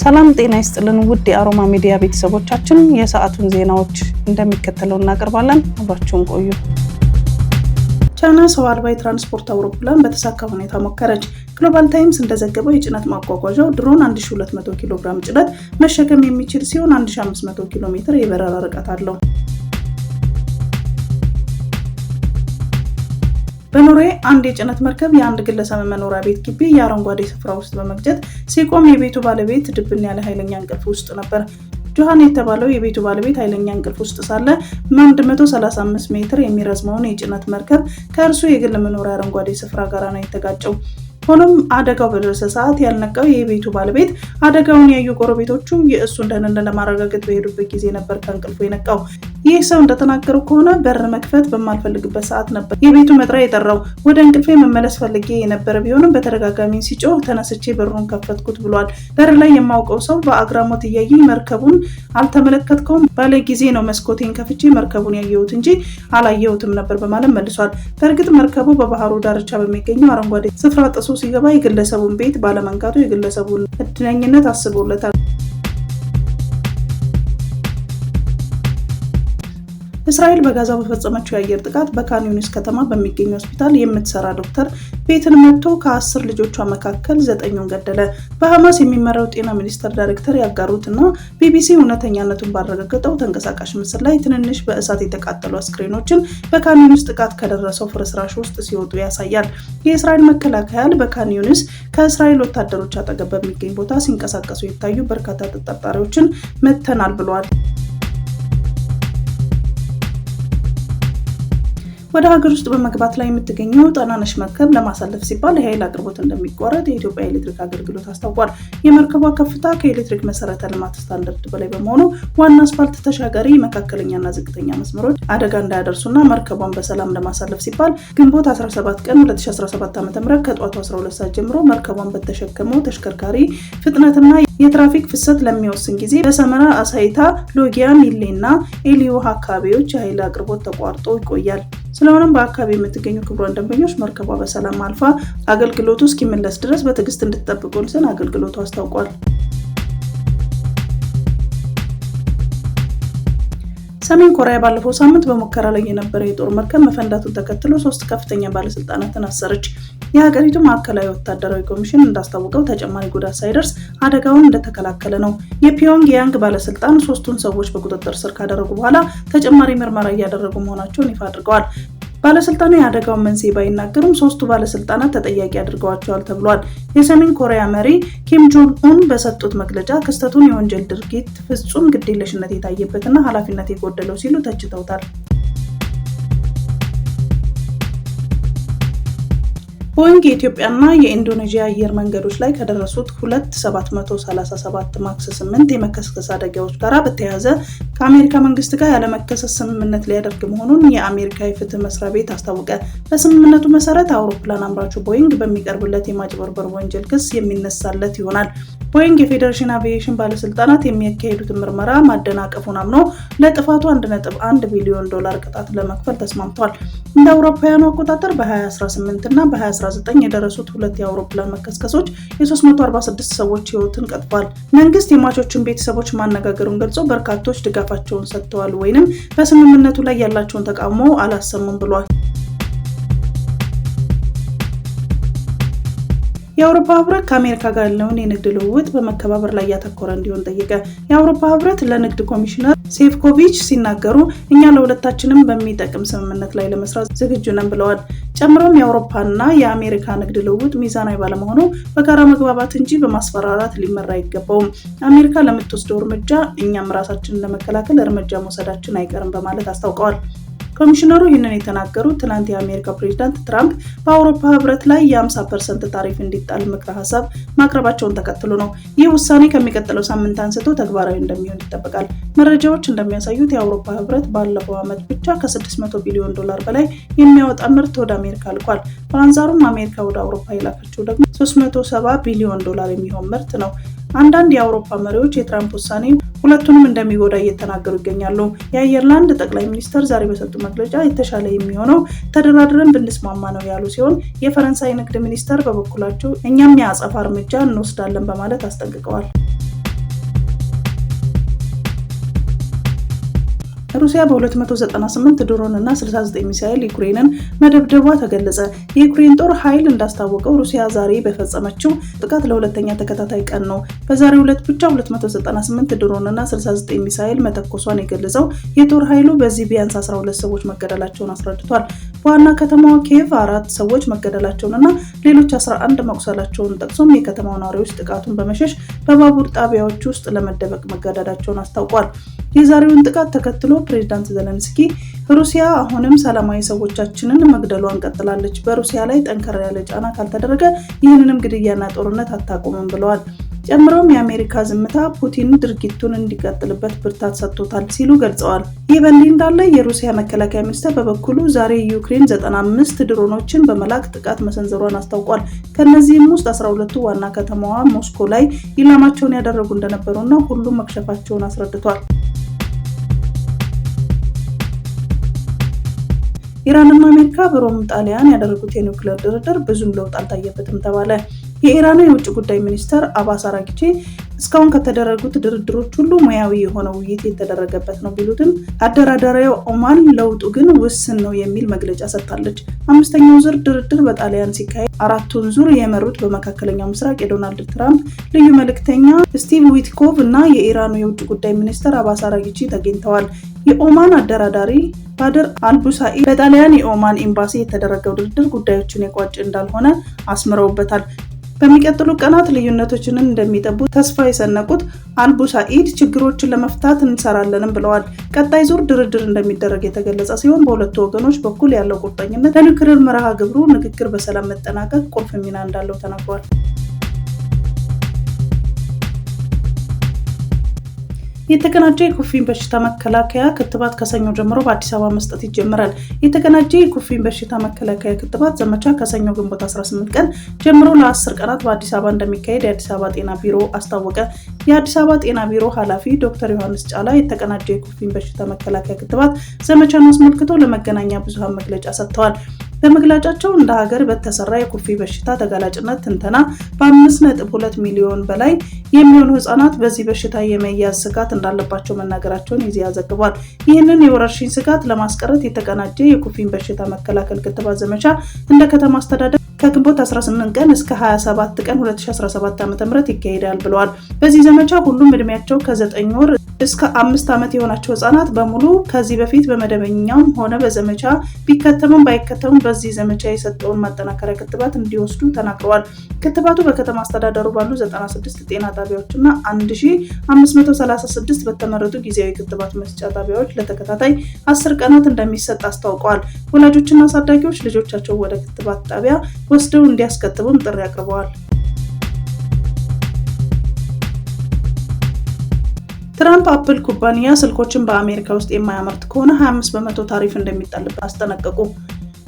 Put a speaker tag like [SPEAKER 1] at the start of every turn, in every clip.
[SPEAKER 1] ሰላም ጤና ይስጥልን ውድ የአሮማ ሚዲያ ቤተሰቦቻችን የሰዓቱን ዜናዎች እንደሚከተለው እናቀርባለን። አብራችሁን ቆዩ። ቻይና ሰው አልባ የትራንስፖርት አውሮፕላን በተሳካ ሁኔታ ሞከረች። ግሎባል ታይምስ እንደዘገበው የጭነት ማጓጓዣው ድሮን 1200 ኪሎ ግራም ጭነት መሸከም የሚችል ሲሆን 1500 ኪሎ ሜትር የበረራ ርቀት አለው። በኖርዌይ አንድ የጭነት መርከብ የአንድ ግለሰብ መኖሪያ ቤት ግቢ የአረንጓዴ ስፍራ ውስጥ በመግጨት ሲቆም የቤቱ ባለቤት ድብን ያለ ኃይለኛ እንቅልፍ ውስጥ ነበር። ጆሃን የተባለው የቤቱ ባለቤት ኃይለኛ እንቅልፍ ውስጥ ሳለ 135 ሜትር የሚረዝመውን የጭነት መርከብ ከእርሱ የግል መኖሪያ አረንጓዴ ስፍራ ጋር ነው የተጋጨው። ሆኖም አደጋው በደረሰ ሰዓት ያልነቃው የቤቱ ባለቤት አደጋውን ያዩ ጎረቤቶቹ የእሱን ደህንነት ለማረጋገጥ በሄዱበት ጊዜ ነበር ከእንቅልፉ የነቃው። ይህ ሰው እንደተናገረው ከሆነ በር መክፈት በማልፈልግበት ሰዓት ነበር የቤቱ መጥሪያ የጠራው። ወደ እንቅልፌ መመለስ ፈልጌ የነበረ ቢሆንም በተደጋጋሚ ሲጮህ ተነስቼ በሩን ከፈትኩት ብሏል። በር ላይ የማውቀው ሰው በአግራሞት እያየኝ መርከቡን አልተመለከትከውም ባለ ጊዜ ነው መስኮቴን ከፍቼ መርከቡን ያየሁት እንጂ አላየሁትም ነበር በማለት መልሷል። በእርግጥ መርከቡ በባህሩ ዳርቻ በሚገኘው አረንጓዴ ስፍራ ጥሶ ሲገባ የግለሰቡን ቤት ባለመንካቱ የግለሰቡን እድለኝነት አስቦለታል። እስራኤል በጋዛ በፈጸመችው የአየር ጥቃት በካን ዩኒስ ከተማ በሚገኝ ሆስፒታል የምትሰራ ዶክተር ቤትን መጥቶ ከ10 ልጆቿ መካከል 9ን ገደለ። በሐማስ የሚመራው ጤና ሚኒስቴር ዳይሬክተር ያጋሩትና ቢቢሲ እውነተኛነቱን ባረጋገጠው ተንቀሳቃሽ ምስል ላይ ትንንሽ በእሳት የተቃጠሉ አስክሬኖችን በካን ዩኒስ ጥቃት ከደረሰው ፍርስራሽ ውስጥ ሲወጡ ያሳያል። የእስራኤል መከላከያ በካን ዩኒስ ከእስራኤል ወታደሮች አጠገብ በሚገኝ ቦታ ሲንቀሳቀሱ የታዩ በርካታ ተጠርጣሪዎችን መተናል ብለዋል። ወደ ሀገር ውስጥ በመግባት ላይ የምትገኘው ጣናነሽ መርከብ ለማሳለፍ ሲባል የኃይል አቅርቦት እንደሚቋረጥ የኢትዮጵያ ኤሌክትሪክ አገልግሎት አስታውቋል። የመርከቧ ከፍታ ከኤሌክትሪክ መሰረተ ልማት ስታንዳርድ በላይ በመሆኑ ዋና አስፋልት ተሻጋሪ መካከለኛና ዝቅተኛ መስመሮች አደጋ እንዳያደርሱና መርከቧን በሰላም ለማሳለፍ ሲባል ግንቦት 17 ቀን 2017 ዓ.ም ከጧቱ 12 ሰዓት ጀምሮ መርከቧን በተሸከመው ተሽከርካሪ ፍጥነትና የትራፊክ ፍሰት ለሚወስን ጊዜ በሰመራ፣ አሳይታ፣ ሎጊያ፣ ሚሌና ኤሊዮሃ አካባቢዎች የኃይል አቅርቦት ተቋርጦ ይቆያል። ስለሆነም በአካባቢ የምትገኙ ክቡራን ደንበኞች መርከቧ በሰላም አልፋ አገልግሎቱ እስኪመለስ ድረስ በትዕግስት እንድትጠብቁልን አገልግሎቱ አስታውቋል። ሰሜን ኮሪያ ባለፈው ሳምንት በሙከራ ላይ የነበረ የጦር መርከብ መፈንዳቱን ተከትሎ 3 ከፍተኛ ባለስልጣናትን አሰረች። የሀገሪቱ ማዕከላዊ ወታደራዊ ኮሚሽን እንዳስታወቀው ተጨማሪ ጉዳት ሳይደርስ አደጋውን እንደተከላከለ ነው። የፒዮንግ ያንግ ባለስልጣን 3ቱን ሰዎች በቁጥጥር ስር ካደረጉ በኋላ ተጨማሪ ምርመራ እያደረጉ መሆናቸውን ይፋ አድርገዋል። ባለስልጣኑ የአደጋውን መንስኤ ባይናገሩም 3ቱ ባለስልጣናት ተጠያቂ አድርገዋቸዋል ተብሏል። የሰሜን ኮሪያ መሪ ኪም ጆንግ ኡን በሰጡት መግለጫ ክስተቱን የወንጀል ድርጊት ፍጹም ግዴለሽነት የታየበትና ኃላፊነት የጎደለው ሲሉ ተችተውታል። ቦይንግ የኢትዮጵያና የኢንዶኔዥያ አየር መንገዶች ላይ ከደረሱት 737 ማክስ 8 የመከስከስ አደጋዎች ጋር በተያያዘ ከአሜሪካ መንግስት ጋር ያለመከሰስ ስምምነት ሊያደርግ መሆኑን የአሜሪካ የፍትህ መስሪያ ቤት አስታወቀ። በስምምነቱ መሰረት አውሮፕላን አምራቹ ቦይንግ በሚቀርብለት የማጭበርበር ወንጀል ክስ የሚነሳለት ይሆናል። ቦይንግ የፌዴሬሽን አቪዬሽን ባለስልጣናት የሚያካሂዱትን ምርመራ ማደናቀፉን አምኖ ለጥፋቱ $1.1 ቢሊዮን ቅጣት ለመክፈል ተስማምቷል። እንደ አውሮፓውያኑ አቆጣጠር በ2018 እና በ2019 የደረሱት 2 የአውሮፕላን መከስከሶች የ346 ሰዎች ህይወትን ቀጥፏል። መንግስት የሟቾችን ቤተሰቦች ማነጋገሩን ገልጾ በርካቶች ድጋፋቸውን ሰጥተዋል ወይንም በስምምነቱ ላይ ያላቸውን ተቃውሞ አላሰሙም ብሏል። የአውሮፓ ህብረት ከአሜሪካ ጋር ያለውን የንግድ ልውውጥ በመከባበር ላይ ያተኮረ እንዲሆን ጠየቀ። የአውሮፓ ህብረት ለንግድ ኮሚሽነር ሴፍኮቪች ሲናገሩ እኛ ለሁለታችንም በሚጠቅም ስምምነት ላይ ለመስራት ዝግጁ ነን ብለዋል። ጨምሮም የአውሮፓና የአሜሪካ ንግድ ልውውጥ ሚዛናዊ ባለመሆኑ በጋራ መግባባት እንጂ በማስፈራራት ሊመራ አይገባውም። አሜሪካ ለምትወስደው እርምጃ እኛም ራሳችንን ለመከላከል እርምጃ መውሰዳችን አይቀርም በማለት አስታውቀዋል። ኮሚሽነሩ ይህንን የተናገሩት ትናንት የአሜሪካ ፕሬዝዳንት ትራምፕ በአውሮፓ ህብረት ላይ የ50% ታሪፍ እንዲጣል ምክረ ሀሳብ ማቅረባቸውን ተከትሎ ነው። ይህ ውሳኔ ከሚቀጥለው ሳምንት አንስቶ ተግባራዊ እንደሚሆን ይጠበቃል። መረጃዎች እንደሚያሳዩት የአውሮፓ ህብረት ባለፈው ዓመት ብቻ ከ$600 ቢሊዮን በላይ የሚያወጣ ምርት ወደ አሜሪካ ልኳል። በአንጻሩም አሜሪካ ወደ አውሮፓ የላከችው ደግሞ $370 ቢሊዮን የሚሆን ምርት ነው። አንዳንድ የአውሮፓ መሪዎች የትራምፕ ውሳኔ ሁለቱንም እንደሚጎዳ እየተናገሩ ይገኛሉ። የአየርላንድ ጠቅላይ ሚኒስትር ዛሬ በሰጡት መግለጫ የተሻለ የሚሆነው ተደራድረን ብንስማማ ነው ያሉ ሲሆን የፈረንሳይ ንግድ ሚኒስትር በበኩላቸው እኛም የአጸፋ እርምጃ እንወስዳለን በማለት አስጠንቅቀዋል። ሩሲያ በ298 ድሮን እና 69 ሚሳኤል ዩክሬንን መደብደቧ ተገለጸ። የዩክሬን ጦር ኃይል እንዳስታወቀው ሩሲያ ዛሬ በፈጸመችው ጥቃት ለሁለተኛ ተከታታይ ቀን ነው በዛሬው ዕለት ብቻ 298 ድሮን እና 69 ሚሳኤል መተኮሷን የገለጸው የጦር ኃይሉ በዚህ ቢያንስ 12 ሰዎች መገደላቸውን አስረድቷል። በዋና ከተማዋ ኪየቭ 4 ሰዎች መገደላቸውንና ሌሎች 11 መቁሰላቸውን ጠቅሶም የከተማው ነዋሪዎች ጥቃቱን በመሸሽ በባቡር ጣቢያዎች ውስጥ ለመደበቅ መገደዳቸውን አስታውቋል። የዛሬውን ጥቃት ተከትሎ ፕሬዝዳንት ዘለንስኪ ሩሲያ አሁንም ሰላማዊ ሰዎቻችንን መግደሏን ቀጥላለች፣ በሩሲያ ላይ ጠንከር ያለ ጫና ካልተደረገ ይህንንም ግድያና ጦርነት አታቆምም ብለዋል። ጨምሮም የአሜሪካ ዝምታ ፑቲን ድርጊቱን እንዲቀጥልበት ብርታት ሰጥቶታል ሲሉ ገልጸዋል። ይህ በእንዲህ እንዳለ የሩሲያ መከላከያ ሚኒስቴር በበኩሉ ዛሬ ዩክሬን 95 ድሮኖችን በመላክ ጥቃት መሰንዘሯን አስታውቋል። ከነዚህም ውስጥ 12ቱ ዋና ከተማዋ ሞስኮ ላይ ኢላማቸውን ያደረጉ እንደነበሩና ሁሉም መክሸፋቸውን አስረድቷል። ኢራንና አሜሪካ በሮም ጣሊያን ያደረጉት የኒውክሌር ድርድር ብዙም ለውጥ አልታየበትም ተባለ። የኢራኑ የውጭ ጉዳይ ሚኒስትር አባስ አራግቺ እስካሁን ከተደረጉት ድርድሮች ሁሉ ሙያዊ የሆነ ውይይት የተደረገበት ነው ቢሉትም አደራዳሪው ኦማን ለውጡ ግን ውስን ነው የሚል መግለጫ ሰጥታለች። አምስተኛው ዙር ድርድር በጣሊያን ሲካሄድ አራቱን ዙር የመሩት በመካከለኛው ምስራቅ የዶናልድ ትራምፕ ልዩ መልእክተኛ ስቲቭ ዊትኮቭ እና የኢራኑ የውጭ ጉዳይ ሚኒስትር አባስ አራግቺ ተገኝተዋል። የኦማን አደራዳሪ ባድር አልቡሳኢድ በጣሊያን የኦማን ኤምባሲ የተደረገው ድርድር ጉዳዮችን የቋጭ እንዳልሆነ አስምረውበታል። በሚቀጥሉ ቀናት ልዩነቶችን እንደሚጠቡ ተስፋ የሰነቁት አልቡሳኢድ ችግሮችን ለመፍታት እንሰራለንም ብለዋል። ቀጣይ ዙር ድርድር እንደሚደረግ የተገለጸ ሲሆን በሁለቱ ወገኖች በኩል ያለው ቁርጠኝነት ለኒውክሌር መርሃ ግብሩ ንግግር በሰላም መጠናቀቅ ቁልፍ ሚና እንዳለው ተናግሯል። የተቀናጀ የኩፍኝ በሽታ መከላከያ ክትባት ከሰኞ ጀምሮ በአዲስ አበባ መስጠት ይጀምራል። የተቀናጀ የኩፍኝ በሽታ መከላከያ ክትባት ዘመቻ ከሰኞ ግንቦት 18 ቀን ጀምሮ ለ10 ቀናት በአዲስ አበባ እንደሚካሄድ የአዲስ አበባ ጤና ቢሮ አስታወቀ። የአዲስ አበባ ጤና ቢሮ ኃላፊ ዶክተር ዮሐንስ ጫላ የተቀናጀ የኩፍኝ በሽታ መከላከያ ክትባት ዘመቻን አስመልክቶ ለመገናኛ ብዙሃን መግለጫ ሰጥተዋል። በመግለጫቸው እንደ ሀገር በተሰራ የኩፍኝ በሽታ ተጋላጭነት ትንተና በ5.2 ሚሊዮን በላይ የሚሆኑ ህጻናት በዚህ በሽታ የመያዝ ስጋት እንዳለባቸው መናገራቸውን ኢዜአ ዘግቧል። ይህንን የወረርሽኝ ስጋት ለማስቀረት የተቀናጀ የኩፍኝ በሽታ መከላከል ክትባት ዘመቻ እንደ ከተማ አስተዳደር ከግንቦት 18 ቀን እስከ 27 ቀን 2017 ዓ.ም ይካሄዳል ብለዋል። በዚህ ዘመቻ ሁሉም እድሜያቸው ከ9 ወር እስከ 5 ዓመት የሆናቸው ህጻናት በሙሉ ከዚህ በፊት በመደበኛው ሆነ በዘመቻ ቢከተሙም ባይከተሙም በዚህ ዘመቻ የሰጠውን ማጠናከሪያ ክትባት እንዲወስዱ ተናግረዋል። ክትባቱ በከተማ አስተዳደሩ ባሉ 96 ጤና ጣቢያዎችና 1536 በተመረጡ ጊዜያዊ ክትባት መስጫ ጣቢያዎች ለተከታታይ 10 ቀናት እንደሚሰጥ አስታውቀዋል። ወላጆችና አሳዳጊዎች ልጆቻቸው ወደ ክትባት ጣቢያ ወስደው እንዲያስከትቡም ጥሪ አቅርበዋል። ትራምፕ አፕል ኩባንያ ስልኮችን በአሜሪካ ውስጥ የማያመርት ከሆነ 25 በመቶ ታሪፍ እንደሚጣልበት አስጠነቀቁ።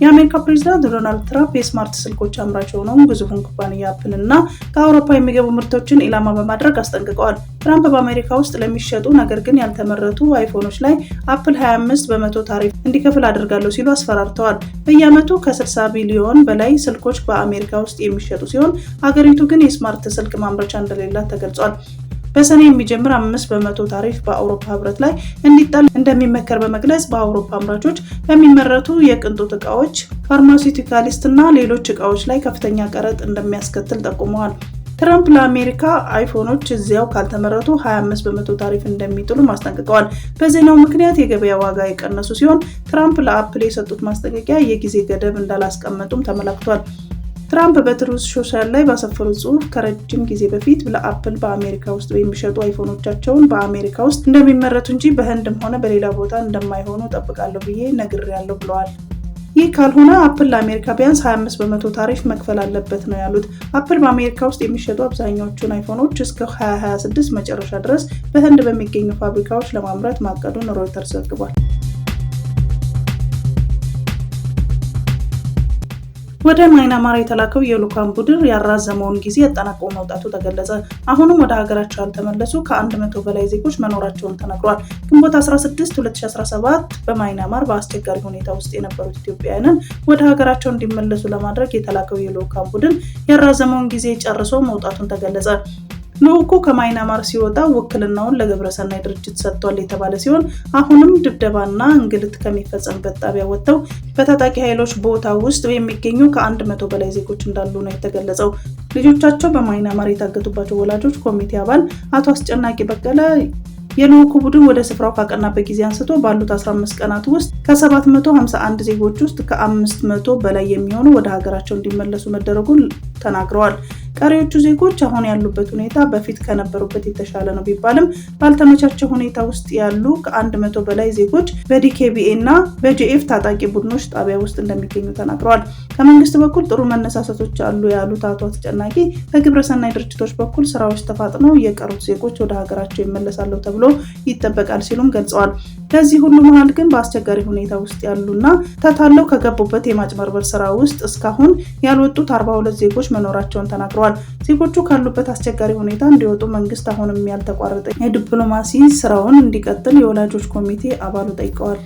[SPEAKER 1] የአሜሪካ ፕሬዝዳንት ዶናልድ ትራምፕ የስማርት ስልኮች አምራች የሆነውን ግዙፉን ኩባንያ አፕል እና ከአውሮፓ የሚገቡ ምርቶችን ኢላማ በማድረግ አስጠንቅቀዋል። ትራምፕ በአሜሪካ ውስጥ ለሚሸጡ ነገር ግን ያልተመረቱ አይፎኖች ላይ አፕል 25 በመቶ ታሪፍ እንዲከፍል አድርጋለሁ ሲሉ አስፈራርተዋል። በየዓመቱ ከ60 ቢሊዮን በላይ ስልኮች በአሜሪካ ውስጥ የሚሸጡ ሲሆን አገሪቱ ግን የስማርት ስልክ ማምረቻ እንደሌላት ተገልጿል። በሰኔ የሚጀምር 5 በመቶ ታሪፍ በአውሮፓ ህብረት ላይ እንዲጣል እንደሚመከር በመግለጽ በአውሮፓ አምራቾች በሚመረቱ የቅንጦት ዕቃዎች፣ ፋርማሲውቲካልስ እና ሌሎች ዕቃዎች ላይ ከፍተኛ ቀረጥ እንደሚያስከትል ጠቁመዋል። ትራምፕ ለአሜሪካ አይፎኖች እዚያው ካልተመረቱ 25 በመቶ ታሪፍ እንደሚጥሉ ማስጠንቀቀዋል። በዜናው ምክንያት የገበያ ዋጋ የቀነሱ ሲሆን ትራምፕ ለአፕል የሰጡት ማስጠንቀቂያ የጊዜ ገደብ እንዳላስቀመጡም ተመላክቷል። ትራምፕ በትሩዝ ሶሻል ላይ ባሰፈሩት ጽሑፍ ከረጅም ጊዜ በፊት ለአፕል በአሜሪካ ውስጥ የሚሸጡ አይፎኖቻቸውን በአሜሪካ ውስጥ እንደሚመረቱ እንጂ በህንድም ሆነ በሌላ ቦታ እንደማይሆኑ ጠብቃለሁ ብዬ ነግሬያለሁ ብለዋል። ይህ ካልሆነ አፕል ለአሜሪካ ቢያንስ 25 በመቶ ታሪፍ መክፈል አለበት ነው ያሉት። አፕል በአሜሪካ ውስጥ የሚሸጡ አብዛኛዎቹን አይፎኖች እስከ 2026 መጨረሻ ድረስ በህንድ በሚገኙ ፋብሪካዎች ለማምረት ማቀዱን ሮይተርስ ዘግቧል። ወደ ማይናማር የተላከው የልዑካን ቡድን ያራዘመውን ጊዜ አጠናቅቆ መውጣቱ ተገለጸ። አሁንም ወደ ሀገራቸው ያልተመለሱ ከ100 በላይ ዜጎች መኖራቸውን ተነግሯል። ግንቦት 16 2017 በማይናማር በአስቸጋሪ ሁኔታ ውስጥ የነበሩት ኢትዮጵያውያንን ወደ ሀገራቸው እንዲመለሱ ለማድረግ የተላከው የልዑካን ቡድን ያራዘመውን ጊዜ ጨርሶ መውጣቱን ተገለጸ። ልዑኩ ከማይናማር ሲወጣ ውክልናውን ለግብረሰናይ ድርጅት ሰጥቷል የተባለ ሲሆን አሁንም ድብደባና እንግልት ከሚፈጸምበት ጣቢያ ወጥተው በታጣቂ ኃይሎች ቦታ ውስጥ የሚገኙ ከ100 በላይ ዜጎች እንዳሉ ነው የተገለጸው። ልጆቻቸው በማይናማር የታገቱባቸው ወላጆች ኮሚቴ አባል አቶ አስጨናቂ በቀለ የልዑኩ ቡድን ወደ ስፍራው ካቀናበት ጊዜ አንስቶ ባሉት 15 ቀናት ውስጥ ከ751 ዜጎች ውስጥ ከ500 በላይ የሚሆኑ ወደ ሀገራቸው እንዲመለሱ መደረጉን ተናግረዋል። ቀሪዎቹ ዜጎች አሁን ያሉበት ሁኔታ በፊት ከነበሩበት የተሻለ ነው ቢባልም ባልተመቻቸ ሁኔታ ውስጥ ያሉ ከ100 በላይ ዜጎች በዲኬቢኤ እና በጂኤፍ ታጣቂ ቡድኖች ጣቢያ ውስጥ እንደሚገኙ ተናግረዋል። ከመንግስት በኩል ጥሩ መነሳሳቶች አሉ ያሉት አቶ አስጨናቂ በግብረሰናይ ድርጅቶች በኩል ስራዎች ተፋጥነው የቀሩት ዜጎች ወደ ሀገራቸው ይመለሳሉ ተብሎ ይጠበቃል ሲሉም ገልጸዋል። ከዚህ ሁሉ መሃል ግን በአስቸጋሪ ሁኔታ ውስጥ ያሉና ተታለው ከገቡበት የማጭበርበር ስራ ውስጥ እስካሁን ያልወጡት 42 ዜጎች መኖራቸውን ተናግረዋል። ዜጎቹ ካሉበት አስቸጋሪ ሁኔታ እንዲወጡ መንግስት አሁንም ያልተቋረጠ የዲፕሎማሲ ስራውን እንዲቀጥል የወላጆች ኮሚቴ አባሉ ጠይቀዋል።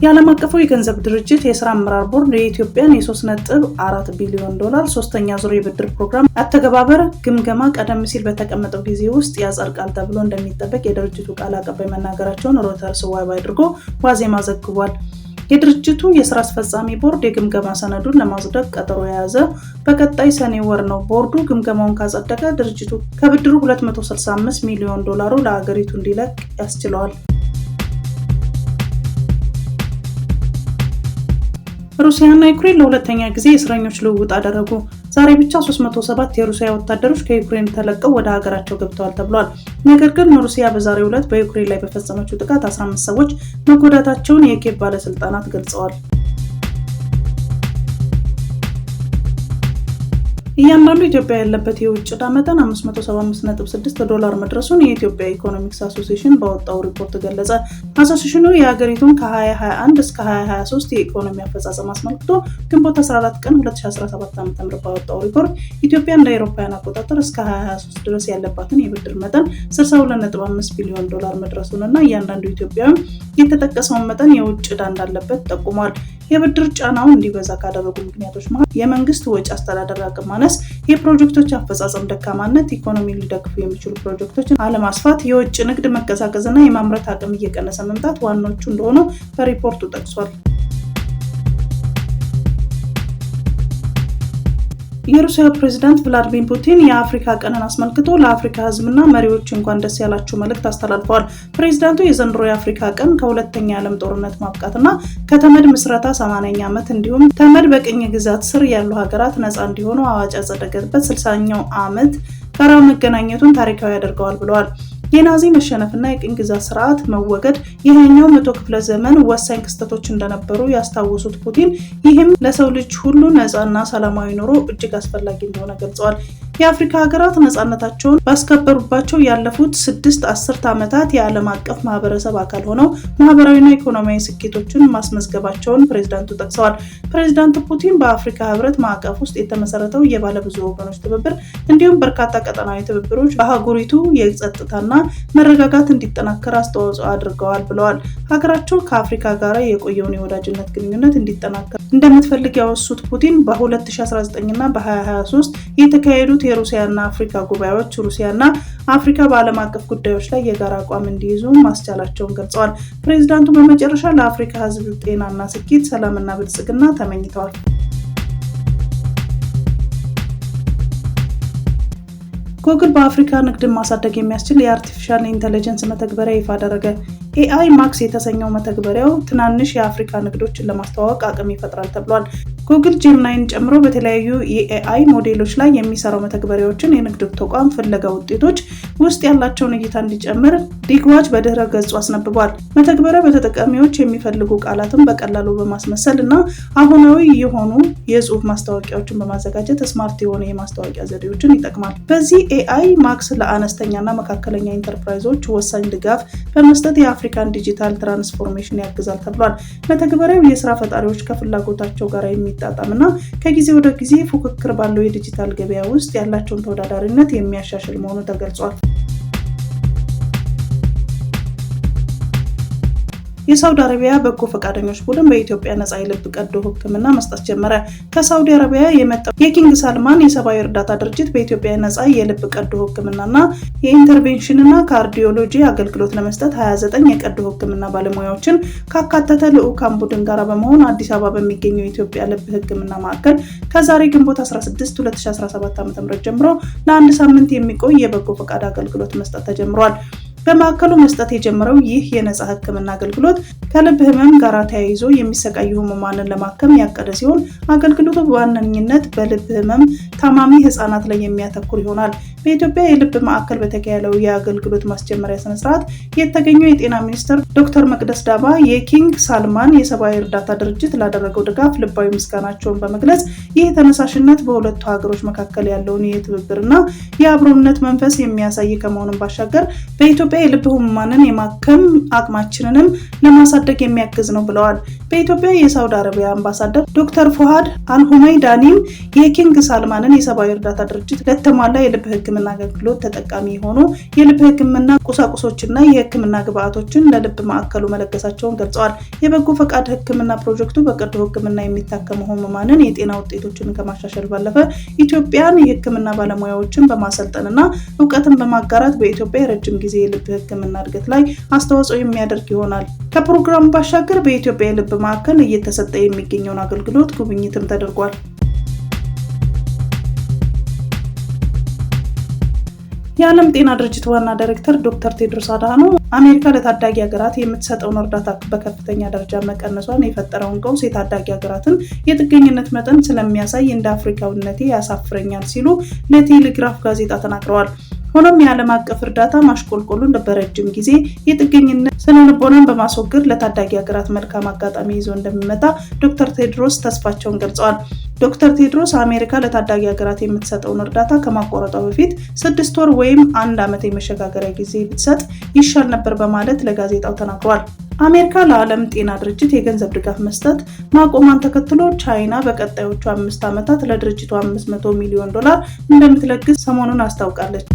[SPEAKER 1] የዓለም አቀፉ የገንዘብ ድርጅት የስራ አመራር ቦርድ የኢትዮጵያን የ3.4 ቢሊዮን ዶላር ሶስተኛ ዙር የብድር ፕሮግራም አተገባበር ግምገማ ቀደም ሲል በተቀመጠው ጊዜ ውስጥ ያጸድቃል ተብሎ እንደሚጠበቅ የድርጅቱ ቃል አቀባይ መናገራቸውን ሮይተርስ ዋቢ አድርጎ ዋዜማ ዘግቧል። የድርጅቱ የስራ አስፈጻሚ ቦርድ የግምገማ ሰነዱን ለማጽደቅ ቀጠሮ የያዘ በቀጣይ ሰኔ ወር ነው። ቦርዱ ግምገማውን ካጸደቀ ድርጅቱ ከብድሩ 265 ሚሊዮን ዶላሩ ለሀገሪቱ እንዲለቅ ያስችለዋል። ሩሲያና ዩክሬን ለሁለተኛ ጊዜ የእስረኞች ልውውጥ አደረጉ። ዛሬ ብቻ 307 የሩሲያ ወታደሮች ከዩክሬን ተለቀው ወደ ሀገራቸው ገብተዋል ተብሏል። ነገር ግን ሩሲያ በዛሬው ዕለት በዩክሬን ላይ በፈጸመችው ጥቃት 15 ሰዎች መጎዳታቸውን የኪየቭ ባለስልጣናት ገልጸዋል። እያንዳንዱ ኢትዮጵያ ያለበት የውጭ ዕዳ መጠን 575.6 ዶላር መድረሱን የኢትዮጵያ ኢኮኖሚክስ አሶሲዬሽን ባወጣው ሪፖርት ገለጸ። አሶሲዬሽኑ የሀገሪቱን ከ2021 እስከ 2023 የኢኮኖሚ አፈጻጸም አስመልክቶ ግንቦት 14 ቀን 2017 ዓ.ም ባወጣው ሪፖርት ኢትዮጵያ እንደ አውሮፓውያን አቆጣጠር እስከ 2023 ድረስ ያለባትን የብድር መጠን 62.5 ቢሊዮን ዶላር መድረሱንና እያንዳንዱ ኢትዮጵያዊ የተጠቀሰውን መጠን የውጭ ዕዳ እንዳለበት ጠቁሟል። የብድር ጫናው እንዲበዛ ካደረጉ ምክንያቶች መሃል የመንግስት ወጪ አስተዳደር አቅም ማነስ፣ የፕሮጀክቶች አፈጻጸም ደካማነት፣ ኢኮኖሚን ሊደግፉ የሚችሉ ፕሮጀክቶችን አለማስፋት፣ የውጭ ንግድ መቀዛቀዝና የማምረት አቅም እየቀነሰ መምጣት ዋናዎቹ እንደሆኑ በሪፖርቱ ጠቅሷል። የሩሲያ ፕሬዝዳንት ቭላድሚር ፑቲን የአፍሪካ ቀንን አስመልክቶ ለአፍሪካ ህዝብና መሪዎች እንኳን ደስ ያላችሁ መልእክት አስተላልፈዋል። ፕሬዝዳንቱ የዘንድሮ የአፍሪካ ቀን ከሁለተኛ የዓለም ጦርነት ማብቃትና ከተመድ ምስረታ 80ኛ ዓመት እንዲሁም ተመድ በቅኝ ግዛት ስር ያሉ ሀገራት ነፃ እንዲሆኑ አዋጅ ያጸደቀበት 60ኛው ዓመት ጋር መገናኘቱን ታሪካዊ ያደርገዋል ብለዋል። የናዚ መሸነፍና የቅኝ ግዛት ስርዓት መወገድ የሃያኛው መቶ ክፍለ ዘመን ወሳኝ ክስተቶች እንደነበሩ ያስታወሱት ፑቲን ይህም ለሰው ልጅ ሁሉ ነፃና ሰላማዊ ኑሮ እጅግ አስፈላጊ እንደሆነ ገልጸዋል። የአፍሪካ ሀገራት ነፃነታቸውን ባስከበሩባቸው ያለፉት 6 አስርት ዓመታት የዓለም አቀፍ ማህበረሰብ አካል ሆነው ማህበራዊና ኢኮኖሚያዊ ስኬቶችን ማስመዝገባቸውን ፕሬዝዳንቱ ጠቅሰዋል። ፕሬዝዳንት ፑቲን በአፍሪካ ህብረት ማዕቀፍ ውስጥ የተመሰረተው የባለብዙ ወገኖች ትብብር እንዲሁም በርካታ ቀጠናዊ ትብብሮች በአህጉሪቱ የጸጥታና መረጋጋት እንዲጠናከር አስተዋጽኦ አድርገዋል ብለዋል። ሀገራቸው ከአፍሪካ ጋር የቆየውን የወዳጅነት ግንኙነት እንዲጠናከር እንደምትፈልግ ያወሱት ፑቲን በ2019 እና በ2023 የተካሄዱት የሩሲያና አፍሪካ ጉባኤዎች ሩሲያና አፍሪካ በዓለም አቀፍ ጉዳዮች ላይ የጋራ አቋም እንዲይዙ ማስቻላቸውን ገልጸዋል። ፕሬዝዳንቱ በመጨረሻ ለአፍሪካ ህዝብ ጤናና ስኬት፣ ሰላምና ብልጽግና ተመኝተዋል። ጉግል በአፍሪካ ንግድን ማሳደግ የሚያስችል የአርቲፊሻል ኢንተለጀንስ መተግበሪያ ይፋ አደረገ። ኤአይ ማክስ የተሰኘው መተግበሪያው ትናንሽ የአፍሪካ ንግዶችን ለማስተዋወቅ አቅም ይፈጥራል ተብሏል። ጉግል ጄሚናይን ጨምሮ በተለያዩ የኤአይ ሞዴሎች ላይ የሚሰራው መተግበሪያዎችን የንግድ ተቋም ፍለጋ ውጤቶች ውስጥ ያላቸውን እይታ እንዲጨምር ዲግዋች በድህረ ገጹ አስነብቧል። መተግበሪያው በተጠቃሚዎች የሚፈልጉ ቃላትን በቀላሉ በማስመሰል እና አሁናዊ የሆኑ የጽሁፍ ማስታወቂያዎችን በማዘጋጀት ስማርት የሆነ የማስታወቂያ ዘዴዎችን ይጠቅማል። በዚህ ኤአይ ማክስ ለአነስተኛና መካከለኛ ኢንተርፕራይዞች ወሳኝ ድጋፍ በመስጠት የአፍሪካን ዲጂታል ትራንስፎርሜሽን ያግዛል ተብሏል። መተግበሪያው የስራ ፈጣሪዎች ከፍላጎታቸው ጋር የሚጣጣምና ከጊዜ ወደ ጊዜ ፉክክር ባለው የዲጂታል ገበያ ውስጥ ያላቸውን ተወዳዳሪነት የሚያሻሽል መሆኑ ተገልጿል። የሳውዲ አረቢያ በጎ ፈቃደኞች ቡድን በኢትዮጵያ ነጻ የልብ ቀዶ ሕክምና መስጠት ጀመረ። ከሳውዲ አረቢያ የመጣው የኪንግ ሳልማን የሰብአዊ እርዳታ ድርጅት በኢትዮጵያ ነጻ የልብ ቀዶ ሕክምናና የኢንተርቬንሽንና ካርዲዮሎጂ አገልግሎት ለመስጠት 29 የቀዶ ሕክምና ባለሙያዎችን ካካተተ ልዑካን ቡድን ጋር በመሆን አዲስ አበባ በሚገኘው የኢትዮጵያ ልብ ሕክምና ማዕከል ከዛሬ ግንቦት 16 2017 ዓ.ም ጀምሮ ለአንድ ሳምንት የሚቆይ የበጎ ፈቃድ አገልግሎት መስጠት ተጀምሯል። በማዕከሉ መስጠት የጀመረው ይህ የነጻ ሕክምና አገልግሎት ከልብ ህመም ጋር ተያይዞ የሚሰቃዩ ህሙማንን ለማከም ያቀደ ሲሆን አገልግሎቱ በዋነኝነት በልብ ህመም ታማሚ ህጻናት ላይ የሚያተኩር ይሆናል። በኢትዮጵያ የልብ ማዕከል በተካሄደው የአገልግሎት ማስጀመሪያ ስነ ስርዓት የተገኘው የጤና ሚኒስትር ዶክተር መቅደስ ዳባ የኪንግ ሳልማን የሰብአዊ እርዳታ ድርጅት ላደረገው ድጋፍ ልባዊ ምስጋናቸውን በመግለጽ ይህ ተነሳሽነት በሁለቱ ሀገሮች መካከል ያለውን የትብብርና የአብሮነት መንፈስ የሚያሳይ ከመሆኑም ባሻገር በኢትዮጵያ የልብ ህሙማንን የማከም አቅማችንንም ለማሳደግ የሚያግዝ ነው ብለዋል። በኢትዮጵያ የሳውዲ አረቢያ አምባሳደር ዶክተር ፉሃድ አልሁመይዳኒም የኪንግ ሳልማንን የሰብአዊ እርዳታ ድርጅት ለተሟላ የልብ ሕክምና አገልግሎት ተጠቃሚ የሆኑ የልብ ሕክምና ቁሳቁሶችና የሕክምና ግብአቶችን ለልብ ማዕከሉ መለገሳቸውን ገልጸዋል። የበጎ ፈቃድ ሕክምና ፕሮጀክቱ በቀዶ ሕክምና የሚታከሙ ህሙማንን የጤና ውጤቶችን ከማሻሻል ባለፈ ኢትዮጵያን የሕክምና ባለሙያዎችን በማሰልጠንና እውቀትን በማጋራት በኢትዮጵያ የረጅም ጊዜ የልብ ሕክምና እድገት ላይ አስተዋጽኦ የሚያደርግ ይሆናል። ከፕሮግራሙ ባሻገር በኢትዮጵያ የልብ ማዕከል እየተሰጠ የሚገኘውን አገልግሎት ጉብኝትም ተደርጓል። የዓለም ጤና ድርጅት ዋና ዳይሬክተር ዶክተር ቴድሮስ አድሃኖም አሜሪካ ለታዳጊ ሀገራት የምትሰጠውን እርዳታ በከፍተኛ ደረጃ መቀነሷን የፈጠረውን ቀውስ የታዳጊ ሀገራትን የጥገኝነት መጠን ስለሚያሳይ እንደ አፍሪካዊነቴ ያሳፍረኛል ሲሉ ለቴሌግራፍ ጋዜጣ ተናግረዋል። ሆኖም የዓለም አቀፍ እርዳታ ማሽቆልቆሉን በረጅም ጊዜ የጥገኝነት ስነልቦናን በማስወገድ ለታዳጊ ሀገራት መልካም አጋጣሚ ይዞ እንደሚመጣ ዶክተር ቴድሮስ ተስፋቸውን ገልጸዋል። ዶክተር ቴድሮስ አሜሪካ ለታዳጊ ሀገራት የምትሰጠውን እርዳታ ከማቋረጧ በፊት 6 ወር ወይም 1 ዓመት የመሸጋገሪያ ጊዜ ብትሰጥ ይሻል ነበር በማለት ለጋዜጣው ተናግረዋል። አሜሪካ ለዓለም ጤና ድርጅት የገንዘብ ድጋፍ መስጠት ማቆሟን ተከትሎ ቻይና በቀጣዮቹ 5 ዓመታት ለድርጅቱ $500 ሚሊዮን እንደምትለግስ ሰሞኑን አስታውቃለች።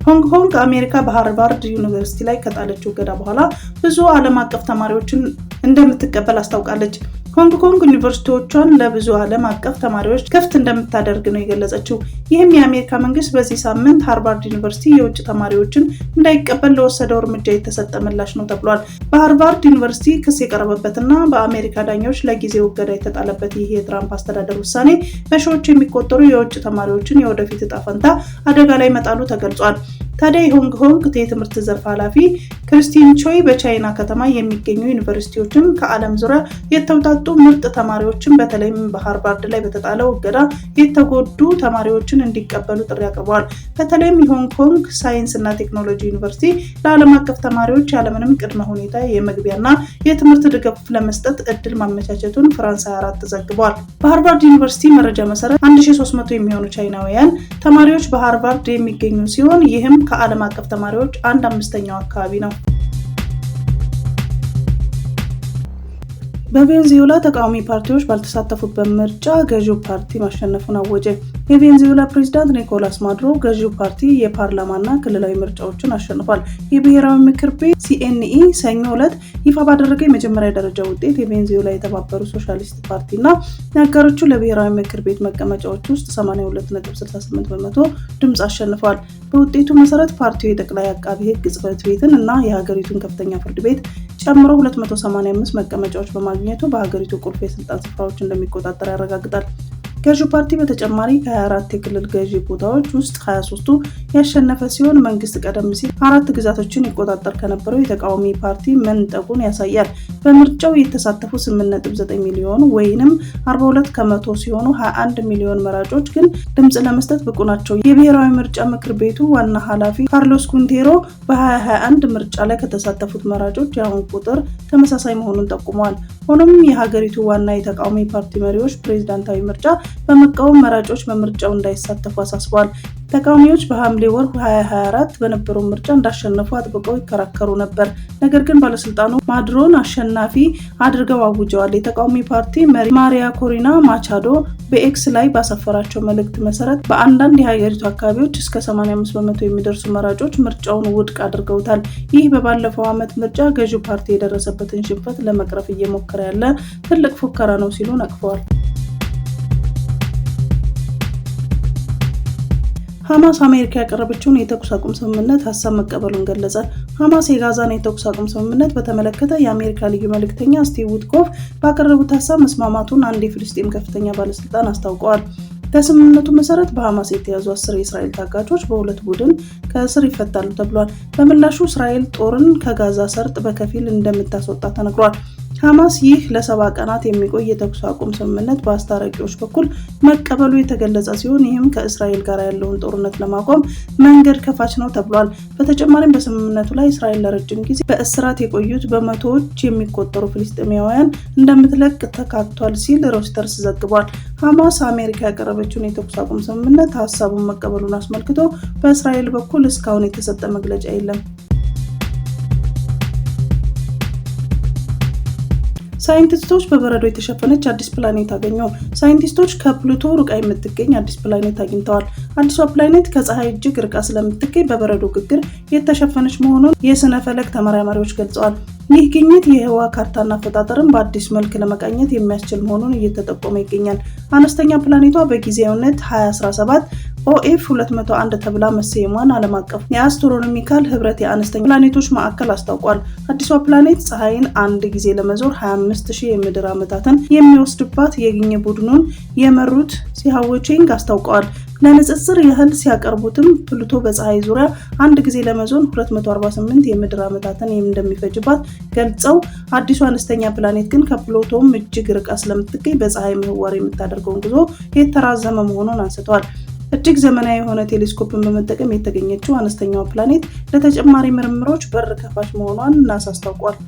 [SPEAKER 1] ሆንግ ኮንግ አሜሪካ በሃርቫርድ ዩኒቨርሲቲ ላይ ከጣለችው እገዳ በኋላ ብዙ ዓለም አቀፍ ተማሪዎችን እንደምትቀበል አስታውቃለች። ሆንግ ኮንግ ዩኒቨርሲቲዎቿን ለብዙ ዓለም አቀፍ ተማሪዎች ክፍት እንደምታደርግ ነው የገለጸችው። ይህም የአሜሪካ መንግስት በዚህ ሳምንት ሃርቫርድ ዩኒቨርሲቲ የውጭ ተማሪዎችን እንዳይቀበል ለወሰደው እርምጃ የተሰጠ ምላሽ ነው ተብሏል። በሃርቫርድ ዩኒቨርሲቲ ክስ የቀረበበትና በአሜሪካ ዳኞች ለጊዜው እገዳ የተጣለበት ይህ የትራምፕ አስተዳደር ውሳኔ በሺዎች የሚቆጠሩ የውጭ ተማሪዎችን የወደፊት ዕጣ ፈንታ አደጋ ላይ መጣሉ ተገልጿል። ታዲያ የሆንግ ኮንግ የትምህርት ዘርፍ ኃላፊ ክርስቲን ቾይ በቻይና ከተማ የሚገኙ ዩኒቨርሲቲዎችን ከዓለም ዙሪያ የተውጣጡ ምርጥ ተማሪዎችን በተለይም በሃርቫርድ ላይ በተጣለው እገዳ የተጎዱ ተማሪዎችን እንዲቀበሉ ጥሪ አቅርበዋል። በተለይም የሆንግ ኮንግ ሳይንስና ቴክኖሎጂ ዩኒቨርሲቲ ለዓለም አቀፍ ተማሪዎች ያለምንም ቅድመ ሁኔታ የመግቢያና የትምህርት ድጋፍ ለመስጠት እድል ማመቻቸቱን ፍራንስ 24 ዘግቧል። በሃርቫርድ ዩኒቨርሲቲ መረጃ መሰረት 1300 የሚሆኑ ቻይናውያን ተማሪዎች በሃርቫርድ የሚገኙ ሲሆን ይህም ከዓለም አቀፍ ተማሪዎች 1/5 አካባቢ ነው። በቬንዙዌላ ተቃዋሚ ፓርቲዎች ባልተሳተፉበት ምርጫ ገዢው ፓርቲ ማሸነፉን አወጀ። የቬንዙዌላ ፕሬዝዳንት ኒኮላስ ማዱሮ ገዢው ፓርቲ የፓርላማና ክልላዊ ምርጫዎችን አሸንፏል። የብሔራዊ ምክር ቤት ሲኤንኢ ሰኞ ዕለት ይፋ ባደረገ የመጀመሪያ ደረጃ ውጤት የቬንዙዌላ የተባበሩ ሶሻሊስት ፓርቲና አጋሮቹ ለብሔራዊ ምክር ቤት መቀመጫዎች ውስጥ 82.68% ድምፅ አሸንፏል። በውጤቱ መሰረት ፓርቲው የጠቅላይ አቃቢ ሕግ ጽሕፈት ቤትን እና የሀገሪቱን ከፍተኛ ፍርድ ቤት ጨምሮ 285 መቀመጫዎች በማግኘቱ በሀገሪቱ ቁልፍ የስልጣን ስፍራዎች እንደሚቆጣጠር ያረጋግጣል። ገዢው ፓርቲ በተጨማሪ ከ24 የክልል ገዢ ቦታዎች ውስጥ 23ቱ ያሸነፈ ሲሆን መንግስት ቀደም ሲል 4 ግዛቶችን ይቆጣጠር ከነበረው የተቃዋሚ ፓርቲ መንጠቁን ያሳያል። በምርጫው የተሳተፉ 8.9 ሚሊዮን ወይንም 42 ከመቶ ሲሆኑ 21 ሚሊዮን መራጮች ግን ድምጽ ለመስጠት ብቁ ናቸው። የብሔራዊ ምርጫ ምክር ቤቱ ዋና ኃላፊ ካርሎስ ኩንቴሮ በ2021 ምርጫ ላይ ከተሳተፉት መራጮች የአሁን ቁጥር ተመሳሳይ መሆኑን ጠቁመዋል። ሆኖም የሀገሪቱ ዋና የተቃዋሚ ፓርቲ መሪዎች ፕሬዝዳንታዊ ምርጫ በመቃወም መራጮች በምርጫው እንዳይሳተፉ አሳስበዋል። ተቃዋሚዎች በሐምሌ ወር 2024 በነበረው ምርጫ እንዳሸነፉ አጥብቀው ይከራከሩ ነበር። ነገር ግን ባለስልጣኑ ማዱሮን አሸናፊ አድርገው አውጀዋል። የተቃዋሚ ፓርቲ መሪ ማሪያ ኮሪና ማቻዶ በኤክስ ላይ ባሰፈራቸው መልእክት መሰረት በአንዳንድ የሀገሪቱ አካባቢዎች እስከ 85 በመቶ የሚደርሱ መራጮች ምርጫውን ውድቅ አድርገውታል። ይህ በባለፈው ዓመት ምርጫ ገዢው ፓርቲ የደረሰበትን ሽንፈት ለመቅረፍ እየሞከረ ያለ ትልቅ ፉከራ ነው ሲሉ ነቅፈዋል። ሐማስ አሜሪካ ያቀረበችውን የተኩስ አቁም ስምምነት ሀሳብ መቀበሉን ገለጸ። ሐማስ የጋዛን የተኩስ አቁም ስምምነት በተመለከተ የአሜሪካ ልዩ መልእክተኛ ስቲቭ ዊትኮፍ ባቀረቡት ሀሳብ መስማማቱን አንድ የፍልስጤም ከፍተኛ ባለስልጣን አስታውቀዋል። በስምምነቱ መሰረት በሐማስ የተያዙ 10 የእስራኤል ታጋቾች በሁለት ቡድን ከእስር ይፈታሉ ተብሏል። በምላሹ እስራኤል ጦርን ከጋዛ ሰርጥ በከፊል እንደምታስወጣ ተነግሯል። ሐማስ ይህ ለ70 ቀናት የሚቆይ የተኩስ አቁም ስምምነት በአስታራቂዎች በኩል መቀበሉ የተገለጸ ሲሆን ይህም ከእስራኤል ጋር ያለውን ጦርነት ለማቆም መንገድ ከፋች ነው ተብሏል። በተጨማሪም በስምምነቱ ላይ እስራኤል ለረጅም ጊዜ በእስራት የቆዩት በመቶዎች የሚቆጠሩ ፍልስጤማውያን እንደምትለቅ ተካቷል ሲል ሮይተርስ ዘግቧል። ሐማስ አሜሪካ ያቀረበችውን የተኩስ አቁም ስምምነት ሀሳቡን መቀበሉን አስመልክቶ በእስራኤል በኩል እስካሁን የተሰጠ መግለጫ የለም። ሳይንቲስቶች በበረዶ የተሸፈነች አዲስ ፕላኔት አገኙ። ሳይንቲስቶች ከፕሉቶ ርቃ የምትገኝ አዲስ ፕላኔት አግኝተዋል። አዲሷ ፕላኔት ከፀሐይ እጅግ ርቃ ስለምትገኝ በበረዶ ግግር የተሸፈነች መሆኑን የስነ ፈለክ ተመራማሪዎች ገልጸዋል። ይህ ግኝት የህዋ ካርታና አፈጣጠርን በአዲስ መልክ ለመቃኘት የሚያስችል መሆኑን እየተጠቆመ ይገኛል። አነስተኛ ፕላኔቷ በጊዜያዊነት 2017 OF 201 ተብላ መሰየሟን ዓለም አቀፍ የአስትሮኖሚካል ህብረት የአነስተኛ ፕላኔቶች ማዕከል አስታውቋል። አዲሷ ፕላኔት ፀሐይን አንድ ጊዜ ለመዞር 25000 የምድር ዓመታትን የሚወስድባት የግኝ ቡድኑን የመሩት ሲሃዎቼንግ አስታውቀዋል። ለንጽጽር ያህል ሲያቀርቡትም ፕሉቶ በፀሐይ ዙሪያ አንድ ጊዜ ለመዞር 248 የምድር ዓመታትን እንደሚፈጅባት ገልጸው አዲሱ አነስተኛ ፕላኔት ግን ከፕሉቶም እጅግ ርቃ ስለምትገኝ በፀሐይ ምህዋር የምታደርገውን ጉዞ የተራዘመ መሆኑን አንስተዋል። እጅግ ዘመናዊ የሆነ ቴሌስኮፕን በመጠቀም የተገኘችው አነስተኛዋ ፕላኔት ለተጨማሪ ምርምሮች በር ከፋች መሆኗን ናሳ አስታውቋል።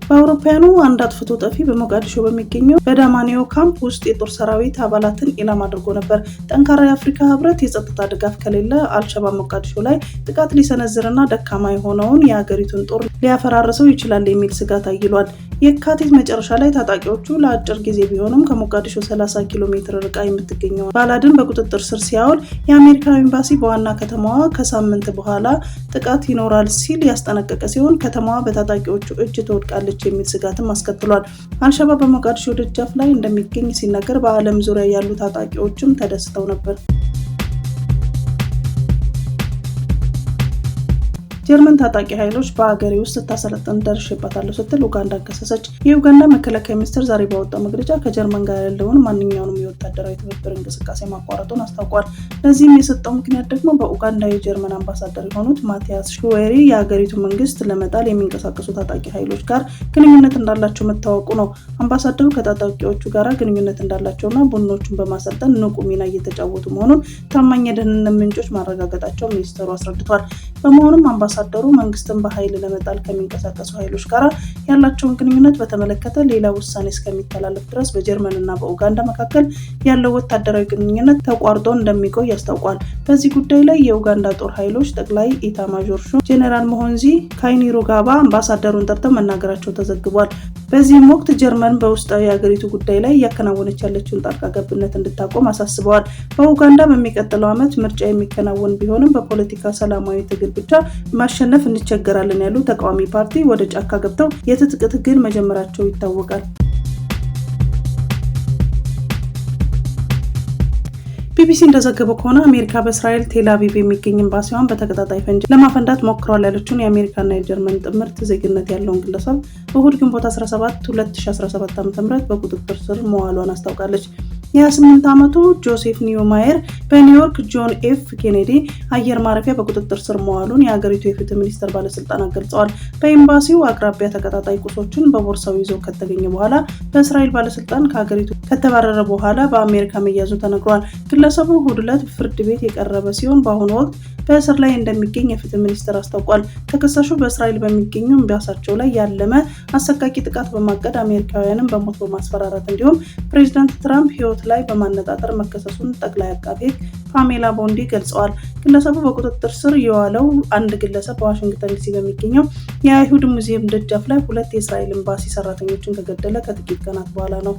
[SPEAKER 1] በአውሮፓውያኑ አንድ አጥፍቶ ጠፊ በሞቃዲሾ በሚገኘው በዳማኒዮ ካምፕ ውስጥ የጦር ሰራዊት አባላትን ኢላማ አድርጎ ነበር። ጠንካራ የአፍሪካ ህብረት የጸጥታ ድጋፍ ከሌለ አልሸባብ ሞቃዲሾ ላይ ጥቃት ሊሰነዝርና ደካማ የሆነውን የሀገሪቱን ጦር ሊያፈራርሰው ይችላል የሚል ስጋት አይሏል። የካቲት መጨረሻ ላይ ታጣቂዎቹ ለአጭር ጊዜ ቢሆንም ከሞቃዲሾ 30 ኪሎ ሜትር ርቃ የምትገኘው ባላድን በቁጥጥር ስር ሲያውል የአሜሪካ ኤምባሲ በዋና ከተማዋ ከሳምንት በኋላ ጥቃት ይኖራል ሲል ያስጠነቀቀ ሲሆን ከተማዋ በታጣቂዎቹ እጅ ትወድቃለች የሚል ስጋትም አስከትሏል። አልሸባብ በሞቃዲሾ ደጃፍ ላይ እንደሚገኝ ሲነገር በዓለም ዙሪያ ያሉ ታጣቂዎችም ተደስተው ነበር። ጀርመን ታጣቂ ኃይሎች በአገሬ ውስጥ ስታሰለጥን ደርሼባታለሁ ስትል ኡጋንዳን ከሰሰች። የኡጋንዳ መከላከያ ሚኒስቴር ዛሬ ባወጣው መግለጫ ከጀርመን ጋር ያለውን ማንኛውንም የወታደራዊ ትብብር እንቅስቃሴ ማቋረጡን አስታውቋል። ለዚህም የሰጠው ምክንያት ደግሞ በኡጋንዳ የጀርመን አምባሳደር የሆኑት ማቲያስ ሹዌሪ የአገሪቱ መንግስት ለመጣል የሚንቀሳቀሱ ታጣቂ ኃይሎች ጋር ግንኙነት እንዳላቸው መታወቁ ነው። አምባሳደሩ ከታጣቂዎቹ ጋር ግንኙነት እንዳላቸውና ቡድኖቹን በማሰልጠን ንቁ ሚና እየተጫወቱ መሆኑን ታማኝ የደህንነት ምንጮች ማረጋገጣቸው ሚኒስቴሩ አስረድቷል። በመሆኑም አምባሳደሩ መንግስትን በኃይል ለመጣል ከሚንቀሳቀሱ ኃይሎች ጋር ያላቸውን ግንኙነት በተመለከተ ሌላ ውሳኔ እስከሚተላለፍ ድረስ በጀርመንና በኡጋንዳ መካከል ያለው ወታደራዊ ግንኙነት ተቋርጦ እንደሚቆይ ያስታውቋል። በዚህ ጉዳይ ላይ የኡጋንዳ ጦር ኃይሎች ጠቅላይ ኢታማዦር ሹም ጄኔራል ሞሆንዚ ካይኒሩጋባ አምባሳደሩን ጠርተው መናገራቸው ተዘግቧል። በዚህም ወቅት ጀርመን በውስጣዊ የሀገሪቱ ጉዳይ ላይ እያከናወነች ያለችውን ጣልቃ ገብነት እንድታቆም አሳስበዋል። በኡጋንዳ በሚቀጥለው ዓመት ምርጫ የሚከናወን ቢሆንም በፖለቲካ ሰላማዊ ትግል ብቻ ማሸነፍ እንቸገራለን ያሉ ተቃዋሚ ፓርቲ ወደ ጫካ ገብተው የትጥቅ ትግል መጀመራቸው ይታወቃል። ቢቢሲ እንደዘገበው ከሆነ አሜሪካ በእስራኤል ቴል አቪቭ የሚገኝ ኤምባሲዋን በተከታታይ ፈንጂ ለማፈንዳት ሞክረዋል ያለችውን የአሜሪካና የጀርመን ጥምርት ዜግነት ያለውን ግለሰብ እሁድ ግንቦት 17 2017 ዓ.ም በቁጥጥር ስር መዋሏን አስታውቃለች። የ28 ዓመቱ ጆሴፍ ኒውማየር በኒውዮርክ ጆን ኤፍ ኬኔዲ አየር ማረፊያ በቁጥጥር ስር መዋሉን የሀገሪቱ የፍትህ ሚኒስቴር ባለስልጣናት ገልጸዋል። በኤምባሲው አቅራቢያ ተቀጣጣይ ቁሶችን በቦርሳው ይዞ ከተገኘ በኋላ በእስራኤል ባለስልጣን ከሀገሪቱ ከተባረረ በኋላ በአሜሪካ መያዙ ተነግሯል። ግለሰቡ እሁድ ዕለት ፍርድ ቤት የቀረበ ሲሆን በአሁኑ ወቅት በእስር ላይ እንደሚገኝ የፍትህ ሚኒስቴር አስታውቋል። ተከሳሹ በእስራኤል በሚገኙ ኤምባሲያቸው ላይ ያለመ አሰቃቂ ጥቃት በማቀድ አሜሪካውያንን በሞት በማስፈራራት እንዲሁም ፕሬዚዳንት ትራምፕ ሕይወት ላይ በማነጣጠር መከሰሱን ጠቅላይ አቃቤ ሕግ ፓሜላ ቦንዲ ገልጸዋል። ግለሰቡ በቁጥጥር ስር የዋለው አንድ ግለሰብ በዋሽንግተን ዲሲ በሚገኘው የአይሁድ ሙዚየም ደጃፍ ላይ 2 የእስራኤል ኤምባሲ ሰራተኞችን ከገደለ ከጥቂት ቀናት በኋላ ነው።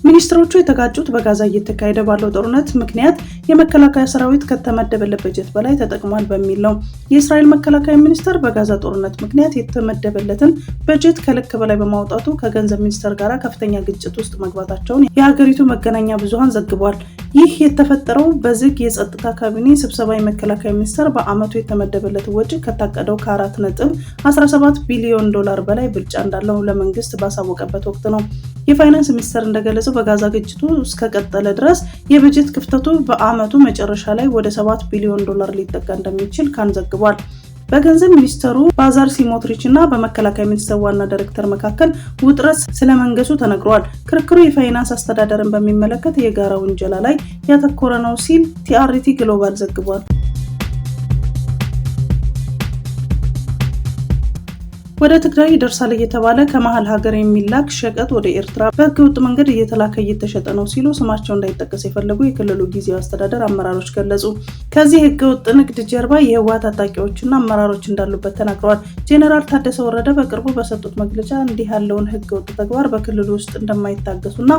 [SPEAKER 1] ሚኒስትሮቹ የተጋጩት በጋዛ እየተካሄደ ባለው ጦርነት ምክንያት የመከላከያ ሰራዊት ከተመደበለት በጀት በላይ ተጠቅሟል በሚል ነው። የእስራኤል መከላከያ ሚኒስቴር በጋዛ ጦርነት ምክንያት የተመደበለትን በጀት ከልክ በላይ በማውጣቱ ከገንዘብ ሚኒስቴር ጋር ከፍተኛ ግጭት ውስጥ መግባታቸውን የሀገሪቱ መገናኛ ብዙሃን ዘግቧል። ይህ የተፈጠረው በዝግ የጸጥታ ካቢኔ ስብሰባ የመከላከያ ሚኒስቴር በዓመቱ የተመደበለት ወጪ ከታቀደው ከ4.17 ቢሊዮን ዶላር በላይ ብልጫ እንዳለው ለመንግስት ባሳወቀበት ወቅት ነው። የፋይናንስ ሚኒስቴር እንደገለጸው በጋዛ ግጭቱ እስከቀጠለ ድረስ የበጀት ክፍተቱ በዓመቱ መጨረሻ ላይ ወደ 7 ቢሊዮን ዶላር ሊጠጋ እንደሚችል ካን ዘግቧል። በገንዘብ ሚኒስተሩ ባዛር ሲሞትሪች እና በመከላከያ ሚኒስቴር ዋና ዳይሬክተር መካከል ውጥረት ስለመንገሱ ተነግሯል። ክርክሩ የፋይናንስ አስተዳደርን በሚመለከት የጋራ ውንጀላ ላይ ያተኮረ ነው ሲል ቲአርቲ ግሎባል ዘግቧል። ወደ ትግራይ ይደርሳል እየተባለ ከመሃል ሀገር የሚላክ ሸቀጥ ወደ ኤርትራ በህገወጥ መንገድ እየተላከ እየተሸጠ ነው ሲሉ ስማቸው እንዳይጠቀስ የፈለጉ የክልሉ ጊዜያዊ አስተዳደር አመራሮች ገለጹ። ከዚህ ህገወጥ ንግድ ጀርባ የህወሓት ታጣቂዎችና አመራሮች እንዳሉበት ተናግረዋል። ጄኔራል ታደሰ ወረደ በቅርቡ በሰጡት መግለጫ እንዲህ ያለውን ህገወጥ ተግባር በክልሉ ውስጥ እንደማይታገሱና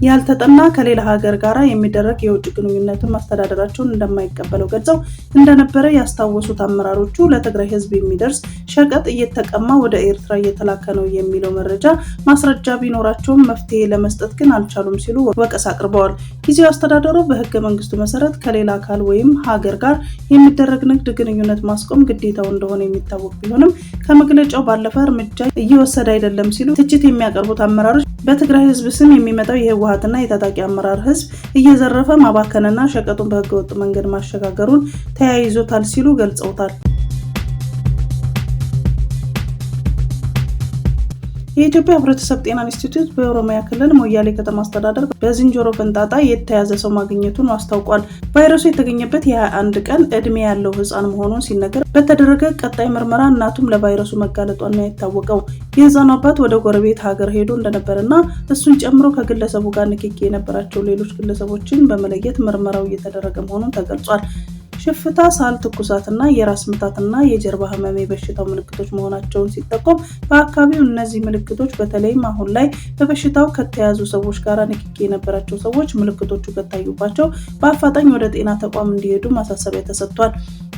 [SPEAKER 1] ያልተጠና ከሌላ ሀገር ጋር የሚደረግ የውጭ ግንኙነትን ማስተዳደራቸውን እንደማይቀበለው ገልጸው እንደነበረ ያስታወሱት አመራሮቹ ለትግራይ ህዝብ የሚደርስ ሸቀጥ እየተቀማ ወደ ኤርትራ እየተላከ ነው የሚለው መረጃ ማስረጃ ቢኖራቸውም መፍትሄ ለመስጠት ግን አልቻሉም ሲሉ ወቀሳ አቅርበዋል። ጊዜያዊ አስተዳደሩ በህገ መንግስቱ መሰረት ከሌላ አካል ወይም ሀገር ጋር የሚደረግ ንግድ ግንኙነት ማስቆም ግዴታው እንደሆነ የሚታወቅ ቢሆንም ከመግለጫው ባለፈ እርምጃ እየወሰደ አይደለም ሲሉ ትችት የሚያቀርቡት አመራሮች በትግራይ ህዝብ ስም የሚመጣው የህወሓትና የታጣቂ አመራር ህዝብ እየዘረፈ ማባከንና ሸቀጡን በህገወጥ መንገድ ማሸጋገሩን ተያይዞታል ሲሉ ገልጸውታል። የኢትዮጵያ ህብረተሰብ ጤና ኢንስቲትዩት በኦሮሚያ ክልል ሞያሌ ከተማ አስተዳደር በዝንጀሮ ፈንጣጣ የተያዘ ሰው ማግኘቱን አስታውቋል። ቫይረሱ የተገኘበት የ21 ቀን ዕድሜ ያለው ህፃን መሆኑን ሲነገር በተደረገ ቀጣይ ምርመራ እናቱም ለቫይረሱ መጋለጧን ነው የታወቀው። የህፃኑ አባት ወደ ጎረቤት ሀገር ሄዶ እንደነበርና እሱን ጨምሮ ከግለሰቡ ጋር ንክኪ የነበራቸው ሌሎች ግለሰቦችን በመለየት ምርመራው እየተደረገ መሆኑን ተገልጿል። ሽፍታ፣ ሳል፣ ትኩሳትና የራስ ምታትና የጀርባ ህመም የበሽታው ምልክቶች መሆናቸውን ሲጠቆም በአካባቢው እነዚህ ምልክቶች በተለይም አሁን ላይ በበሽታው ከተያዙ ሰዎች ጋር ንክኪ የነበራቸው ሰዎች ምልክቶቹ ከታዩባቸው በአፋጣኝ ወደ ጤና ተቋም እንዲሄዱ ማሳሰቢያ ተሰጥቷል።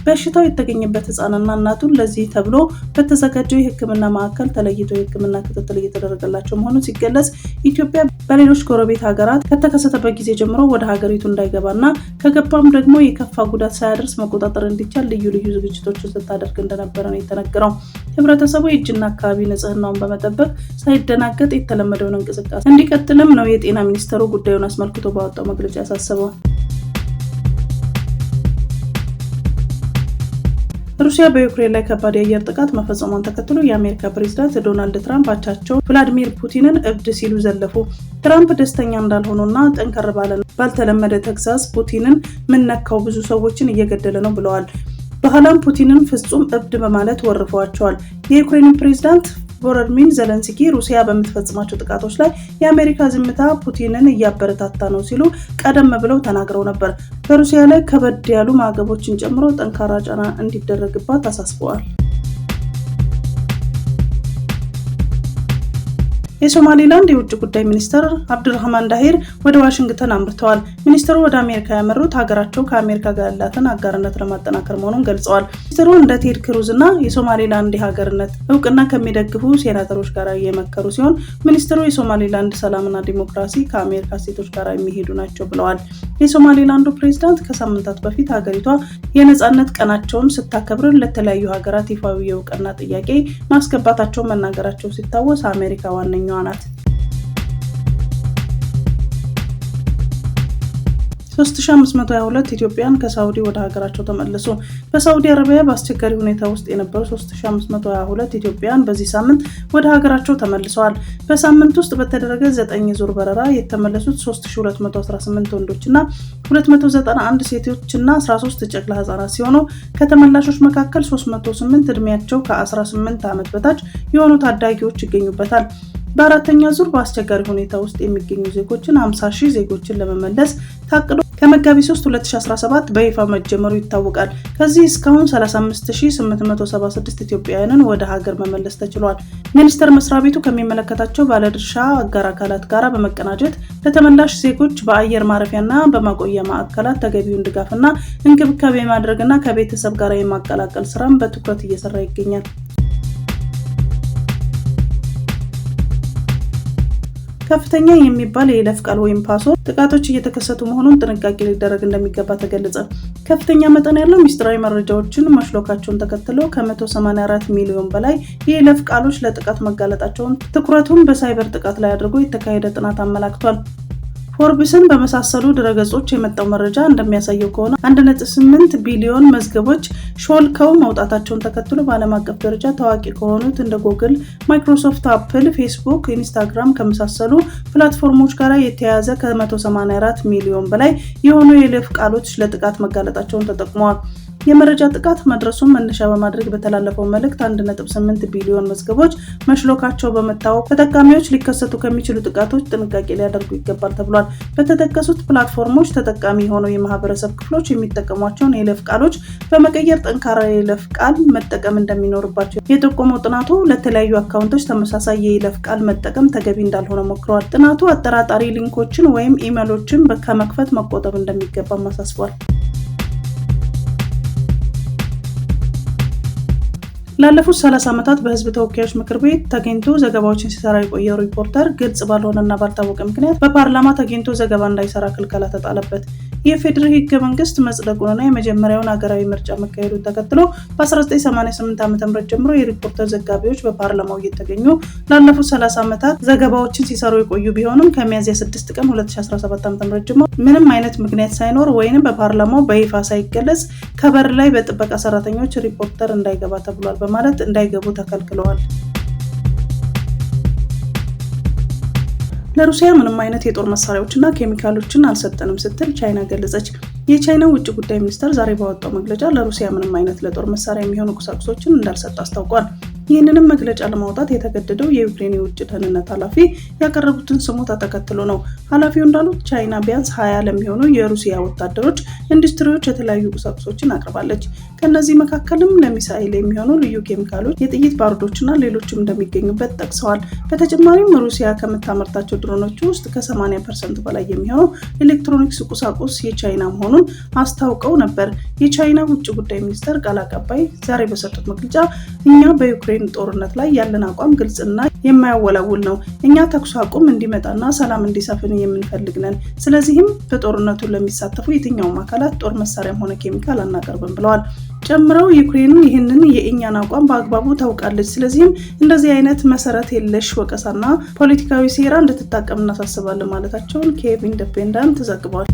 [SPEAKER 1] በሽታው የተገኘበት ህፃንና እናቱን ለዚህ ተብሎ በተዘጋጀው የህክምና ማዕከል ተለይቶ የህክምና ክትትል እየተደረገላቸው መሆኑን ሲገለጽ ኢትዮጵያ በሌሎች ጎረቤት ሀገራት ከተከሰተበት ጊዜ ጀምሮ ወደ ሀገሪቱ እንዳይገባና ከገባም ደግሞ የከፋ ጉዳት ሳያደርስ መቆጣጠር እንዲቻል ልዩ ልዩ ዝግጅቶችን ስታደርግ እንደነበረ ነው የተነገረው። ህብረተሰቡ የእጅና አካባቢ ንጽህናውን በመጠበቅ ሳይደናገጥ የተለመደውን እንቅስቃሴ እንዲቀጥልም ነው የጤና ሚኒስቴሩ ጉዳዩን አስመልክቶ ባወጣው መግለጫ ያሳሰበው። ሩሲያ በዩክሬን ላይ ከባድ የአየር ጥቃት መፈጸሟን ተከትሎ የአሜሪካ ፕሬዝዳንት ዶናልድ ትራምፕ አቻቸው ቭላዲሚር ፑቲንን እብድ ሲሉ ዘለፉ። ትራምፕ ደስተኛ እንዳልሆኑና ጠንከር ባልተለመደ ተግሳጽ ፑቲንን ምነካው ብዙ ሰዎችን እየገደለ ነው ብለዋል። በኋላም ፑቲንን ፍጹም እብድ በማለት ወርፈዋቸዋል። የዩክሬኑ ፕሬዝዳንት ቮሎዲሚር ዜሌንስኪ ሩሲያ በምትፈጽማቸው ጥቃቶች ላይ የአሜሪካ ዝምታ ፑቲንን እያበረታታ ነው ሲሉ ቀደም ብለው ተናግረው ነበር። በሩሲያ ላይ ከበድ ያሉ ማዕቀቦችን ጨምሮ ጠንካራ ጫና እንዲደረግባት አሳስበዋል። የሶማሌላንድ የውጭ ጉዳይ ሚኒስትር አብዱራህማን ዳሂር ወደ ዋሽንግተን አምርተዋል። ሚኒስትሩ ወደ አሜሪካ ያመሩት ሀገራቸው ከአሜሪካ ጋር ያላትን አጋርነት ለማጠናከር መሆኑን ገልጸዋል። ሚኒስትሩ እንደ ቴድ ክሩዝ እና የሶማሌላንድ የሀገርነት እውቅና ከሚደግፉ ሴናተሮች ጋር እየመከሩ ሲሆን ሚኒስትሩ የሶማሌላንድ ሰላምና ዲሞክራሲ ከአሜሪካ እሴቶች ጋር የሚሄዱ ናቸው ብለዋል። የሶማሌላንዱ ፕሬዝዳንት ከሳምንታት በፊት ሀገሪቷ የነጻነት ቀናቸውን ስታከብር ለተለያዩ ሀገራት ይፋዊ የእውቅና ጥያቄ ማስገባታቸውን መናገራቸው ሲታወስ አሜሪካ ዋነኛዋ ናት። 3522 ኢትዮጵያውያን ከሳውዲ ወደ ሀገራቸው ተመለሱ። በሳውዲ አረቢያ በአስቸጋሪ ሁኔታ ውስጥ የነበሩ 3522 ኢትዮጵያውያን በዚህ ሳምንት ወደ ሀገራቸው ተመልሰዋል። በሳምንት ውስጥ በተደረገ 9 ዙር በረራ የተመለሱት 3218 ወንዶችና 291 ሴቶችና 13 ጨቅላ ህጻናት ሲሆኑ ከተመላሾች መካከል 308 እድሜያቸው ከ18 ዓመት በታች የሆኑ ታዳጊዎች ይገኙበታል። በአራተኛ ዙር በአስቸጋሪ ሁኔታ ውስጥ የሚገኙ ዜጎችን 50,000 ዜጎችን ለመመለስ ታቅዶ ከመጋቢት 3 2017 በይፋ መጀመሩ ይታወቃል። ከዚህ እስካሁን 35876 ኢትዮጵያውያንን ወደ ሀገር መመለስ ተችሏል። ሚኒስቴር መስሪያ ቤቱ ከሚመለከታቸው ባለድርሻ አጋር አካላት ጋር በመቀናጀት ለተመላሽ ዜጎች በአየር ማረፊያና በማቆያ ማዕከላት ተገቢውን ድጋፍና እንክብካቤ ማድረግና ከቤተሰብ ጋር የማቀላቀል ስራም በትኩረት እየሰራ ይገኛል። ከፍተኛ የሚባል የይለፍ ቃል ወይም ፓስወርድ ጥቃቶች እየተከሰቱ መሆኑን ጥንቃቄ ሊደረግ እንደሚገባ ተገለጸ። ከፍተኛ መጠን ያለው ሚስጥራዊ መረጃዎችን መሽሎካቸውን ተከትሎ ከ184 ሚሊዮን በላይ የይለፍ ቃሎች ለጥቃት መጋለጣቸውን ትኩረቱን በሳይበር ጥቃት ላይ አድርጎ የተካሄደ ጥናት አመላክቷል። ፎርብስን በመሳሰሉ ድረገጾች የመጣው መረጃ እንደሚያሳየው ከሆነ 1.8 ቢሊዮን መዝገቦች ሾልከው መውጣታቸውን ተከትሎ በዓለም አቀፍ ደረጃ ታዋቂ ከሆኑት እንደ ጉግል፣ ማይክሮሶፍት፣ አፕል፣ ፌስቡክ፣ ኢንስታግራም ከመሳሰሉ ፕላትፎርሞች ጋር የተያያዘ ከ184 ሚሊዮን በላይ የሆኑ የይለፍ ቃሎች ለጥቃት መጋለጣቸውን ተጠቅመዋል። የመረጃ ጥቃት መድረሱን መነሻ በማድረግ በተላለፈው መልእክት 1.8 ቢሊዮን መዝገቦች መሽሎካቸው በመታወቅ ተጠቃሚዎች ሊከሰቱ ከሚችሉ ጥቃቶች ጥንቃቄ ሊያደርጉ ይገባል ተብሏል። በተጠቀሱት ፕላትፎርሞች ተጠቃሚ የሆነው የማህበረሰብ ክፍሎች የሚጠቀሟቸውን የይለፍ ቃሎች በመቀየር ጠንካራ የይለፍ ቃል መጠቀም እንደሚኖርባቸው የጠቆመው ጥናቱ ለተለያዩ አካውንቶች ተመሳሳይ የይለፍ ቃል መጠቀም ተገቢ እንዳልሆነ ሞክረዋል። ጥናቱ አጠራጣሪ ሊንኮችን ወይም ኢሜሎችን ከመክፈት መቆጠብ እንደሚገባም አሳስቧል። ላለፉት 30 ዓመታት በህዝብ ተወካዮች ምክር ቤት ተገኝቶ ዘገባዎችን ሲሰራ የቆየው ሪፖርተር ግልጽ ባልሆነና ባልታወቀ ምክንያት በፓርላማ ተገኝቶ ዘገባ እንዳይሰራ ክልከላ ተጣለበት። የፌዴራል ህገ መንግስት መጽደቁንና የመጀመሪያውን ሀገራዊ ምርጫ መካሄዱን ተከትሎ በ1988 ዓ.ም ጀምሮ የሪፖርተር ዘጋቢዎች በፓርላማው እየተገኙ ላለፉት 30 ዓመታት ዘገባዎችን ሲሰሩ የቆዩ ቢሆንም ከሚያዝያ 6 ቀን 2017 ዓ.ም ጀምሮ ምንም አይነት ምክንያት ሳይኖር ወይንም በፓርላማው በይፋ ሳይገለጽ ከበር ላይ በጥበቃ ሰራተኞች ሪፖርተር እንዳይገባ ተብሏል በማለት እንዳይገቡ ተከልክለዋል። ለሩሲያ ምንም አይነት የጦር መሳሪያዎችና ኬሚካሎችን አልሰጠንም ስትል ቻይና ገለጸች። የቻይና ውጭ ጉዳይ ሚኒስቴር ዛሬ ባወጣው መግለጫ ለሩሲያ ምንም አይነት ለጦር መሳሪያ የሚሆኑ ቁሳቁሶችን እንዳልሰጠ አስታውቋል። ይህንንም መግለጫ ለማውጣት የተገደደው የዩክሬን የውጭ ደህንነት ኃላፊ ያቀረቡትን ስሞታ ተከትሎ ነው። ኃላፊው እንዳሉት ቻይና ቢያንስ 20 ለሚሆኑ የሩሲያ ወታደሮች ኢንዱስትሪዎች የተለያዩ ቁሳቁሶችን አቅርባለች። ከነዚህ መካከልም ለሚሳኤል የሚሆኑ ልዩ ኬሚካሎች፣ የጥይት ባሩዶችና ሌሎችም እንደሚገኙበት ጠቅሰዋል። በተጨማሪም ሩሲያ ከምታመርታቸው ድሮኖች ውስጥ ከ80% በላይ የሚሆነው ኤሌክትሮኒክስ ቁሳቁስ የቻይና መሆኑን አስታውቀው ነበር። የቻይና ውጭ ጉዳይ ሚኒስቴር ቃል አቀባይ ዛሬ በሰጡት መግለጫ እኛ በዩክሬን ጦርነት ላይ ያለን አቋም ግልጽና የማያወላውል ነው። እኛ ተኩስ አቁም እንዲመጣና ሰላም እንዲሰፍን የምንፈልግ ነን። ስለዚህም በጦርነቱ ለሚሳተፉ የትኛውም አካላት ጦር መሳሪያም ሆነ ኬሚካል አናቀርብም ብለዋል። ጨምረው ዩክሬን ይህንን የእኛን አቋም በአግባቡ ታውቃለች። ስለዚህም እንደዚህ አይነት መሰረት የለሽ ወቀሳና ፖለቲካዊ ሴራ እንድትታቀም እናሳስባለን ማለታቸውን ኪየቭ ኢንዲፔንደንት ዘግቧል።